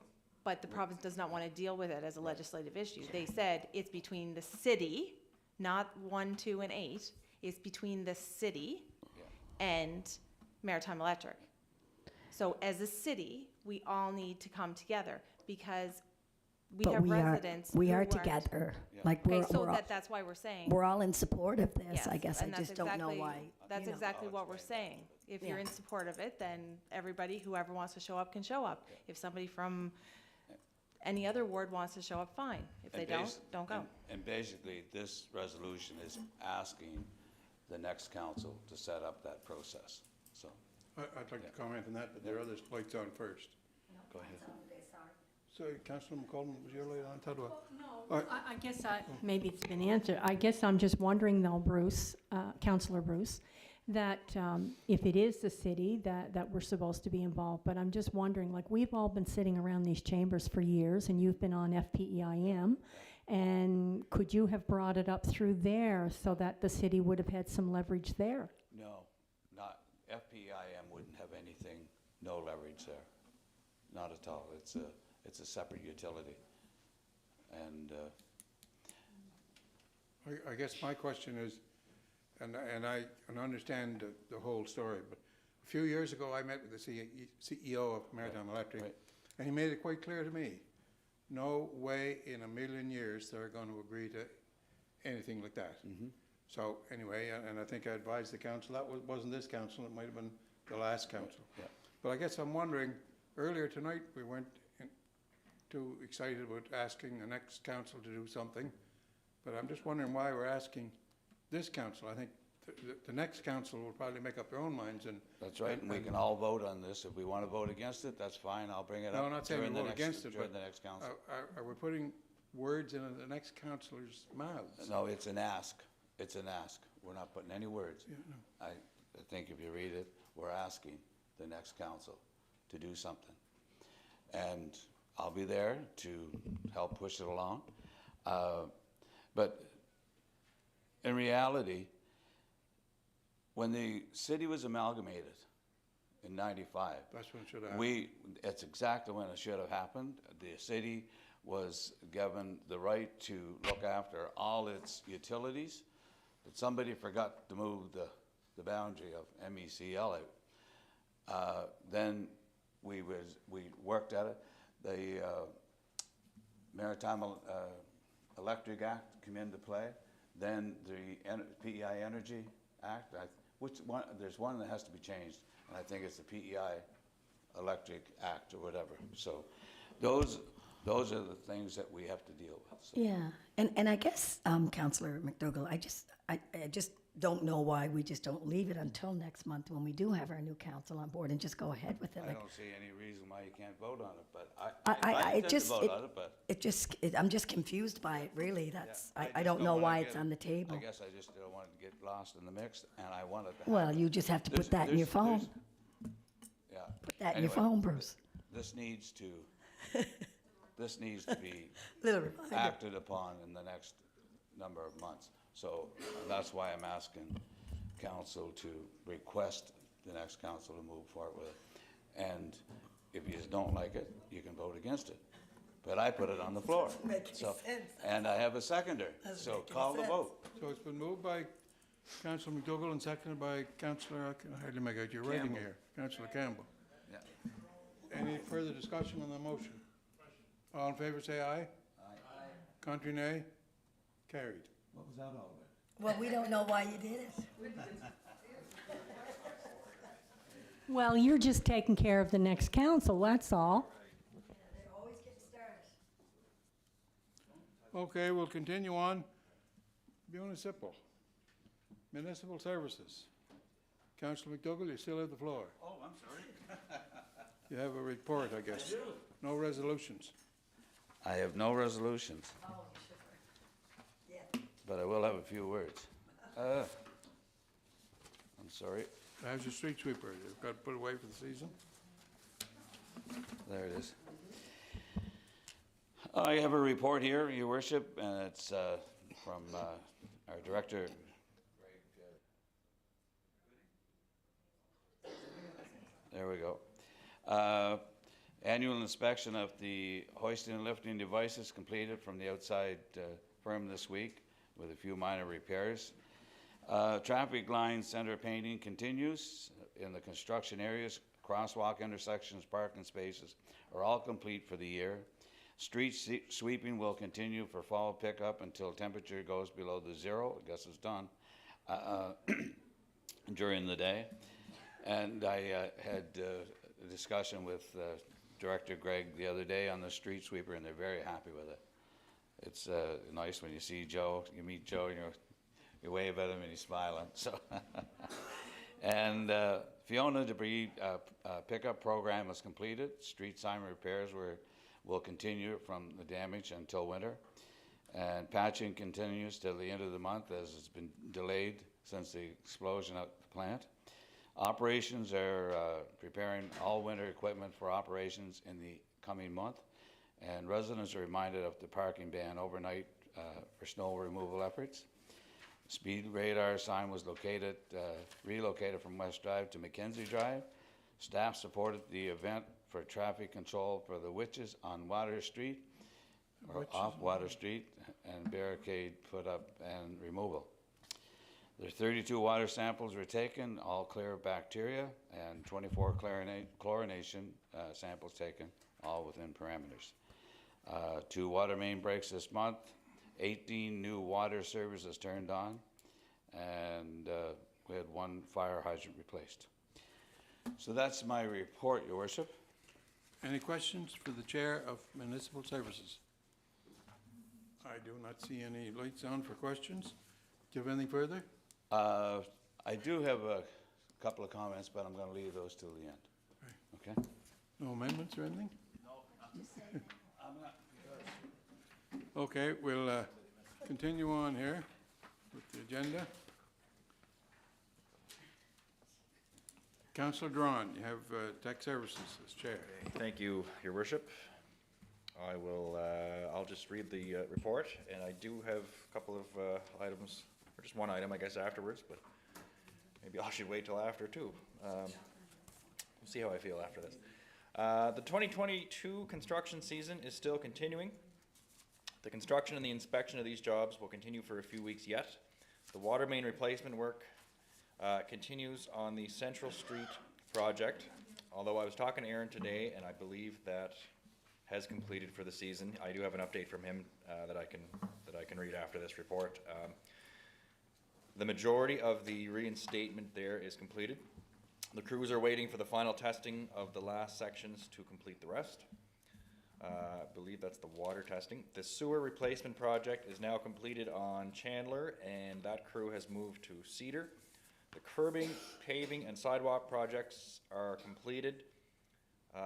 But the province does not want to deal with it as a legislative issue. They said it's between the city, not 1, 2, and 8. It's between the city and Maritime Electric. So as a city, we all need to come together because we But have we residents. we who are aren't- together. Yeah. Like, Okay, we're, so we're, all, that's why we're saying. we're all in support of this. I Yes, guess I and that's just don't know exactly- why. That's you know. exactly I'll what we're explain saying. If Yeah. you're in support of it, then everybody, whoever wants to show up can show up. If somebody from any other ward wants to show up, fine. If they don't go. And basically, this resolution is asking the next council to set up that process. So, I'd like to comment on that, but there are others' lights on first. go ahead. So, Councillor McColeman, was your light on? How do I? No, I guess maybe it's been answered. I guess I'm just wondering though, Bruce, Councillor Bruce, that if it is the city that we're supposed to be involved, but I'm just wondering, like, we've all been sitting around these chambers for years, and you've been on FPEIM, and could you have brought it up through there so that the city would have had some leverage there? No, not, FPIM wouldn't have anything, no leverage there. Not at all. It's a separate utility. And, I guess my question is, and I understand the whole story, but a few years ago, I met with the CEO of Maritime Electric, right. and he made it quite clear to me, no way in a million years they're going to agree to anything like that. So anyway, and I think I advised the council, that wasn't this council, it might have been the last council. Yeah. But I guess I'm wondering, earlier tonight, we weren't too excited about asking the next council to do something, but I'm just wondering why we're asking this council. I think the next council will probably make up their own minds and. That's right, and we can all vote on this. If we want to vote against it, that's fine. I'll bring it No, up I'm not saying during we the vote next, against it, during but the next council. Are we putting words in the next councillor's mouths? No, it's an ask. It's an ask. We're not putting any words. Yeah, no. I think if you read it, we're asking the next council to do something. And I'll be there to help push it along. But in reality, when the city was amalgamated in '95, That's when it should happen. it's exactly when it should have happened. The city was given the right to look after all its utilities, but somebody forgot to move the boundary of MECL out. Then we worked at it. The Maritime Electric Act came into play. Then the PEI Energy Act. which one, there's one that has to be changed, and I think it's the PEI Electric Act or whatever. So those are the things that we have to deal with. So. Yeah, and I guess, Councillor MacDougall, I just don't know why we just don't leave it until next month when we do have our new council on board and just go ahead with it. I Like, don't see any reason why you can't vote on it, but I intend to just, vote on it, but. I'm just confused by it, really. That's, Yeah, I just don't know wanna why get it's it- on the table. I guess I just don't want to get lost in the mix, and I wanted to. Well, have it. you just have to There's- put that in your there's- phone. Yeah. Put that in your Anyway, phone, Bruce. This needs to, this needs to be Little reminder. acted upon in the next number of months. So that's why I'm asking council to request the next council to move forward with it. And if you don't like it, you can vote against it. But I put it on the floor. Making So, sense. and I have a seconder, so making call the sense. vote. So it's been moved by Councillor MacDougall and seconded by Councillor, I can hardly make out your writing Campbell. here, Councillor Campbell. Yeah. Any further discussion on the motion? All in favor, say aye. Aye. Contrary, nay? Carried. What was that all about? Well, we don't know why you did it. Well, you're just taking care of the next council, that's all. They always get started. Okay, we'll continue on. Municipal. Municipal Services. Councillor MacDougall, you still have the floor. Oh, I'm sorry. You have a report, I guess. No resolutions. I have no resolutions, Oh, you should. Yeah. but I will have a few words. I'm sorry. How's your street sweeper? You've got to put away for the season? There it is. I have a report here, Your Worship, and it's from our director. There we go. Annual inspection of the hoisting and lifting devices completed from the outside firm this week with a few minor repairs. Traffic line center painting continues in the construction areas. Crosswalk intersections, parking spaces are all complete for the year. Street sweeping will continue for fall pickup until temperature goes below the zero. I guess it's done during the day. And I had a discussion with Director Greg the other day on the street sweeper, and they're very happy with it. It's nice when you see Joe, you meet Joe, you wave at him and he's smiling. So, and Fiona debris pickup program was completed. Street sign repairs will continue from the damage until winter. And patching continues till the end of the month as it's been delayed since the explosion at the plant. Operations are preparing all winter equipment for operations in the coming month. And residents are reminded of the parking ban overnight for snow removal efforts. Speed radar sign was relocated from West Drive to Mackenzie Drive. Staff supported the event for traffic control for the witches on Water Street, or off Water Street, and barricade put up and removal. There 32 water samples were taken, all clear of bacteria, and 24 chlorination samples taken, all within parameters. 2 water main breaks this month, 18 new water services turned on, and we had 1 fire hydrant replaced. So that's my report, Your Worship. Any questions for the Chair of Municipal Services? I do not see any lights on for questions. Do you have anything further? I do have a couple of comments, but I'm going to leave those till the end. Okay? No amendments or anything? No. Okay, we'll continue on here with the agenda. Councillor Doiron, you have Tech Services as Chair. Thank you, Your Worship. I'll just read the report, and I do have a couple of items, or just one item, I guess, afterwards, but maybe I should wait till after, too. We'll see how I feel after this. The 2022 construction season is still continuing. The construction and the inspection of these jobs will continue for a few weeks yet. The water main replacement work continues on the Central Street project, although I was talking to Aaron today, and I believe that has completed for the season. I do have an update from him that I can read after this report. The majority of the reinstatement there is completed. The crews are waiting for the final testing of the last sections to complete the rest. I believe that's the water testing. The sewer replacement project is now completed on Chandler, and that crew has moved to Cedar. The curbing, paving, and sidewalk projects are completed.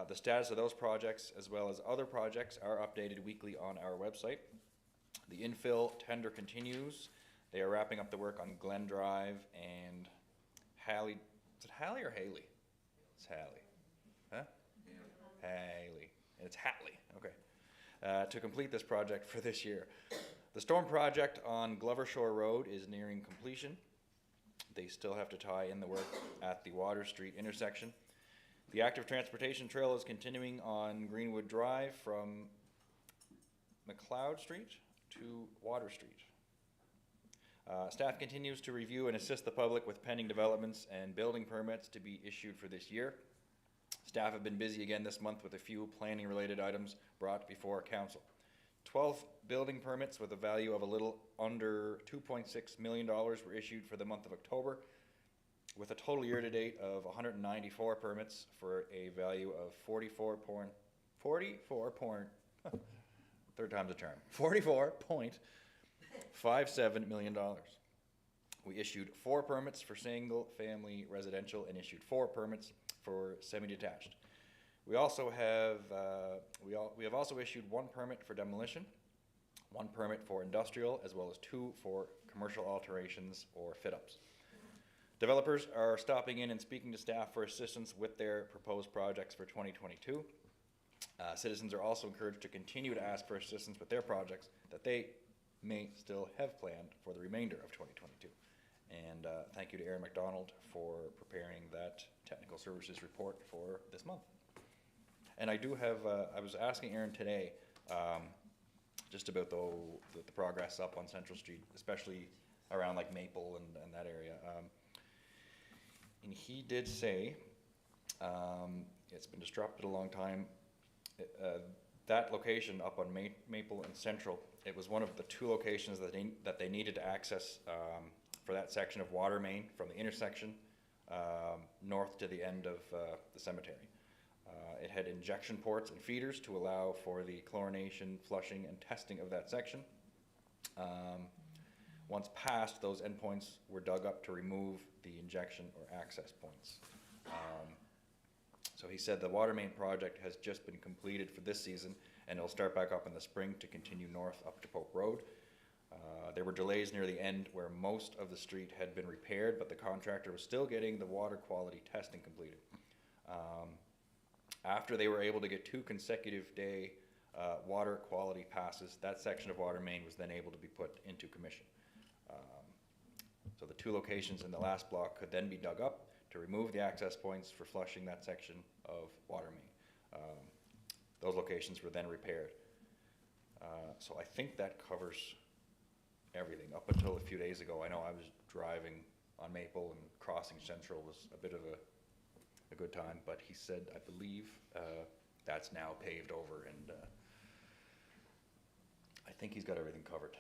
The status of those projects, as well as other projects, are updated weekly on our website. The infill tender continues. They are wrapping up the work on Glen Drive and Halley. Is it Halley or Haley? It's Halley. Huh? Haley. It's Hatley. Okay. To complete this project for this year. The storm project on Glover Shore Road is nearing completion. They still have to tie in the work at the Water Street intersection. The active transportation trail is continuing on Greenwood Drive from McLeod Street to Water Street. Staff continues to review and assist the public with pending developments and building permits to be issued for this year. Staff have been busy again this month with a few planning-related items brought before council. 12 building permits with a value of a little under $2.6 million were issued for the month of October, with a total year-to-date of 194 permits for a value of $44.57 million. We issued 4 permits for single-family residential and issued 4 permits for semi-detached. We also have we have also issued 1 permit for demolition, 1 permit for industrial, as well as 2 for commercial alterations or fit-ups. Developers are stopping in and speaking to staff for assistance with their proposed projects for 2022. Citizens are also encouraged to continue to ask for assistance with their projects that they may still have planned for the remainder of 2022. And thank you to Aaron McDonald for preparing that technical services report for this month. And I do have, I was asking Aaron today just about the progress up on Central Street, especially around like Maple and that area. And he did say, it's been disrupted a long time. That location up on Maple and Central, it was one of the 2 locations that they needed to access for that section of water main from the intersection north to the end of the cemetery. It had injection ports and feeders to allow for the chlorination, flushing, and testing of that section. Once passed, those endpoints were dug up to remove the injection or access points. So he said the water main project has just been completed for this season, and it'll start back up in the spring to continue north up to Pope Road. There were delays near the end where most of the street had been repaired, but the contractor was still getting the water quality testing completed. After they were able to get 2 consecutive day water quality passes, that section of water main was then able to be put into commission. So the 2 locations in the last block could then be dug up to remove the access points for flushing that section of water main. Those locations were then repaired. So I think that covers everything. Up until a few days ago, I know I was driving on Maple and crossing Central was a bit of a good time, but he said, I believe, that's now paved over, and I think he's got everything covered,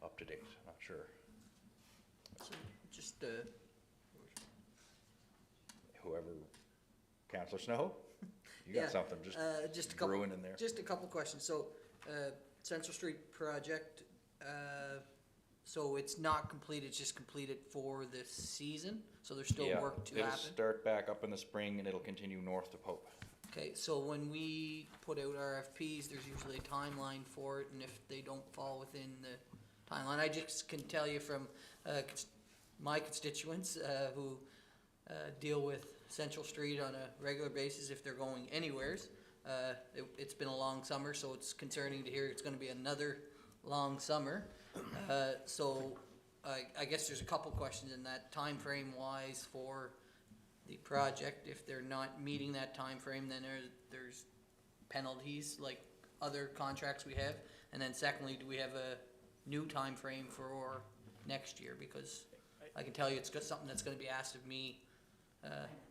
up to date, not sure. So just, Whoever, Councillor Snow, you got Yeah, something just a couple, brewing in there. just a couple questions. So, Central Street project, so it's not completed, it's just completed for this season? So there's still work to It'll happen? start back up in the spring and it'll continue north to Pope. Okay, so when we put out RFPs, there's usually a timeline for it, and if they don't fall within the timeline, I just can tell you from my constituents who deal with Central Street on a regular basis if they're going anywheres. It's been a long summer, so it's concerning to hear it's going to be another long summer. So I guess there's a couple questions in that time frame wise for the project. If they're not meeting that time frame, then there's penalties like other contracts we have. And then secondly, do we have a new time frame for next year? Because I can tell you it's something that's going to be asked of me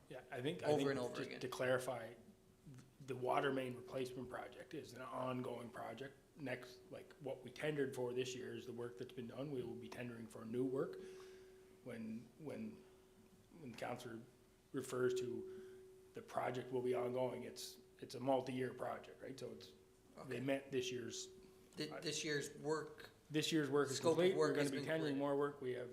Yeah, I think over and over just again. to clarify, the water main replacement project is an ongoing project. Next, like what we tendered for this year is the work that's been done. We will be tendering for new work. when Councillor refers to the project will be ongoing, it's a multi-year project, right? So they meant this year's. This year's work, This year's work is Scope of complete. work We're gonna has be been tendering completed. more work. We have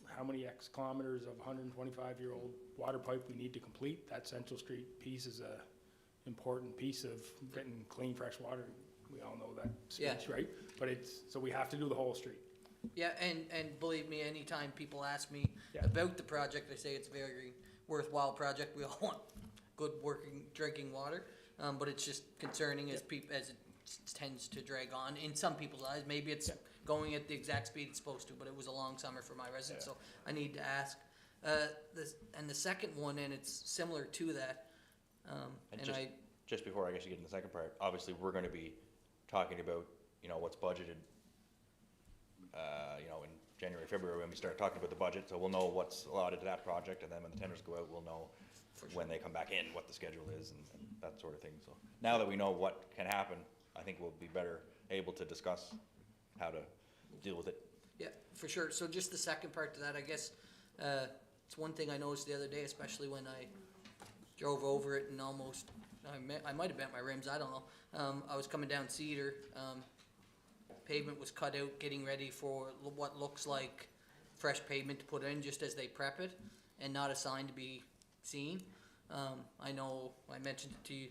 how many X kilometers of 125-year-old water pipe we need to complete. That Central Street piece is a important piece of getting clean, fresh water. We all know that Yeah. speech, right? But so we have to do the whole street. yeah, and believe me, anytime people ask me Yeah. about the project, I say it's a very worthwhile project. We all want good working, drinking water, but it's just concerning as as it tends to drag on. In some people's eyes, maybe it's going at the exact speed it's supposed to, but it was a long summer for my residents, so I need to ask. And the second one, and it's similar to that, And and I, just before I guess you get into the second part, obviously, we're gonna be talking about, you know, what's budgeted, you know, in January, February, when we start talking about the budget, so we'll know what's allotted to that project, and then when the tenders go out, we'll know when they come back in, what the schedule is, and that sort of thing, so. Now that we know what can happen, I think we'll be better able to discuss how to deal with it. yeah, for sure. So just the second part to that, I guess, it's one thing I noticed the other day, especially when I drove over it and almost, I might have bent my rims, I don't know. I was coming down Cedar, pavement was cut out, getting ready for what looks like fresh pavement to put in just as they prep it, and not a sign to be seen. I know I mentioned it to you,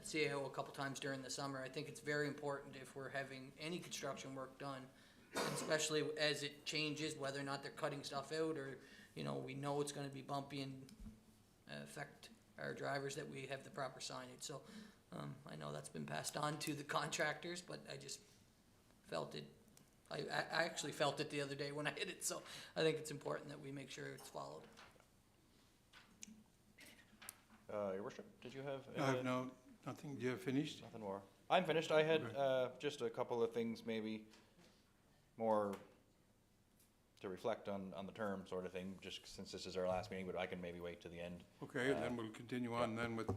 CAO a couple times during the summer. I think it's very important if we're having any construction work done, and especially as it changes, whether or not they're cutting stuff out, or, you know, we know it's gonna be bumpy and affect our drivers, that we have the proper signage. So, I know that's been passed on to the contractors, but I just felt it, I actually felt it the other day when I hit it, so I think it's important that we make sure it's followed. Your worship, did you have? I have nothing. You have finished? Nothing more. I'm finished. I had just a couple of things, maybe more to reflect on the term sort of thing, just since this is our last meeting, but I can maybe wait to the end. Okay, and then we'll continue on then with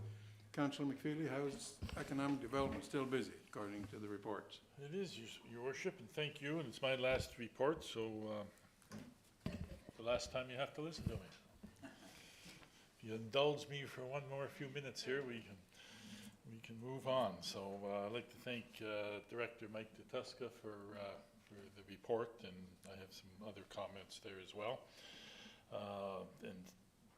Councillor McFeely. How's economic development? Still busy, according to the reports. It is, your worship, and thank you, and it's my last report, so the last time you have to listen to me. If you indulge me for one more few minutes here, we can move on. So I'd like to thank Director Mike DeTusca for the report, and I have some other comments there as well. And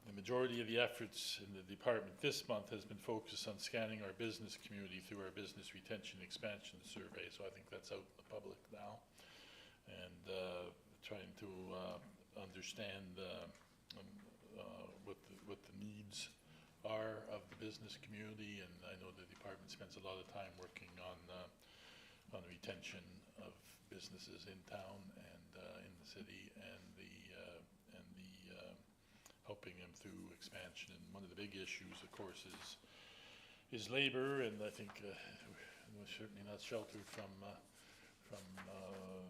the majority of the efforts in the department this month has been focused on scanning our business community through our business retention expansion survey. So I think that's out in the public now, and trying to understand what the needs are of the business community. And I know the department spends a lot of time working on retention of businesses in town and in the city, and the helping them through expansion. And one of the big issues, of course, is labor, and I think we're certainly not sheltered from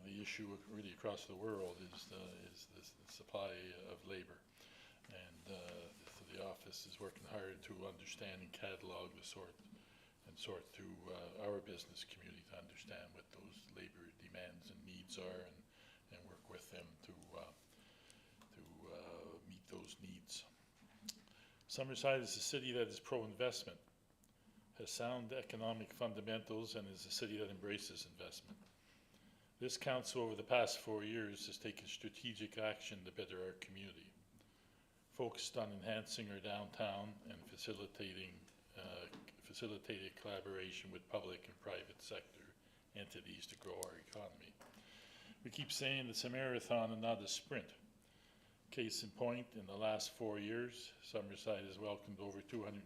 the issue really across the world is the supply of labor. And so the office is working hard to understand and catalog sort through our business community to understand what those labor demands and needs are, and work with them to meet those needs. Summerside is a city that is pro-investment, has sound economic fundamentals, and is a city that embraces investment. This council over the past 4 years has taken strategic action to better our community, focused on enhancing our downtown and facilitated collaboration with public and private sector entities to grow our economy. We keep saying it's a marathon and not a sprint. Case in point, in the last 4 years, Summerside has welcomed over 215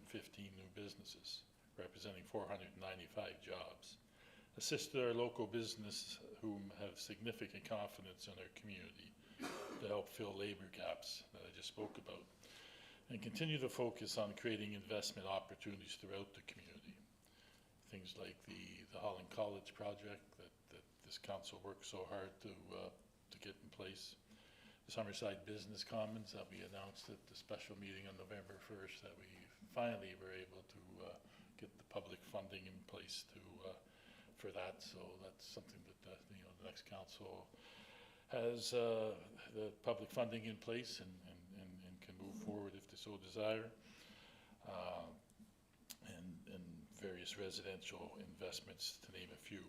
new businesses, representing 495 jobs, assisted our local business whom have significant confidence in our community to help fill labor gaps that I just spoke about, and continue to focus on creating investment opportunities throughout the community. Things like the Holland College project that this council worked so hard to get in place. The Summerside Business Commons that we announced at the special meeting on November 1st, that we finally were able to get the public funding in place for that. So that's something that the next council has the public funding in place and can move forward if they so desire. And various residential investments, to name a few.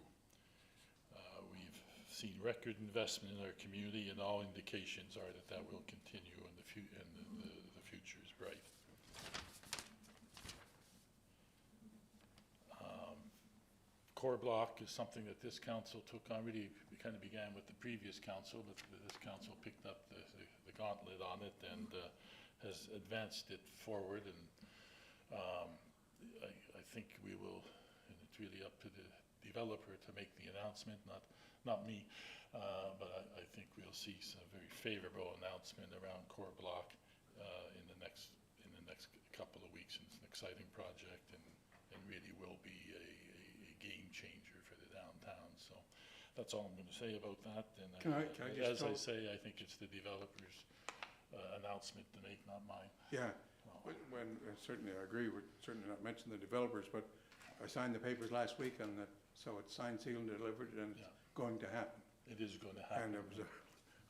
We've seen record investment in our community, and all indications are that that will continue, and the future is bright. Core block is something that this council took on. Really, we kind of began with the previous council, but this council picked up the gauntlet on it and has advanced it forward. And I think we will, and it's really up to the developer to make the announcement, not me, but I think we'll see some very favorable announcement around core block in the next couple of weeks. It's an exciting project and really will be a game changer for the downtown. So that's all I'm going to say about that. And as I say, I think it's the developer's announcement to make, not mine. Yeah, when certainly I agree. We're certainly not mentioning the developers, but I signed the papers last week, and so it's signed, sealed, and delivered, and it's going to happen. It is going to happen. And there was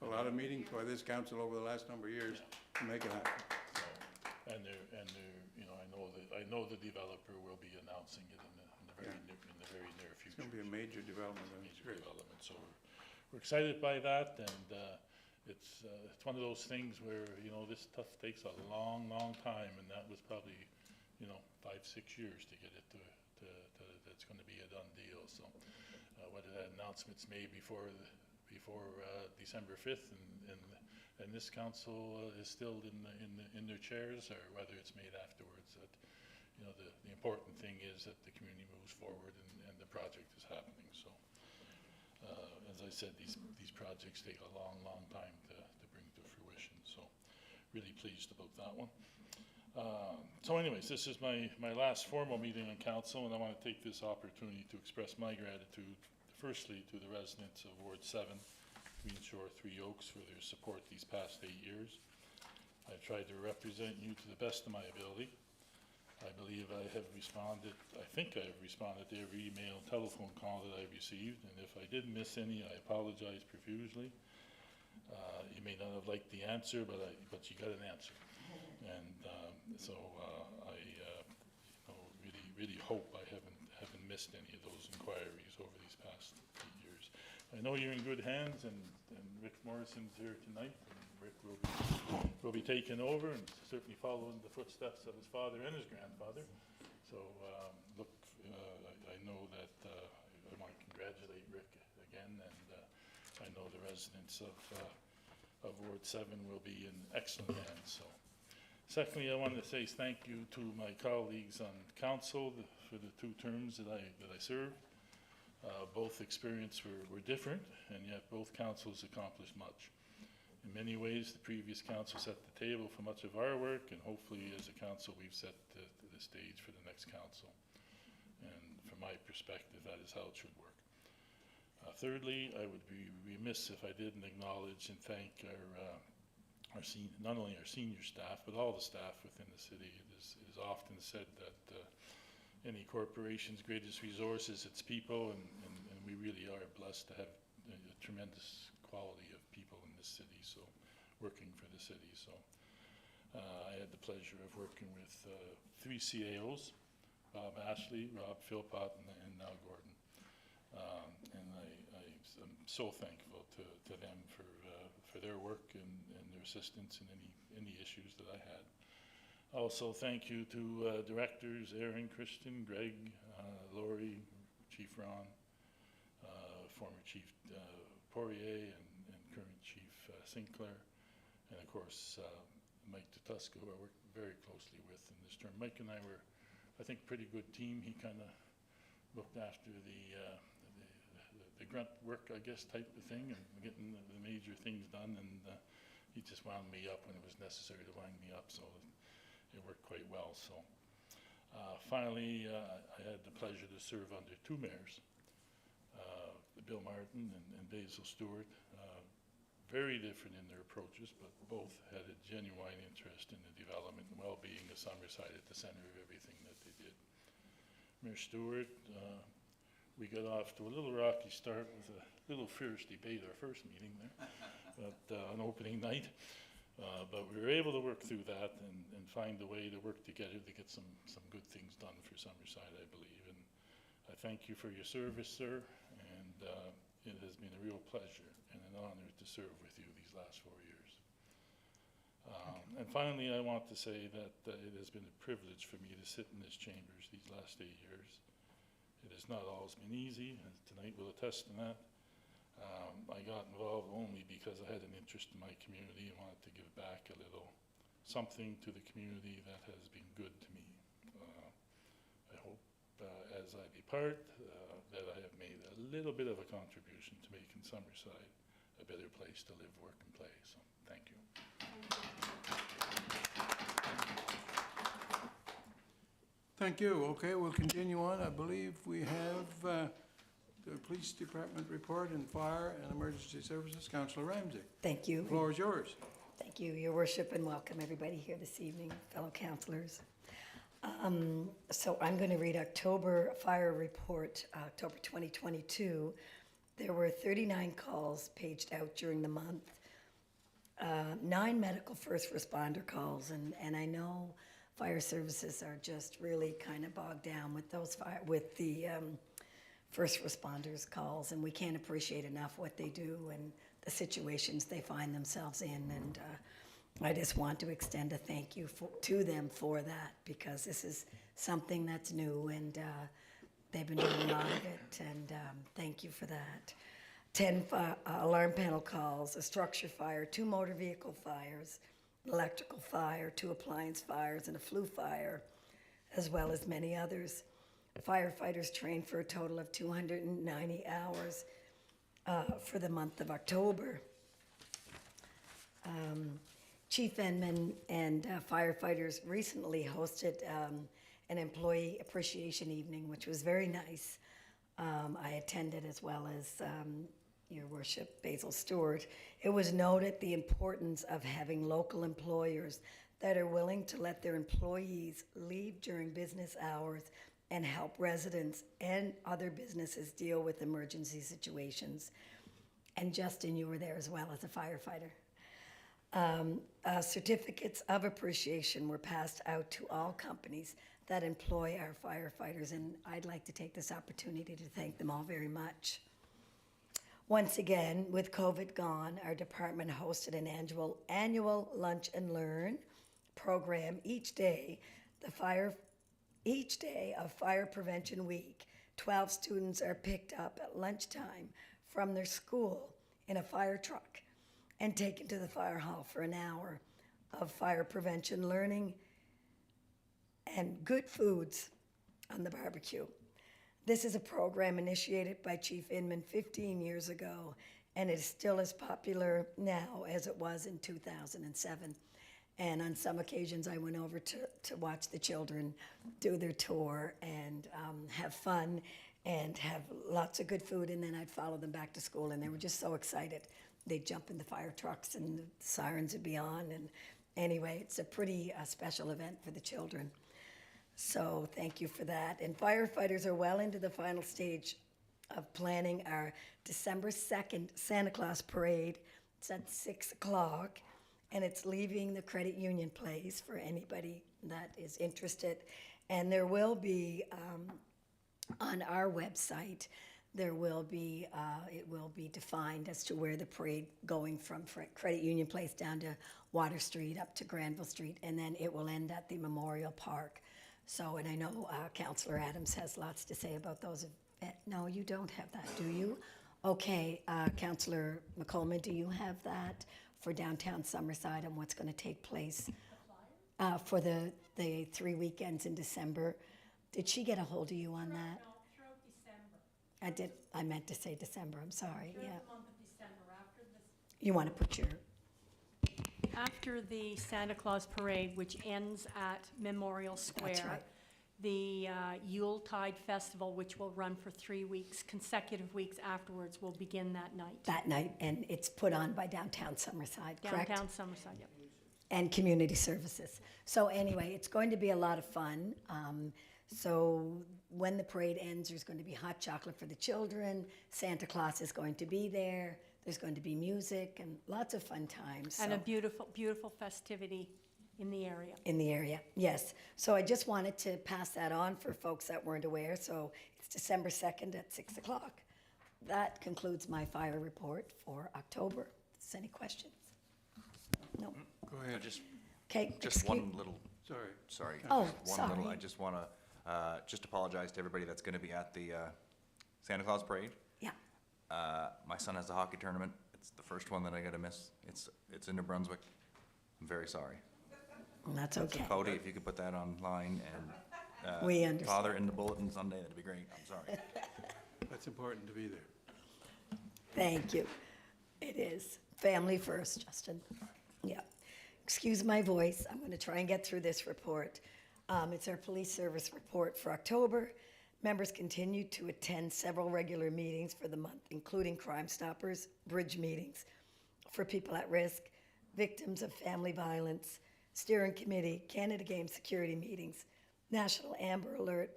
a lot of meetings by this council over the last number of years to make it happen. So, and you know, I know the developer will be announcing it in the very near future. It's going to be a major development. So we're excited by that, and it's one of those things where, you know, this stuff takes a long time, and that was probably, you know, 5-6 years to get it to that's going to be a done deal. So whether that announcement's made before December 5th, and this council is still in their chairs, or whether it's made afterwards, that, you know, the important thing is that the community moves forward and the project is happening. So as I said, these projects take a long time to bring to fruition. So really pleased about that one. So anyways, this is my last formal meeting on council, and I want to take this opportunity to express my gratitude, firstly, to the residents of Ward 7, Queen Shore, 3 Oaks, for their support these past 8 years. I've tried to represent you to the best of my ability. I believe I have responded, I think I have responded to every email and telephone call that I've received, and if I did miss any, I apologize profusely. You may not have liked the answer, but you got an answer. And so I really hope I haven't missed any of those inquiries over these past 8 years. I know you're in good hands, and Rick Morrison's here tonight, and Rick will be taking over and certainly following the footsteps of his father and his grandfather. So I know that I want to congratulate Rick again, and I know the residents of Ward 7 will be in excellent hands. So, secondly, I want to say thank you to my colleagues on council for the 2 terms that I served. Both experiences were different, and yet both councils accomplished much. In many ways, the previous council set the table for much of our work, and hopefully as a council we've set the stage for the next council. And from my perspective, that is how it should work. Thirdly, I would be remiss if I didn't acknowledge and thank not only our senior staff, but all the staff within the city. It is often said that any corporation's greatest resource is its people, and we really are blessed to have a tremendous quality of people in this city, so working for the city. So I had the pleasure of working with 3 CAOs, Bob Ashley, Rob Philpott, and now Gordon. And I'm so thankful to them for their work and their assistance in any issues that I had. Also, thank you to directors Aaron, Christian, Greg, Laurie, Chief Ron, former Chief Poirier, and current Chief Sinclair, and of course Mike Tutusco, who I worked very closely with in this term. Mike and I were, I think, a pretty good team. He kind of looked after the grunt work, I guess, type of thing, and getting the major things done, and he just wound me up when it was necessary to wind me up, so it worked quite well. So finally, I had the pleasure to serve under 2 mayors, Bill Martin and Basil Stewart. Very different in their approaches, but both had a genuine interest in the development and well-being of Summerside at the center of everything that they did. Mayor Stewart We got off to a little rocky start with a little fierce debate our first meeting there, but on opening night. But we were able to work through that and find a way to work together to get some good things done for Summerside, I believe. And I thank you for your service, sir, and it has been a real pleasure and an honor to serve with you these last 4 years. And finally, I want to say that it has been a privilege for me to sit in this chambers these last 8 years. It has not always been easy, and tonight will attest to that. I got involved only because I had an interest in my community and wanted to give back a little something to the community that has been good to me. I hope as I depart that I have made a little bit of a contribution to making Summerside a better place to live, work, and play. So thank you. Thank you. Okay, we'll continue on. I believe we have the Police Department report and Fire and Emergency Services. Councillor Ramsey. Thank you. The floor is yours. Thank you, Your Worship, and welcome everybody here this evening, fellow councillors. So I'm going to read October Fire Report, October 2022. There were 39 calls paged out during the month, 9 medical first responder calls, and I know fire services are just really kind of bogged down with those first responders calls, and we can't appreciate enough what they do and the situations they find themselves in. And I just want to extend a thank you to them for that, because this is something that's new, and they've been doing a lot of it, and thank you for that. 10 alarm panel calls, a structure fire, 2 motor vehicle fires, electrical fire, 2 appliance fires, and a flue fire, as well as many others. Firefighters trained for a total of 290 hours for the month of October. Chief Inman and firefighters recently hosted an employee appreciation evening, which was very nice. I attended, as well as Your Worship, Basil Stewart. It was noted the importance of having local employers that are willing to let their employees leave during business hours and help residents and other businesses deal with emergency situations. And Justin, you were there as well as a firefighter. Certificates of appreciation were passed out to all companies that employ our firefighters, and I'd like to take this opportunity to thank them all very much. Once again, with COVID gone, our department hosted an annual Lunch and Learn program each day of Fire Prevention Week. 12 students are picked up at lunchtime from their school in a fire truck and taken to the fire hall for an hour of fire prevention learning and good foods on the barbecue. This is a program initiated by Chief Inman 15 years ago, and it is still as popular now as it was in 2007. And on some occasions, I went over to watch the children do their tour and have fun and have lots of good food, and then I'd follow them back to school, and they were just so excited. They'd jump in the fire trucks, and the sirens would be on, and anyway, it's a pretty special event for the children. So thank you for that. And firefighters are well into the final stage of planning our December 2nd Santa Claus Parade. It's at 6 o'clock. And it's leaving the Credit Union Place for anybody that is interested. And there will be, on our website, there will be, it will be defined as to where the parade going from Credit Union Place down to Water Street up to Granville Street, and then it will end at the Memorial Park. So, and I know Councillor Adams has lots to say about those. No, you don't have that, do you? Okay, Councillor McColeman, do you have that for downtown Summerside and what's going to take place for the 3 weekends in December? Did she get a hold of you on that? No, throughout December. I meant to say December, I'm sorry, yeah. Throughout the month of December, after this. You want to put your, After the Santa Claus Parade, which ends at Memorial Square. That's right. The Yuletide Festival, which will run for 3 weeks, consecutive weeks afterwards, will begin that night. and it's put on by Downtown Summerside, correct? Downtown Summerside, yep. And Community Services. So anyway, it's going to be a lot of fun. So when the parade ends, there's going to be hot chocolate for the children. Santa Claus is going to be there. There's going to be music and lots of fun times. And a so- beautiful, beautiful festivity in the area. In the area, yes. So I just wanted to pass that on for folks that weren't aware. So it's December 2nd at 6 o'clock. That concludes my fire report for October. Is there any questions? No? Go ahead. Okay. Just one little, Sorry. sorry. Oh, just one little, sorry. I just want to, just apologize to everybody that's going to be at the Santa Claus Parade. Yeah. My son has a hockey tournament. It's the first one that I got to miss. It's in New Brunswick. I'm very sorry. That's okay. Cody, if you could put that online and We understand. Father in the bulletin Sunday, that'd be great. I'm sorry. That's important to be there. Thank you. It is. Family first, Justin. Yeah. Excuse my voice. I'm going to try and get through this report. It's our police service report for October. Members continue to attend several regular meetings for the month, including Crime Stoppers, bridge meetings for people at risk, victims of family violence, steering committee, Canada Game security meetings, National Amber Alert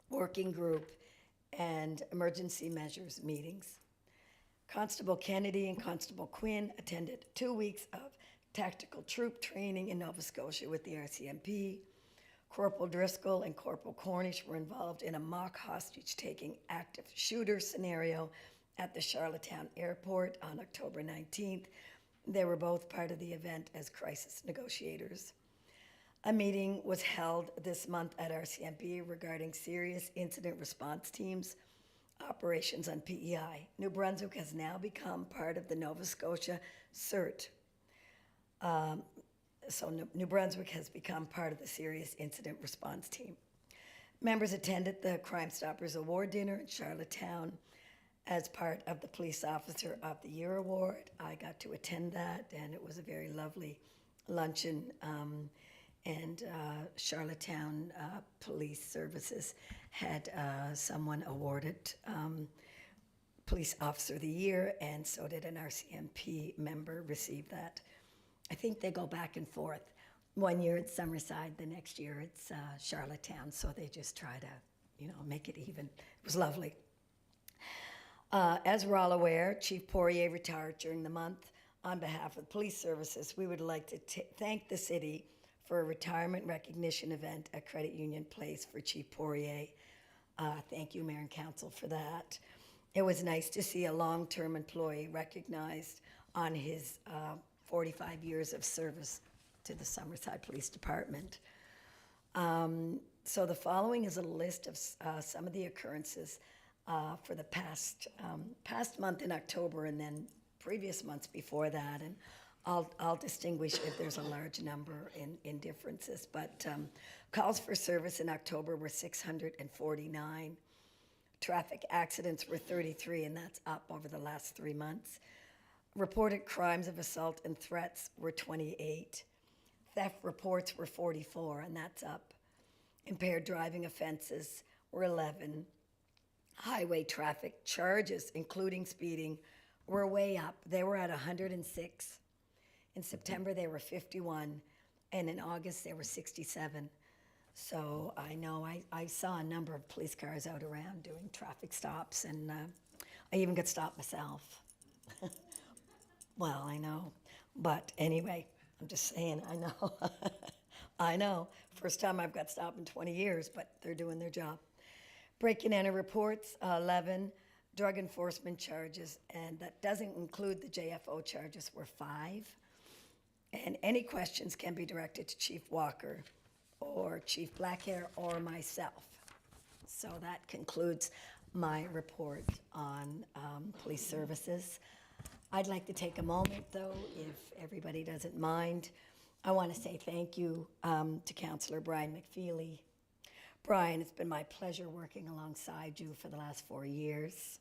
Working Group, and emergency measures meetings. Constable Kennedy and Constable Quinn attended 2 weeks of tactical troop training in Nova Scotia with the RCMP. Corporal Driscoll and Corporal Cornish were involved in a mock hostage-taking active shooter scenario at the Charlottetown Airport on October 19th. They were both part of the event as crisis negotiators. A meeting was held this month at RCMP regarding serious incident response teams, operations on PEI. New Brunswick has now become part of the Nova Scotia CERT. So New Brunswick has become part of the Serious Incident Response Team. Members attended the Crime Stoppers Award Dinner in Charlottetown as part of the Police Officer of the Year Award. I got to attend that, and it was a very lovely luncheon. And Charlottetown Police Services had someone awarded Police Officer of the Year, and so did an RCMP member receive that. I think they go back and forth. 1 year it's Summerside, the next year it's Charlottetown, so they just try to, make it even. It was lovely. As we're all aware, Chief Poirier retired during the month. On behalf of the police services, we would like to thank the city for a retirement recognition event at Credit Union Place for Chief Poirier. Thank you, Mayor and Council, for that. It was nice to see a long-term employee recognized on his 45 years of service to the Summerside Police Department. So the following is a list of some of the occurrences for the past month in October and then previous months before that. And I'll distinguish if there's a large number in differences. But calls for service in October were 649. Traffic accidents were 33, and that's up over the last 3 months. Reported crimes of assault and threats were 28. Theft reports were 44, and that's up. Impaired driving offenses were 11. Highway traffic charges, including speeding, were way up. They were at 106. In September, they were 51, and in August, they were 67. So I know I saw a number of police cars out around doing traffic stops, and I even got stopped myself. Well, I know. But anyway, I'm just saying, I know. I know. First time I've got stopped in 20 years, but they're doing their job. Break and enter reports, 11. Drug enforcement charges, and that doesn't include the JFO charges, were 5. And any questions can be directed to Chief Walker or Chief Blackhair or myself. So that concludes my report on police services. I'd like to take a moment, though, if everybody doesn't mind. I want to say thank you to Councillor Brian McFeely. Brian, it's been my pleasure working alongside you for the last 4 years.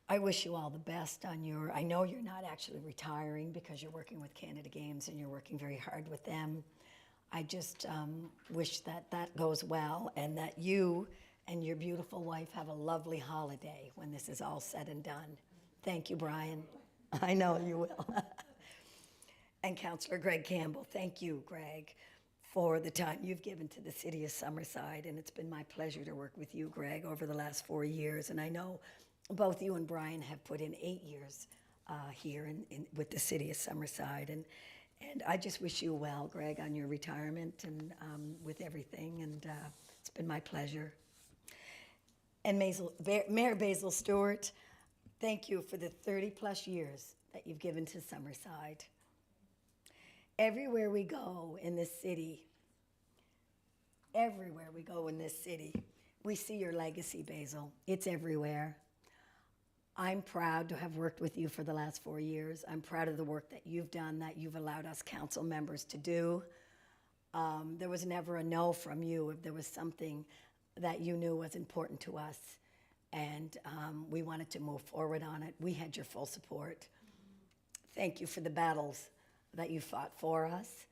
I wish you all the best on your, I know you're not actually retiring because you're working with Canada Games and you're working very hard with them. I just wish that that goes well and that you and your beautiful wife have a lovely holiday when this is all said and done. Thank you, Brian. I know you will. And Councillor Greg Campbell, thank you, Greg, for the time you've given to the city of Summerside, and it's been my pleasure to work with you, Greg, over the last 4 years. And I know both you and Brian have put in 8 years here with the city of Summerside, and I just wish you well, Greg, on your retirement and with everything. And it's been my pleasure. And Mayor Basil Stewart, thank you for the 30-plus years that you've given to Summerside. Everywhere we go in this city, we see your legacy, Basil. It's everywhere. I'm proud to have worked with you for the last 4 years. I'm proud of the work that you've done, that you've allowed us council members to do. There was never a no from you if there was something that you knew was important to us, and we wanted to move forward on it. We had your full support. Thank you for the battles that you fought for us,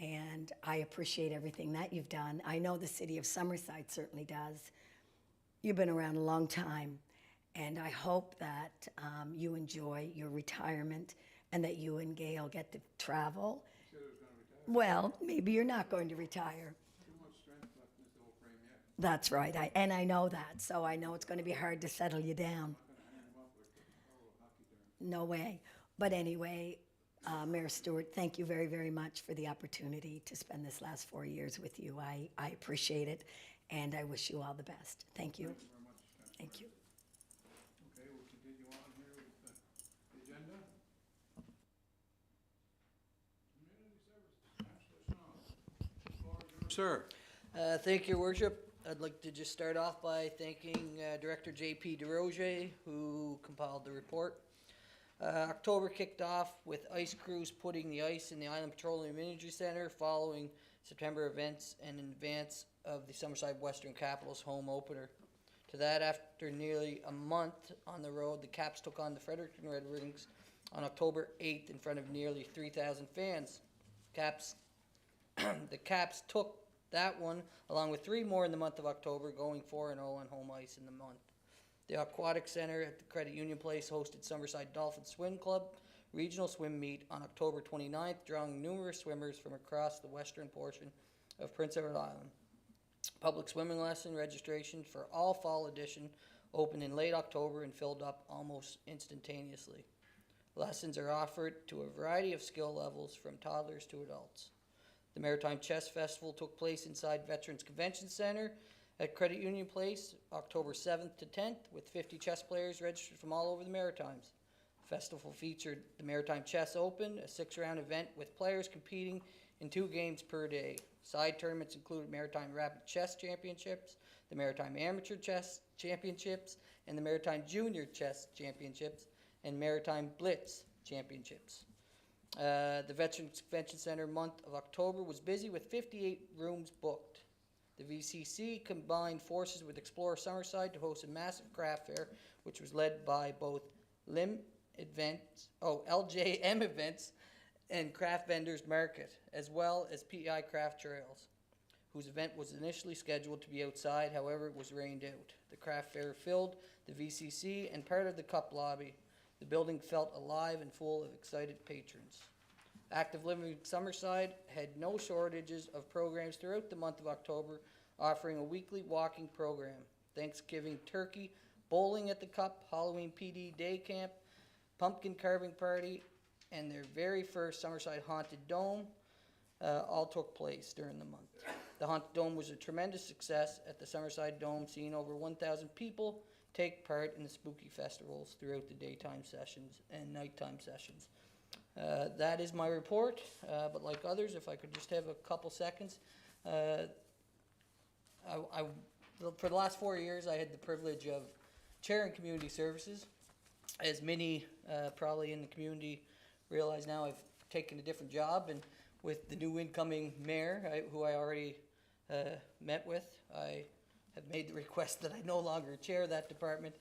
and I appreciate everything that you've done. I know the city of Summerside certainly does. You've been around a long time, and I hope that you enjoy your retirement and that you and Gail get to travel. You said I was going to retire. Well, maybe you're not going to retire. Too much strength left in this old frame yet. That's right, and I know that, so I know it's going to be hard to settle you down. I'm not going to hang him up like a hockey term. No way. But anyway, Mayor Stewart, thank you very, very much for the opportunity to spend this last 4 years with you. I appreciate it, and I wish you all the best. Thank you. Thank you very much, Councillor. Thank you. Okay, we'll continue on here with the agenda. Community services, Councillor Snow. The floor is yours. Sir. Thank you, Your Worship. I'd like to just start off by thanking Director J.P. DeRoger, who compiled the report. October kicked off with ice crews putting the ice in the Island Petroleum Energy Center following September events and in advance of the Summerside Western Capitals home opener. To that, after nearly a month on the road, the Caps took on the Fredericton Red Wings on October 8th in front of nearly 3,000 fans. The Caps took that one along with 3 more in the month of October, going 4-0 on home ice in the month. The Aquatic Center at the Credit Union Place hosted Summerside Dolphin Swim Club regional swim meet on October 29th, drawing numerous swimmers from across the western portion of Prince Edward Island. Public swimming lesson registration for all fall edition opened in late October and filled up almost instantaneously. Lessons are offered to a variety of skill levels from toddlers to adults. The Maritime Chess Festival took place inside Veterans Convention Center at Credit Union Place, October 7th to 10th, with 50 chess players registered from all over the Maritimes. The festival featured the Maritime Chess Open, a 6-round event with players competing in 2 games per day. Side tournaments included Maritime Rapid Chess Championships, the Maritime Amateur Chess Championships, and the Maritime Junior Chess Championships, and Maritime Blitz Championships. The Veterans Convention Center month of October was busy with 58 rooms booked. The VCC combined forces with Explore Summerside to host a massive craft fair, which was led by both LJM Events and Craft Vendors Market, as well as PEI Craft Trails, whose event was initially scheduled to be outside, however it was rained out. The craft fair filled the VCC and part of the Cup lobby. The building felt alive and full of excited patrons. Active Living Summerside had no shortages of programs throughout the month of October, offering a weekly walking program, Thanksgiving turkey, bowling at the Cup, Halloween PD day camp, pumpkin carving party, and their very first Summerside Haunted Dome all took place during the month. The Haunted Dome was a tremendous success at the Summerside Dome, seeing over 1,000 people take part in the spooky festivals throughout the daytime sessions and nighttime sessions. That is my report, but like others, if I could just have a couple seconds. For the last 4 years, I had the privilege of chairing community services. As many probably in the community realize now, I've taken a different job, and with the new incoming mayor, who I already met with, I have made the request that I no longer chair that department,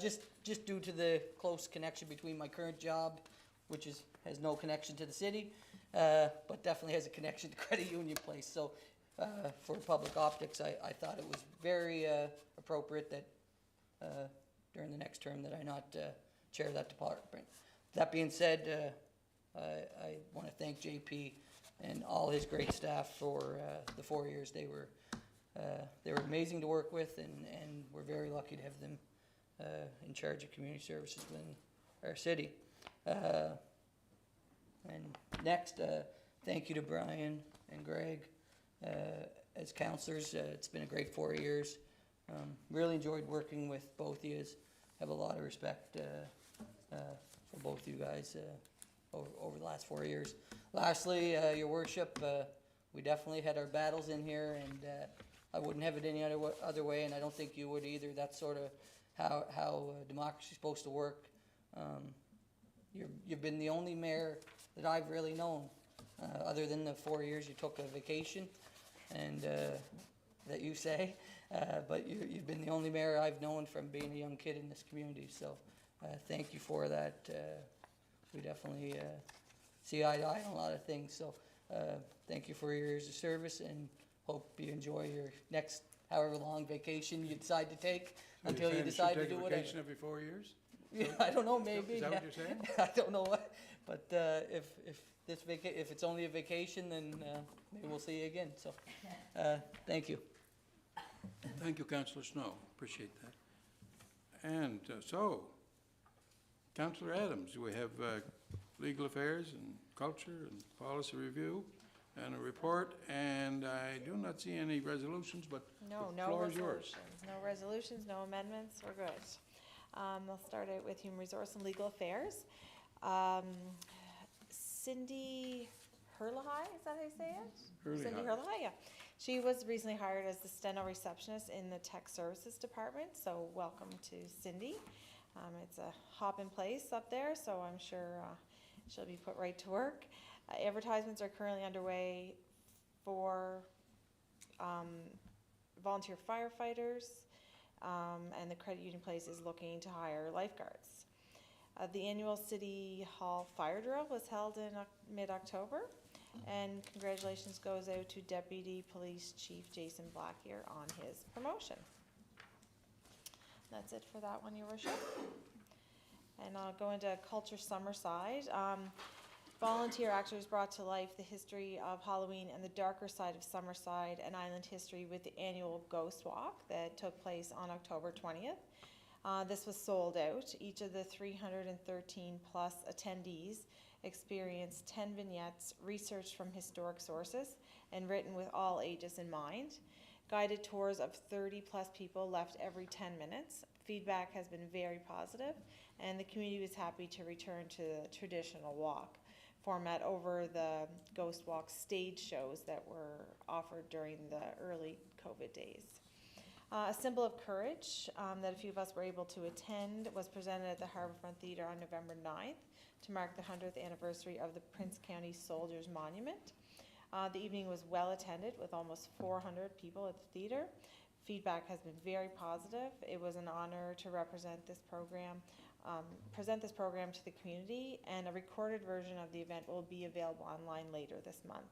just due to the close connection between my current job, which has no connection to the city, but definitely has a connection to Credit Union Place. So for public optics, I thought it was very appropriate that during the next term that I not chair that department. That being said, I want to thank JP and all his great staff for the 4 years. They were amazing to work with, and we're very lucky to have them in charge of community services within our city. And next, thank you to Brian and Greg as counselors. It's been a great 4 years. Really enjoyed working with both of you. Have a lot of respect for both you guys over the last 4 years. Lastly, Your Worship, we definitely had our battles in here, and I wouldn't have it any other way, and I don't think you would either. That's sort of how democracy is supposed to work. You've been the only mayor that I've really known, other than the 4 years you took a vacation, and that you say. But you've been the only mayor I've known from being a young kid in this community. So thank you for that. We definitely see eye to eye on a lot of things. So thank you for your years of service, and hope you enjoy your next however long vacation you decide to take until you decide to do whatever. Vacation every 4 years? Yeah, I don't know, maybe. Is that what you're saying? I don't know what, but if it's only a vacation, then maybe we'll see you again. So, thank you. Thank you, Councillor Snow. Appreciate that. And so, Councillor Adams, we have legal affairs and culture and policy review and a report, and I do not see any resolutions, but the floor is yours. No resolutions, no amendments, we're good. I'll start out with Human Resource and Legal Affairs. Cindy Herlahai, is that how you say it? Cindy Herlahai, yeah. She was recently hired as the steno receptionist in the Tech Services Department, so welcome to Cindy. It's a hop in place up there, so I'm sure she'll be put right to work. Advertisements are currently underway for volunteer firefighters, and the credit union place is looking to hire lifeguards. The annual City Hall fire drill was held in mid-October, and congratulations goes out to Deputy Police Chief Jason Blackyear on his promotion. That's it for that one, Your Worship. And I'll go into Culture Summerside. Volunteer actors brought to life the history of Halloween and the darker side of Summerside and island history with the annual Ghost Walk that took place on October 20th. This was sold out. Each of the 313 plus attendees experienced 10 vignettes researched from historic sources and written with all ages in mind. Guided tours of 30 plus people left every 10 minutes. Feedback has been very positive, and the community was happy to return to the traditional walk format over the Ghost Walk stage shows that were offered during the early COVID days. A symbol of courage that a few of us were able to attend was presented at the Harbourfront Theatre on November 9th to mark the 100th anniversary of the Prince County Soldiers Monument. The evening was well attended with almost 400 people at the theatre. Feedback has been very positive. It was an honor to represent this program, present this program to the community, and a recorded version of the event will be available online later this month.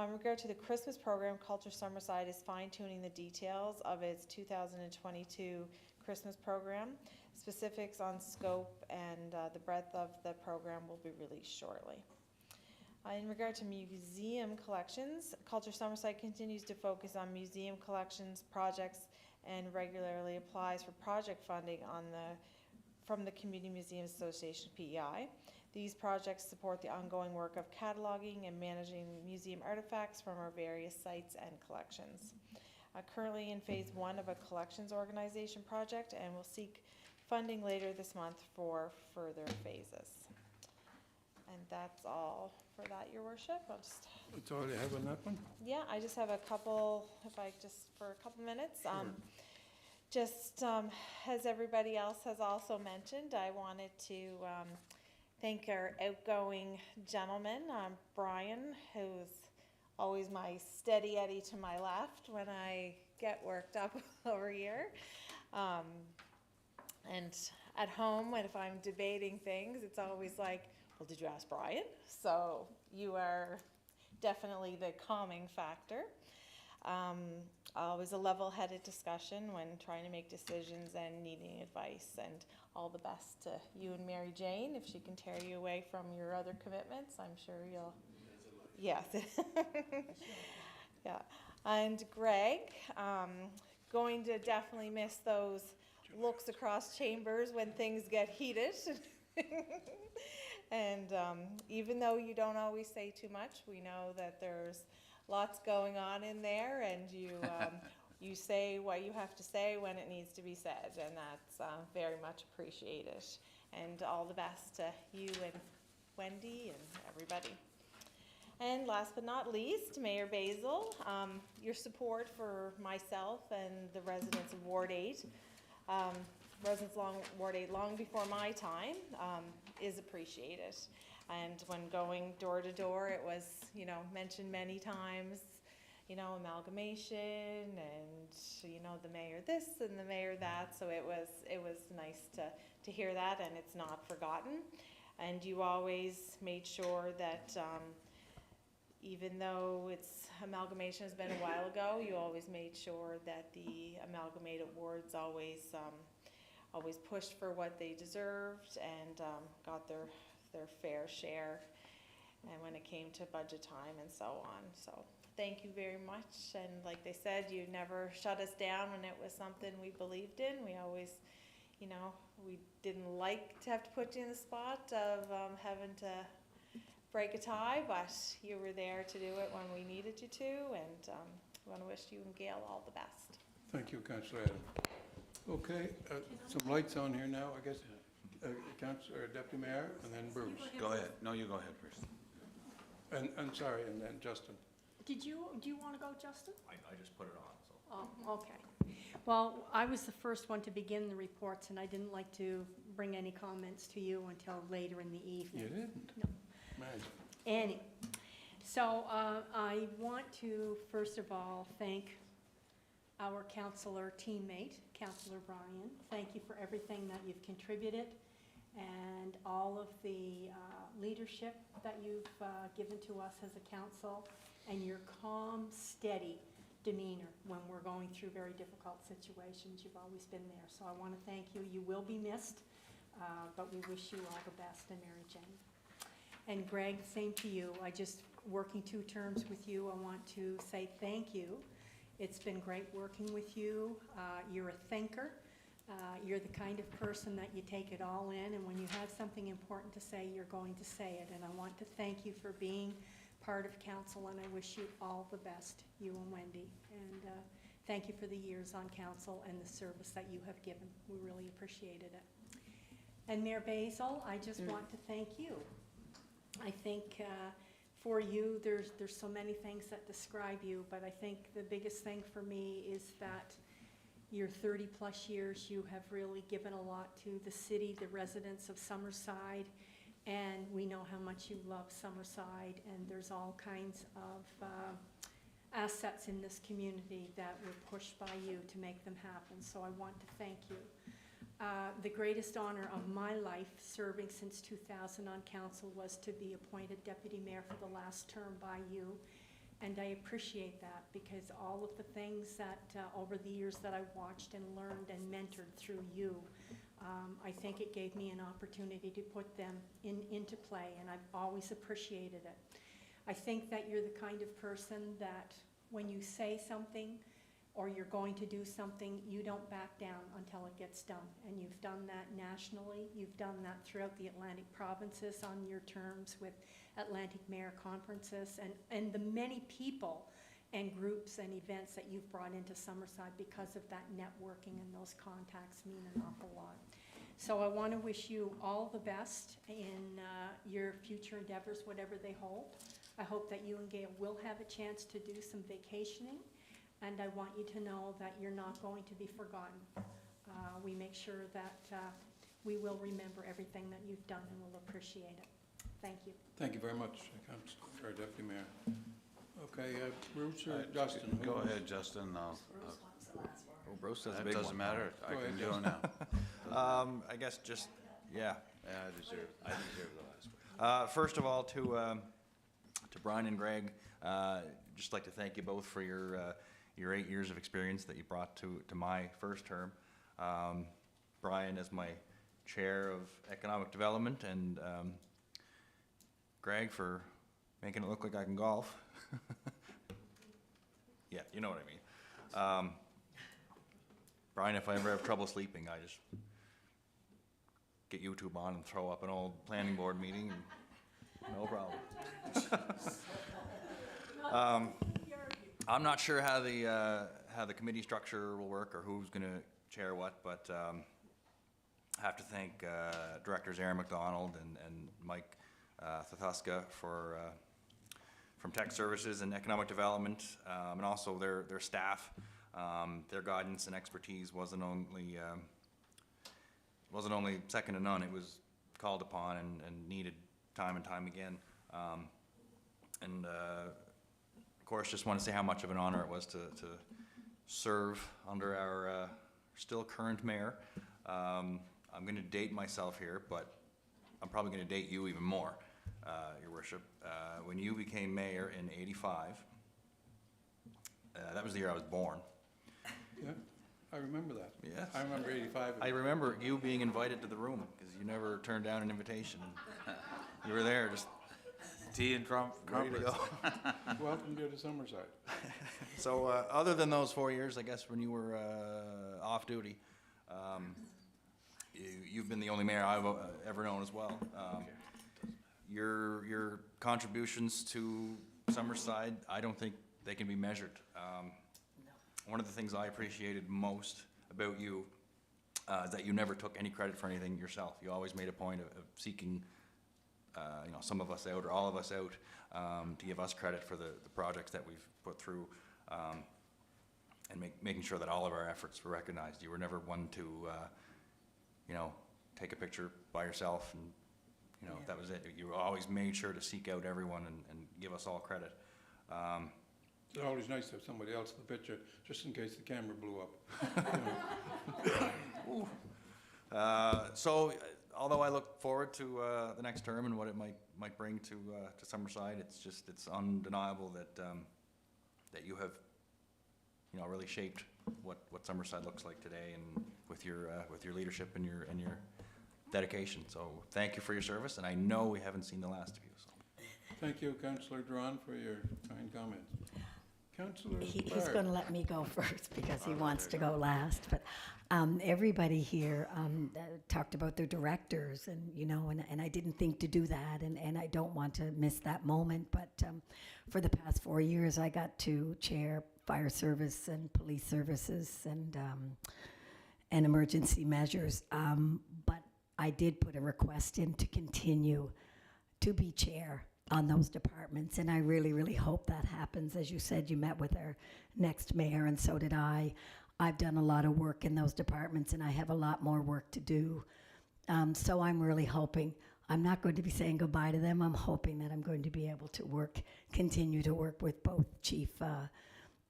In regard to the Christmas program, Culture Summerside is fine-tuning the details of its 2022 Christmas program. Specifics on scope and the breadth of the program will be released shortly. In regard to museum collections, Culture Summerside continues to focus on museum collections projects and regularly applies for project funding from the Community Museums Association, PEI. These projects support the ongoing work of cataloging and managing museum artifacts from our various sites and collections. Currently in phase 1 of a collections organization project, and will seek funding later this month for further phases. And that's all for that, Your Worship. That's all you have on that one? Yeah, I just have a couple, for a couple minutes. As everybody else has also mentioned, I wanted to thank our outgoing gentleman, Brian, who's always my steady Eddie to my left when I get worked up over here. And at home, if I'm debating things, it's always like, well, did you ask Brian? So you are definitely the calming factor. Always a level-headed discussion when trying to make decisions and needing advice, and all the best to you and Mary Jane. If she can tear you away from your other commitments, I'm sure Yes. Yeah. And Greg, going to definitely miss those looks across chambers when things get heated. And even though you don't always say too much, we know that there's lots going on in there, and you you say what you have to say when it needs to be said, and that's very much appreciated. And all the best to you and Wendy and everybody. And last but not least, Mayor Basil, your support for myself and the residents of Ward 8, residents along Ward 8 long before my time, is appreciated. And when going door to door, it was, you know, mentioned many times, you know, amalgamation and, you know, the mayor this and the mayor that. So it was nice to hear that, and it's not forgotten. And you always made sure that even though amalgamation has been a while ago, you always made sure that the amalgamated wards always pushed for what they deserved and got their fair share, and when it came to budget time and so on. So thank you very much. And like they said, you never shut us down when it was something we believed in. We always, you know, we didn't like to have to put you in the spot of having to break a tie, but you were there to do it when we needed you to, and we want to wish you and Gail all the best. Thank you, Councillor Adam. Okay, some lights on here now, I guess. Councillor, Deputy Mayor, and then Bruce. Go ahead. No, you go ahead first. And sorry, and then Justin. Do you want to go, Justin? I just put it on, so. Oh, okay. Well, I was the first one to begin the reports, and I didn't like to bring any comments to you until later in the evening. You didn't? No. Imagine. Annie, so I want to first of all thank our councillor teammate, Councillor Brian. Thank you for everything that you've contributed and all of the leadership that you've given to us as a council, and your calm, steady demeanor when we're going through very difficult situations. You've always been there. So I want to thank you. You will be missed, but we wish you all the best, and Mary Jane. And Greg, same to you. Working 2 terms with you, I want to say thank you. It's been great working with you. You're a thinker. You're the kind of person that you take it all in, and when you have something important to say, you're going to say it. And I want to thank you for being part of council, and I wish you all the best, you and Wendy. And thank you for the years on council and the service that you have given. We really appreciated it. And Mayor Basil, I just want to thank you. I think for you, there's so many things that describe you, but I think the biggest thing for me is that your 30-plus years, you have really given a lot to the city, the residents of Summerside, and we know how much you love Summerside, and there's all kinds of assets in this community that were pushed by you to make them happen, so I want to thank you. The greatest honor of my life, serving since 2000 on council, was to be appointed deputy mayor for the last term by you. And I appreciate that, because all of the things that over the years that I watched and learned and mentored through you, I think it gave me an opportunity to put them into play, and I've always appreciated it. I think that you're the kind of person that when you say something or you're going to do something, you don't back down until it gets done. And you've done that nationally. You've done that throughout the Atlantic provinces on your terms with Atlantic Mayor Conferences, and the many people and groups and events that you've brought into Summerside because of that networking, and those contacts mean an awful lot. So I want to wish you all the best in your future endeavors, whatever they hold. I hope that you and Gail will have a chance to do some vacationing, and I want you to know that you're not going to be forgotten. We make sure that we will remember everything that you've done, and we'll appreciate it. Thank you. Thank you very much, Councillor, Deputy Mayor. Okay, Bruce or Justin? Go ahead, Justin. Oh, Bruce, that's a big That doesn't one. matter. I Go can ahead, do it now. I guess just, yeah. Yeah, I deserve the last one. First of all, to Brian and Greg, just like to thank you both for your 8 years of experience that you brought to my first term. Brian as my chair of economic development, and Greg for making it look like I can golf. Yeah, you know what I mean. Brian, if I ever have trouble sleeping, I just get YouTube on and throw up an old planning board meeting, and no problem. I'm not sure how the committee structure will work or who's going to chair what, but I have to thank Directors Aaron McDonald and Mike Thathuska from Tech Services and Economic Development, and also their staff. Their guidance and expertise wasn't only second to none. It was called upon and needed time and time again. Of course, just want to say how much of an honor it was to serve under our still current mayor. I'm going to date myself here, but I'm probably going to date you even more, Your Worship. When you became mayor in '85, that was the year I was born. Yeah, I remember that. Yes. I remember '85. I remember you being invited to the room because you never turned down an invitation. You were there, just Tea and ready to go. Welcome to the Summerside. So, other than those 4 years, I guess when you were off duty, you've been the only mayor I've ever known as well. Your contributions to Summerside, I don't think they can be measured. One of the things I appreciated most about you is that you never took any credit for anything yourself. You always made a point of seeking, some of us out or all of us out to give us credit for the projects that we've put through, and making sure that all of our efforts were recognized. You were never one to, take a picture by yourself and, that was it. You always made sure to seek out everyone and give us all credit. It's always nice to have somebody else in the picture, just in case the camera blew up. So, although I look forward to the next term and what it might bring to Summerside, it's undeniable that you have, really shaped what Summerside looks like today, and with your leadership and your dedication. So, thank you for your service, and I know we haven't seen the last of you. So. Thank you, Councillor Doiron, for your kind comments. Councillor He's Barr. going to let me go first because he wants to go last. But everybody here talked about their directors, and I didn't think to do that, and I don't want to miss that moment. But for the past 4 years, I got to chair fire service and police services and emergency measures. But I did put a request in to continue to be chair on those departments, and I really, really hope that happens. As you said, you met with our next mayor, and so did I. I've done a lot of work in those departments, and I have a lot more work to do. So I'm really hoping, I'm not going to be saying goodbye to them. I'm hoping that I'm going to be able to continue to work with both Chief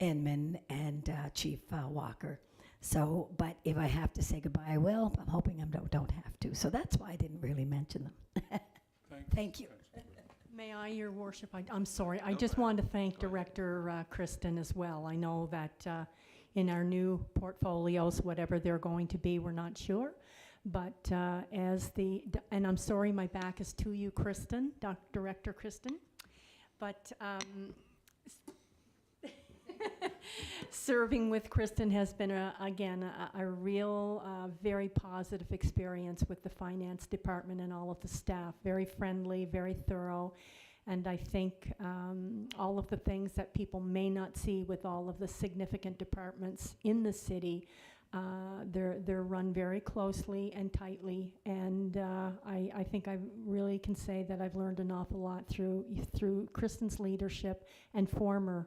Enman and Chief Walker. So, but if I have to say goodbye, I will. I'm hoping I don't have to. So that's why I didn't really mention them. Thank you. May I, Your Worship? I'm sorry. I just wanted to thank Director Kristen as well. I know that in our new portfolios, whatever they're going to be, we're not sure. But and I'm sorry, my back is to you, Kristen, Director Kristen. But serving with Kristen has been, a real, very positive experience with the finance department and all of the staff. Very friendly, very thorough. And I think all of the things that people may not see with all of the significant departments in the city, they're run very closely and tightly. And I think I really can say that I've learned an awful lot through Kristen's leadership and former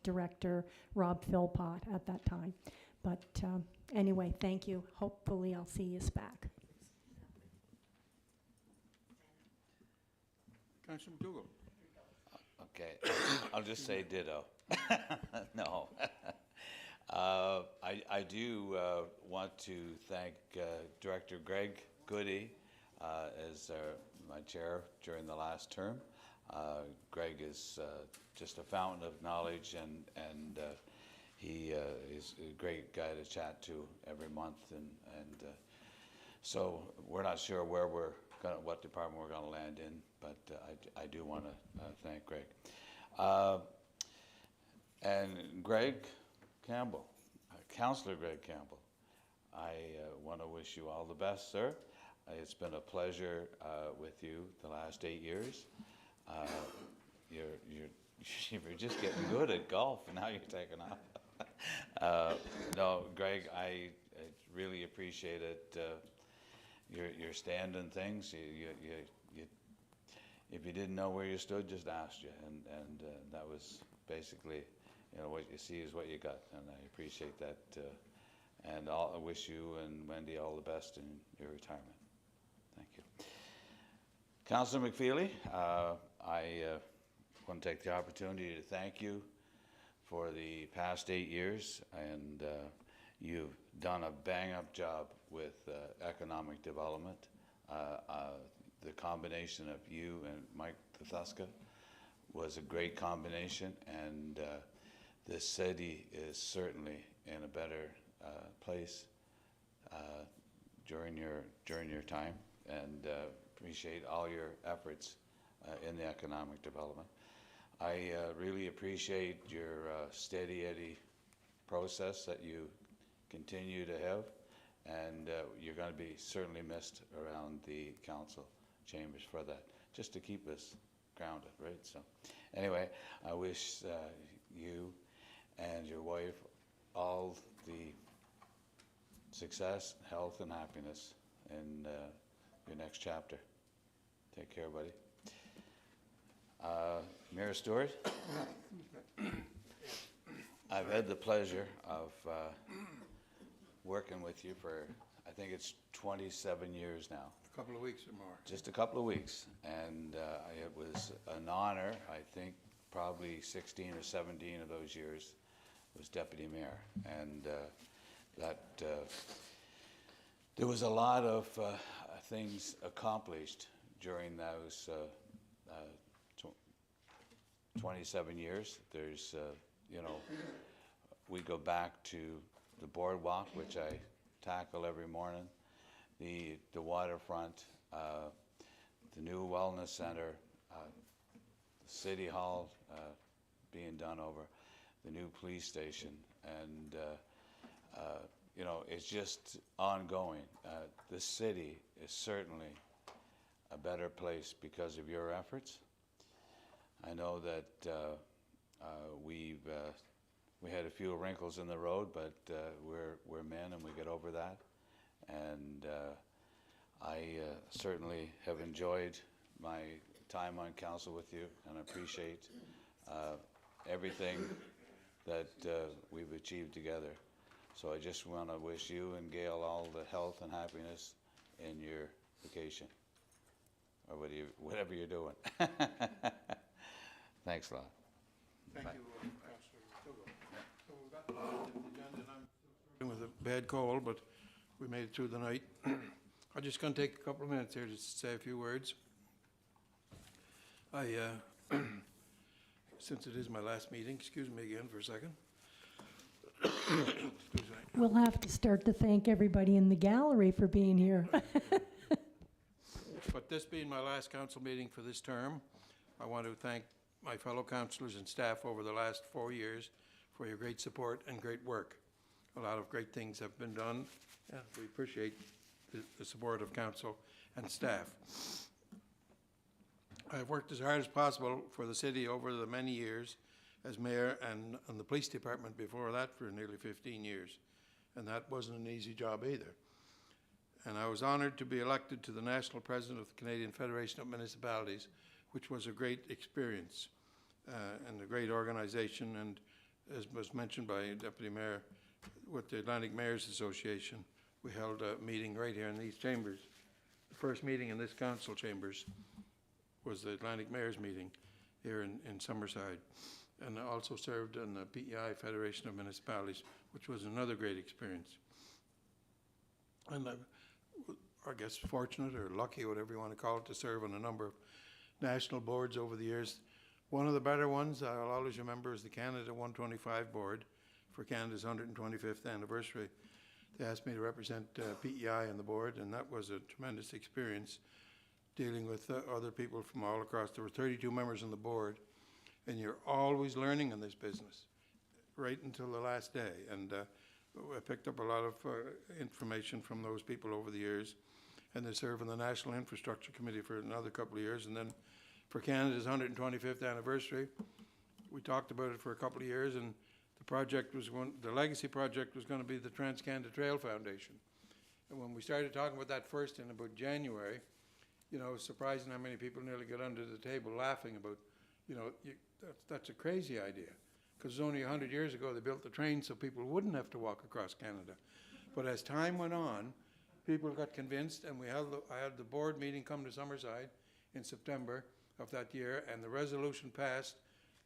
director Rob Philpott at that time. But anyway, thank you. Hopefully I'll see you back. Councillor MacDougall. Okay, I'll just say ditto. No. I do want to thank Director Greg Goody as my chair during the last term. Greg is just a fountain of knowledge, and he is a great guy to chat to every month, and so we're not sure where we're what department we're going to land in, but I do want to thank Greg. And Greg Campbell, Councillor Greg Campbell, I want to wish you all the best, sir. It's been a pleasure with you the last 8 years. You're just getting good at golf, and now you're taking off. No, Greg, I really appreciate it. Your stand in things. If you didn't know where you stood, just asked you, and that was basically, what you see is what you got, and I appreciate that. And I wish you and Wendy all the best in your retirement. Thank you. Councillor McFeely, I want to take the opportunity to thank you for the past 8 years, and you've done a bang-up job with economic development. The combination of you and Mike Tathuska was a great combination, and the city is certainly in a better place during your time, and appreciate all your efforts in the economic development. I really appreciate your steady Eddie process that you continue to have, and you're going to be certainly missed around the council chambers for that, just to keep us grounded, right? So anyway, I wish you and your wife all the success, health, and happiness in your next chapter. Take care, buddy. Mayor Stewart, I've had the pleasure of working with you for, I think it's 27 years now. A couple of weeks or more. Just a couple of weeks, and it was an honor. I think probably 16 or 17 of those years was deputy mayor, and there was a lot of things accomplished during those 27 years. There's, we go back to the boardwalk, which I tackle every morning, the waterfront, the new wellness center, the city hall being done over, the new police station, and it's just ongoing. This city is certainly a better place because of your efforts. I know that we had a few wrinkles in the road, but we're men and we get over that. And I certainly have enjoyed my time on council with you, and appreciate everything that we've achieved together. So I just want to wish you and Gail all the health and happiness in your vacation, or whatever you're doing. Thanks a lot. Thank you, Councillor MacDougall. So we've got the agenda, and I'm starting with a bad cold, but we made it through the night. I'm just going to take a couple of minutes here to say a few words. Since it is my last meeting, excuse me again for a second. Excuse me. We'll have to start to thank everybody in the gallery for being here. But this being my last council meeting for this term, I want to thank my fellow councillors and staff over the last 4 years for your great support and great work. A lot of great things have been done, and we appreciate the support of council and staff. I've worked as hard as possible for the city over the many years as mayor, and on the police department before that for nearly 15 years. And that wasn't an easy job either. And I was honored to be elected to the national president of the Canadian Federation of Municipalities, which was a great experience and a great organization. And as was mentioned by Deputy Mayor, with the Atlantic Mayors Association, we held a meeting right here in these chambers. The first meeting in this council chambers was the Atlantic Mayors meeting here in Summerside. And I also served on the PEI Federation of Municipalities, which was another great experience. And I guess fortunate or lucky, whatever you want to call it, to serve on a number of national boards over the years. One of the better ones I'll always remember is the Canada 125 board for Canada's 125th anniversary. They asked me to represent PEI on the board, and that was a tremendous experience. dealing with other people from all across. There were 32 members on the board, and you're always learning in this business, right until the last day. And I picked up a lot of information from those people over the years, and they serve on the National Infrastructure Committee for another couple of years. And then for Canada's 125th anniversary, we talked about it for a couple of years, and the project was the legacy project was going to be the Trans-Canada Trail Foundation. And when we started talking about that first in about January, you know, it was surprising how many people nearly got under the table laughing about, you know, that's a crazy idea. Because only 100 years ago they built the train so people wouldn't have to walk across Canada. But as time went on, people got convinced, and I had the board meeting come to Summerside in September of that year, and the resolution passed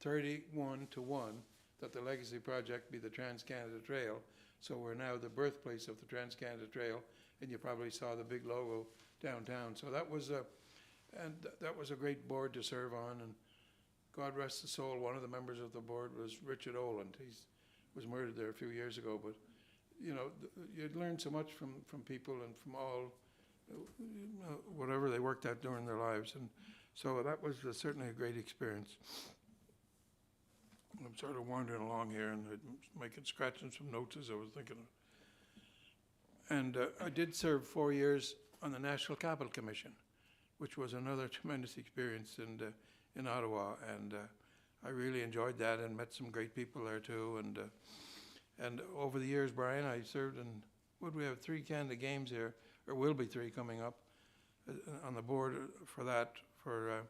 31 to 1 that the legacy project be the Trans-Canada Trail. So we're now the birthplace of the Trans-Canada Trail, and you probably saw the big logo downtown. So that was a great board to serve on, and God rest his soul, one of the members of the board was Richard Oland. He was murdered there a few years ago, but you know, you'd learn so much from people and from all, whatever they worked at during their lives. And so that was certainly a great experience. I'm sort of wandering along here and scratching some notes as I was thinking of. And I did serve 4 years on the National Capital Commission, which was another tremendous experience in Ottawa. And I really enjoyed that and met some great people there too. And over the years, Brian, I served in, we have 3 Canada Games here, or will be 3 coming up on the board for that, for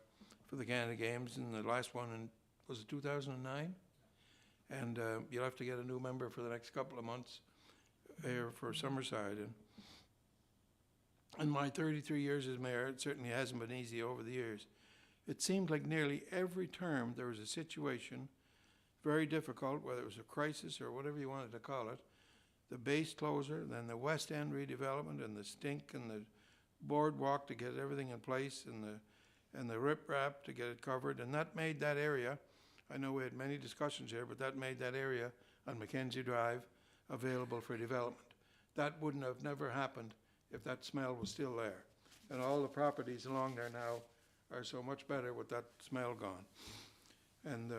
the Canada Games. And the last one was it 2009? And you'll have to get a new member for the next couple of months here for Summerside. And my 33 years as mayor, it certainly hasn't been easy over the years. It seemed like nearly every term there was a situation, very difficult, whether it was a crisis or whatever you wanted to call it. The base closure, then the West End redevelopment, and the stink, and the boardwalk to get everything in place, and the riprap to get it covered. And that made that area, I know we had many discussions here, but that made that area on Mackenzie Drive available for development. That wouldn't have never happened if that smell was still there. And all the properties along there now are so much better with that smell gone. And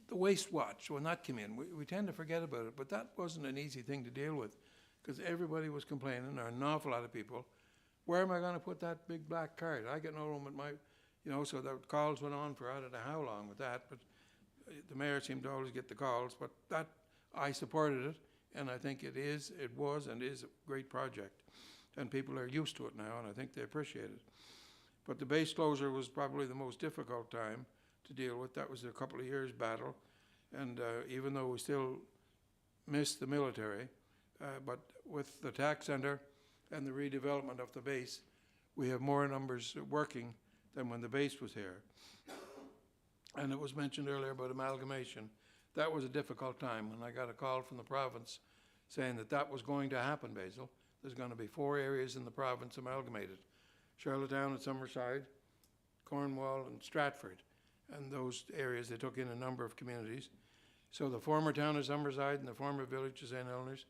the waste watch, when that came in, we tend to forget about it, but that wasn't an easy thing to deal with, because everybody was complaining, or an awful lot of people, where am I going to put that big black cart? I get no room at my, you know, so the calls went on for I don't know how long with that, but the mayor seemed to always get the calls, but that, I supported it, and I think it was and is a great project. And people are used to it now, and I think they appreciate it. But the base closure was probably the most difficult time to deal with. That was a couple of years battle, and even though we still miss the military, but with the tax center and the redevelopment of the base, we have more numbers working than when the base was here. And it was mentioned earlier about amalgamation. That was a difficult time when I got a call from the province saying that that was going to happen, Basil. There's going to be 4 areas in the province amalgamated: Charlottetown and Summerside, Cornwall and Stratford. And those areas, they took in a number of communities. So the former town of Summerside and the former village of St. Helens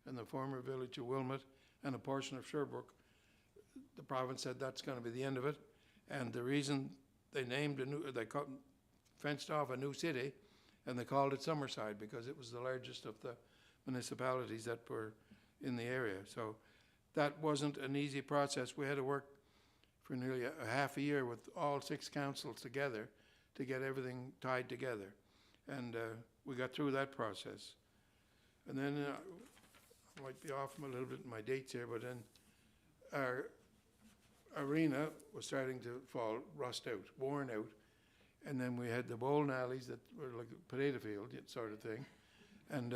and the former village of Wilmot and a portion of Sherbrooke, the province said that's going to be the end of it. And the reason they fenced off a new city, and they called it Summerside because it was the largest of the municipalities that were in the area. So that wasn't an easy process. We had to work for nearly a half a year with all 6 councils together to get everything tied together. And we got through that process. And then, I might be off a little bit in my dates here, but then our arena was starting to fall, rust out, worn out. And then we had the bowling alleys that were like a potato field sort of thing. And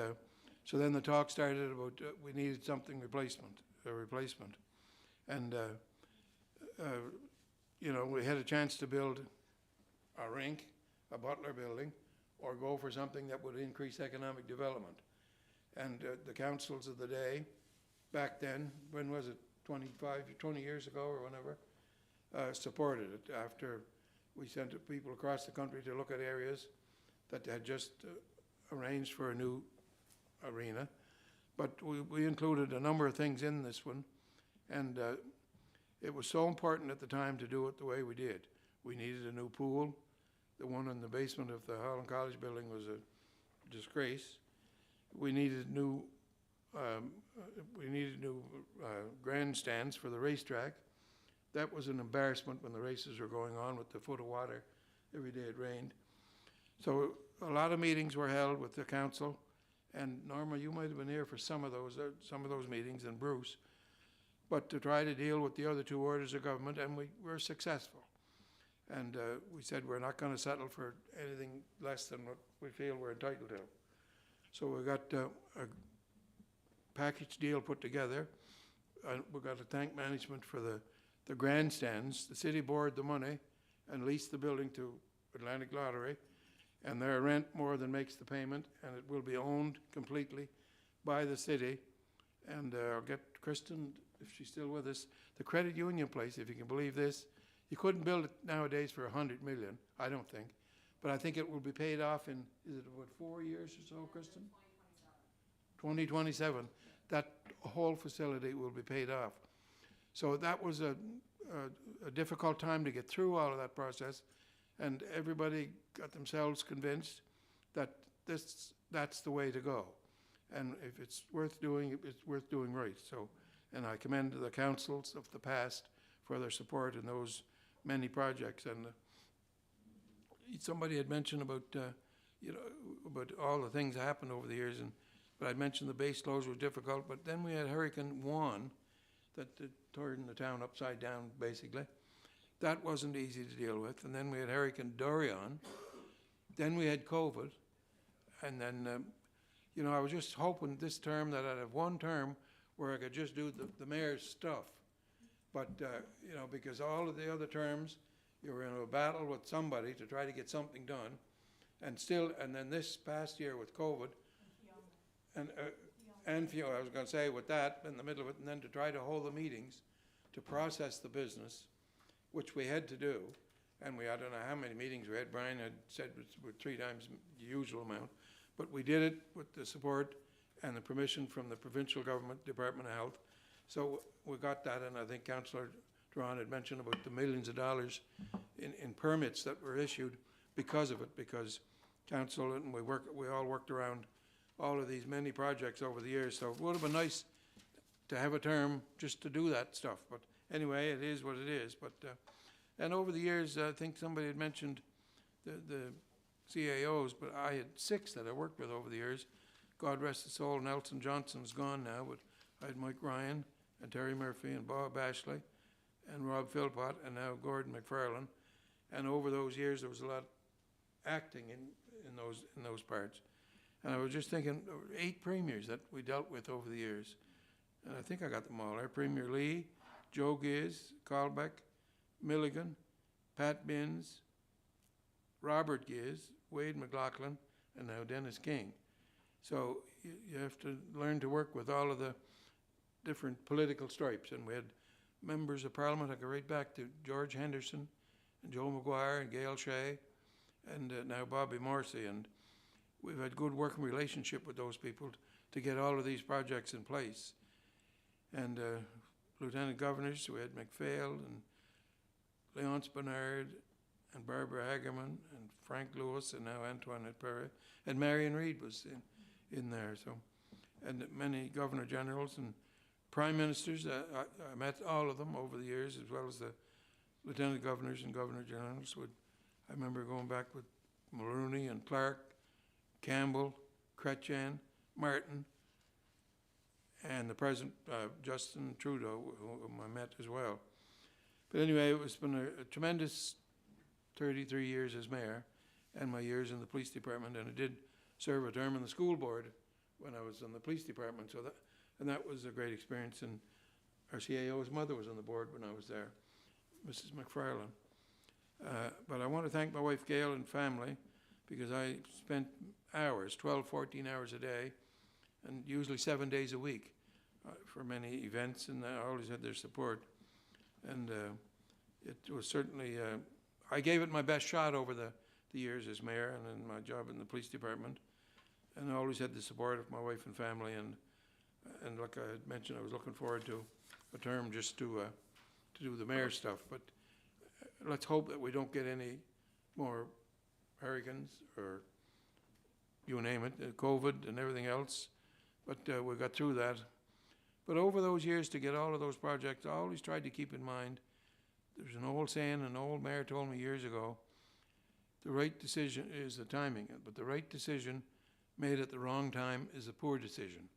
so then the talk started about we needed something a replacement. And, you know, we had a chance to build a rink, a Butler building, or go for something that would increase economic development. And the councils of the day, back then, when was it, 20 years ago or whenever, supported it after we sent people across the country to look at areas that had just arranged for a new arena. But we included a number of things in this one, and it was so important at the time to do it the way we did. We needed a new pool. The one in the basement of the Holland College building was a disgrace. We needed new grandstands for the racetrack. That was an embarrassment when the races were going on with the foot of water every day it rained. So a lot of meetings were held with the council, and Norma, you might have been here for some of those meetings, and Bruce, but to try to deal with the other two orders of government, and we were successful. And we said we're not going to settle for anything less than what we feel we're entitled to. So we got a package deal put together. We got to thank management for the grandstands. The city borrowed the money and leased the building to Atlantic Lottery, and their rent more than makes the payment, and it will be owned completely by the city. And I'll get Kristen, if she's still with us, the credit union place, if you can believe this, you couldn't build it nowadays for $100 million, I don't think. But I think it will be paid off in, is it about 4 years or so, Kristen? 2027. That whole facility will be paid off. So that was a difficult time to get through all of that process, and everybody got themselves convinced that that's the way to go. And if it's worth doing, it's worth doing right. So, and I commend the councils of the past for their support in those many projects. And somebody had mentioned about, about all the things that happened over the years, but I mentioned the base loads were difficult, but then we had Hurricane Juan that turned the town upside down, basically. That wasn't easy to deal with. And then we had Hurricane Doiron. Then we had COVID. And then, I was just hoping this term that I'd have one term where I could just do the mayor's stuff. But, because all of the other terms, you were in a battle with somebody to try to get something done. And then this past year with COVID, and I was going to say with that in the middle of it, and then to try to hold the meetings to process the business, which we had to do. And I don't know how many meetings we had. Brian had said it was 3 times the usual amount. But we did it with the support and the permission from the provincial government, Department of Health. So we got that, and I think Councillor Doiron had mentioned about the millions of dollars in permits that were issued because of it, because council and we all worked around all of these many projects over the years. So it would have been nice to have a term just to do that stuff. But anyway, it is what it is. But and over the years, I think somebody had mentioned the CAOs, but I had 6 that I worked with over the years. God rest his soul, Nelson Johnson's gone now, but I had Mike Ryan and Terry Murphy and Bob Ashley and Rob Philpott and now Gordon McFarlane. And over those years, there was a lot acting in those parts. And I was just thinking, 8 premiers that we dealt with over the years. And I think I got them all there. Premier Lee, Joe Giz, Colbeck, Milligan, Pat Binns, Robert Giz, Wade McLaughlin, and now Dennis King. So you have to learn to work with all of the different political stripes. And we had members of Parliament, I go right back to George Henderson and Joe Maguire and Gail Shea and now Bobby Morrissey. And we've had good working relationship with those people to get all of these projects in place. And lieutenant governors, we had McPhail and Leonce Bernard and Barbara Hagerman and Frank Lewis and now Antoinette Perry. And Marion Reid was in there. So, and many governor generals and prime ministers. I met all of them over the years, as well as the lieutenant governors and governor generals. I remember going back with Mulrooney and Clark, Campbell, Chrétien, Martin, and the President, Justin Trudeau, whom I met as well. But anyway, it's been a tremendous 33 years as mayor and my years in the police department, and I did serve a term on the school board when I was in the police department, so that was a great experience. And our CAO's mother was on the board when I was there, Mrs. McFarlane. But I want to thank my wife Gail and family, because I spent hours, 12, 14 hours a day, and usually 7 days a week for many events, and I always had their support. And it was certainly, I gave it my best shot over the years as mayor and in my job in the police department, and I always had the support of my wife and family. And like I had mentioned, I was looking forward to a term just to to do the mayor stuff, but let's hope that we don't get any more hurricanes or you name it, COVID and everything else. But we got through that. But over those years to get all of those projects, I always tried to keep in mind, there's an old saying, an old mayor told me years ago, the right decision is the timing, but the right decision made at the wrong time is a poor decision.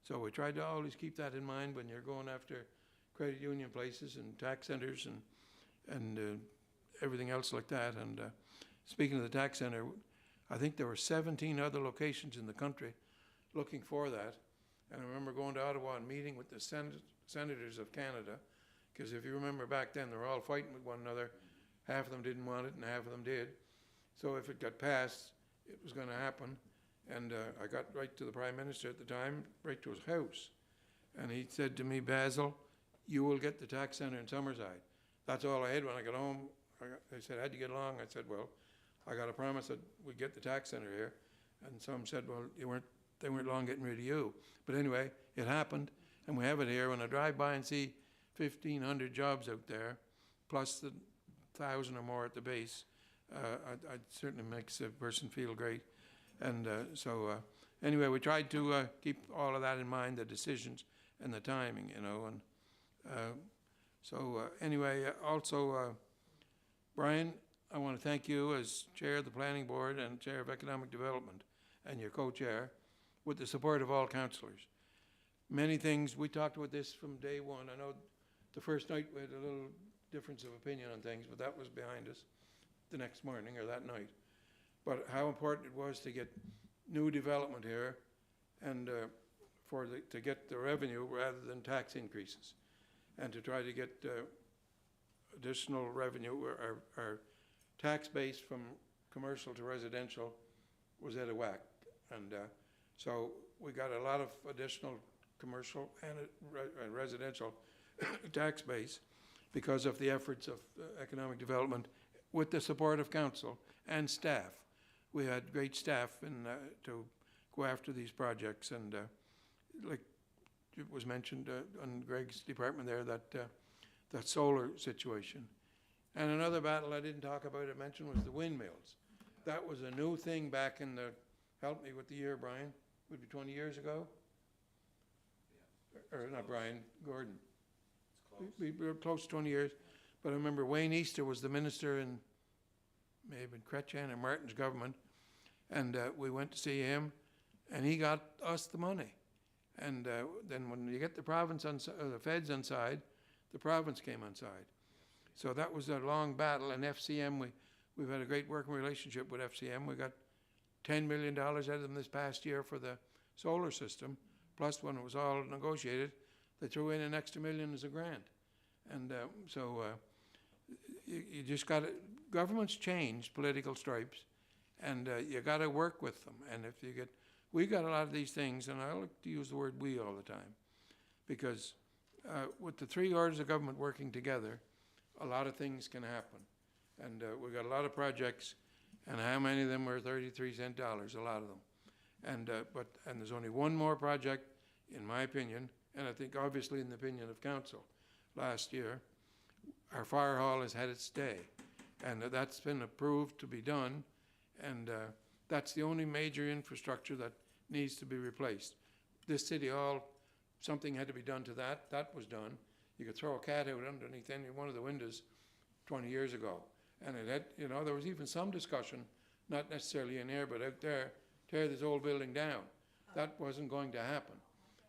So we tried to always keep that in mind when you're going after credit union places and tax centers and everything else like that. And speaking of the tax center, I think there were 17 other locations in the country looking for that. And I remember going to Ottawa and meeting with the senators of Canada, because if you remember back then, they were all fighting with one another. Half of them didn't want it and half of them did. So if it got passed, it was going to happen. And I got right to the Prime Minister at the time, right to his house. And he said to me, Basil, you will get the tax centre in Summerside. That's all I had when I got home. They said, how'd you get along? I said, well, I got a promise that we'd get the tax centre here. And some said, well, they weren't long getting rid of you. But anyway, it happened, and we have it here. When I drive by and see 1,500 jobs out there, plus the 1,000 or more at the base, it certainly makes a person feel great. And anyway, we tried to keep all of that in mind, the decisions and the timing, you know. And anyway, also, Brian, I want to thank you as Chair of the Planning Board and Chair of Economic Development and your co-chair, with the support of all councillors. Many things, we talked about this from day one. I know the first night we had a little difference of opinion on things, but that was behind us the next morning or that night. But how important it was to get new development here and to get the revenue rather than tax increases, and to try to get additional revenue. Our tax base from commercial to residential was out of whack. And so we got a lot of additional commercial and residential tax base because of the efforts of economic development with the support of council and staff. We had great staff to go after these projects, and like it was mentioned on Greg's department there, that solar situation. And another battle I didn't talk about, I mentioned, was the windmills. That was a new thing back in the, help me with the year, Brian, would be 20 years ago? Yeah. Or not Brian, Gordon. We were close to 20 years. But I remember Wayne Easter was the minister in maybe Chrétien or Martin's government, and we went to see him, and he got us the money. And then when you get the province on the feds on side, the province came on side. So that was a long battle. And FCM, we've had a great working relationship with FCM. We got $10 million out of them this past year for the solar system. Plus, when it was all negotiated, they threw in an extra $1 million as a grant. And you just got to, governments change political stripes, and you got to work with them. And if you get, we got a lot of these things, and I like to use the word we all the time, because with the three orders of government working together, a lot of things can happen. And we got a lot of projects, and how many of them were 33-cent dollars? A lot of them. And and there's only one more project, in my opinion, and I think obviously in the opinion of council. Last year, our fire hall has had its day, and that's been approved to be done, and that's the only major infrastructure that needs to be replaced. This city hall, something had to be done to that. That was done. You could throw a cat out underneath any one of the windows 20 years ago, and it had, you know, there was even some discussion, not necessarily in here, but out there, tear this old building down. That wasn't going to happen.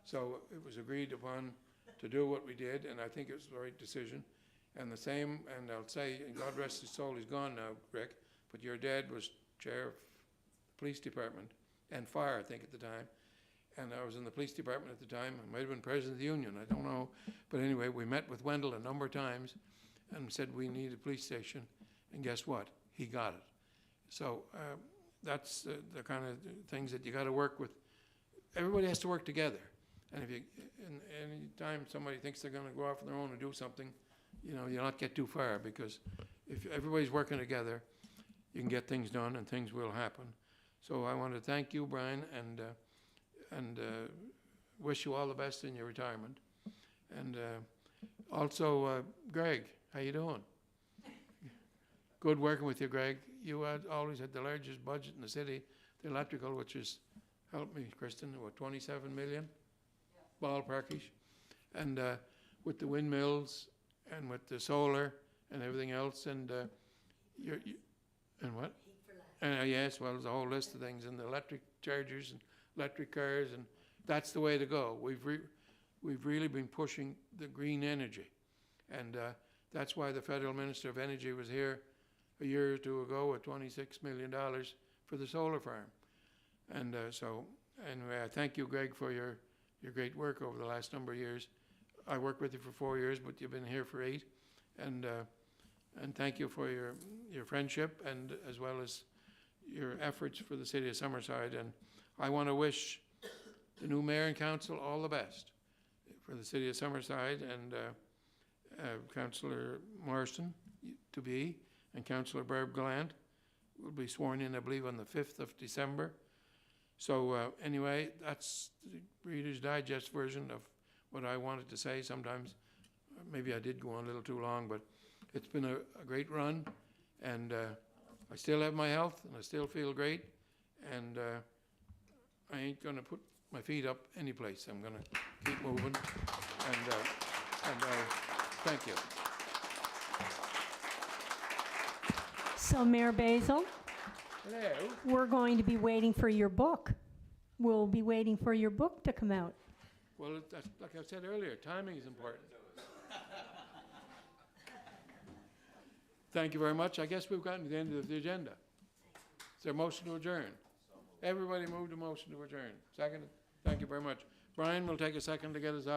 So it was agreed upon to do what we did, and I think it was the right decision. And the same, and I'll say, and God rest his soul, he's gone now, Rick, but your dad was chair of the police department and fire, I think, at the time. And I was in the police department at the time. I might have been president of the union, I don't know. But anyway, we met with Wendell a number of times and said we need a police station. And guess what? He got it. So that's the kind of things that you got to work with. Everybody has to work together. And if you, any time somebody thinks they're going to go off on their own and do something, you know, you'll not get too far, because if everybody's working together, you can get things done and things will happen. So I want to thank you, Brian, and wish you all the best in your retirement. And Also, Greg, how you doing? Good working with you, Greg. You had always had the largest budget in the city, the electrical, which is, help me, Kristen, what, 27 million? Ballparkish. And with the windmills and with the solar and everything else, and and what? Yes, well, there's a whole list of things, and the electric chargers and electric cars, and that's the way to go. We've really been pushing the green energy, and that's why the Federal Minister of Energy was here a year or two ago with $26 million for the solar farm. And so, anyway, I thank you, Greg, for your great work over the last number of years. I worked with you for 4 years, but you've been here for 8, and thank you for your friendship and as well as your efforts for the city of Summerside. And I want to wish the new mayor and council all the best for the city of Summerside, and Councillor Marston to be, and Councillor Barb Gallant will be sworn in, I believe, on the 5th of December. So anyway, that's the Reader's Digest version of what I wanted to say. Sometimes maybe I did go on a little too long, but it's been a great run, and I still have my health, and I still feel great, and I ain't going to put my feet up any place. I'm going to keep moving, and thank you. So Mayor Basil, Hello. we're going to be waiting for your book. We'll be waiting for your book to come out. Well, that's, like I said earlier, timing is important. Thank you very much. I guess we've gotten to the end of the agenda. Is there a motion to adjourn? Everybody moved a motion to adjourn. Second? Thank you very much. Brian will take a second to get us out.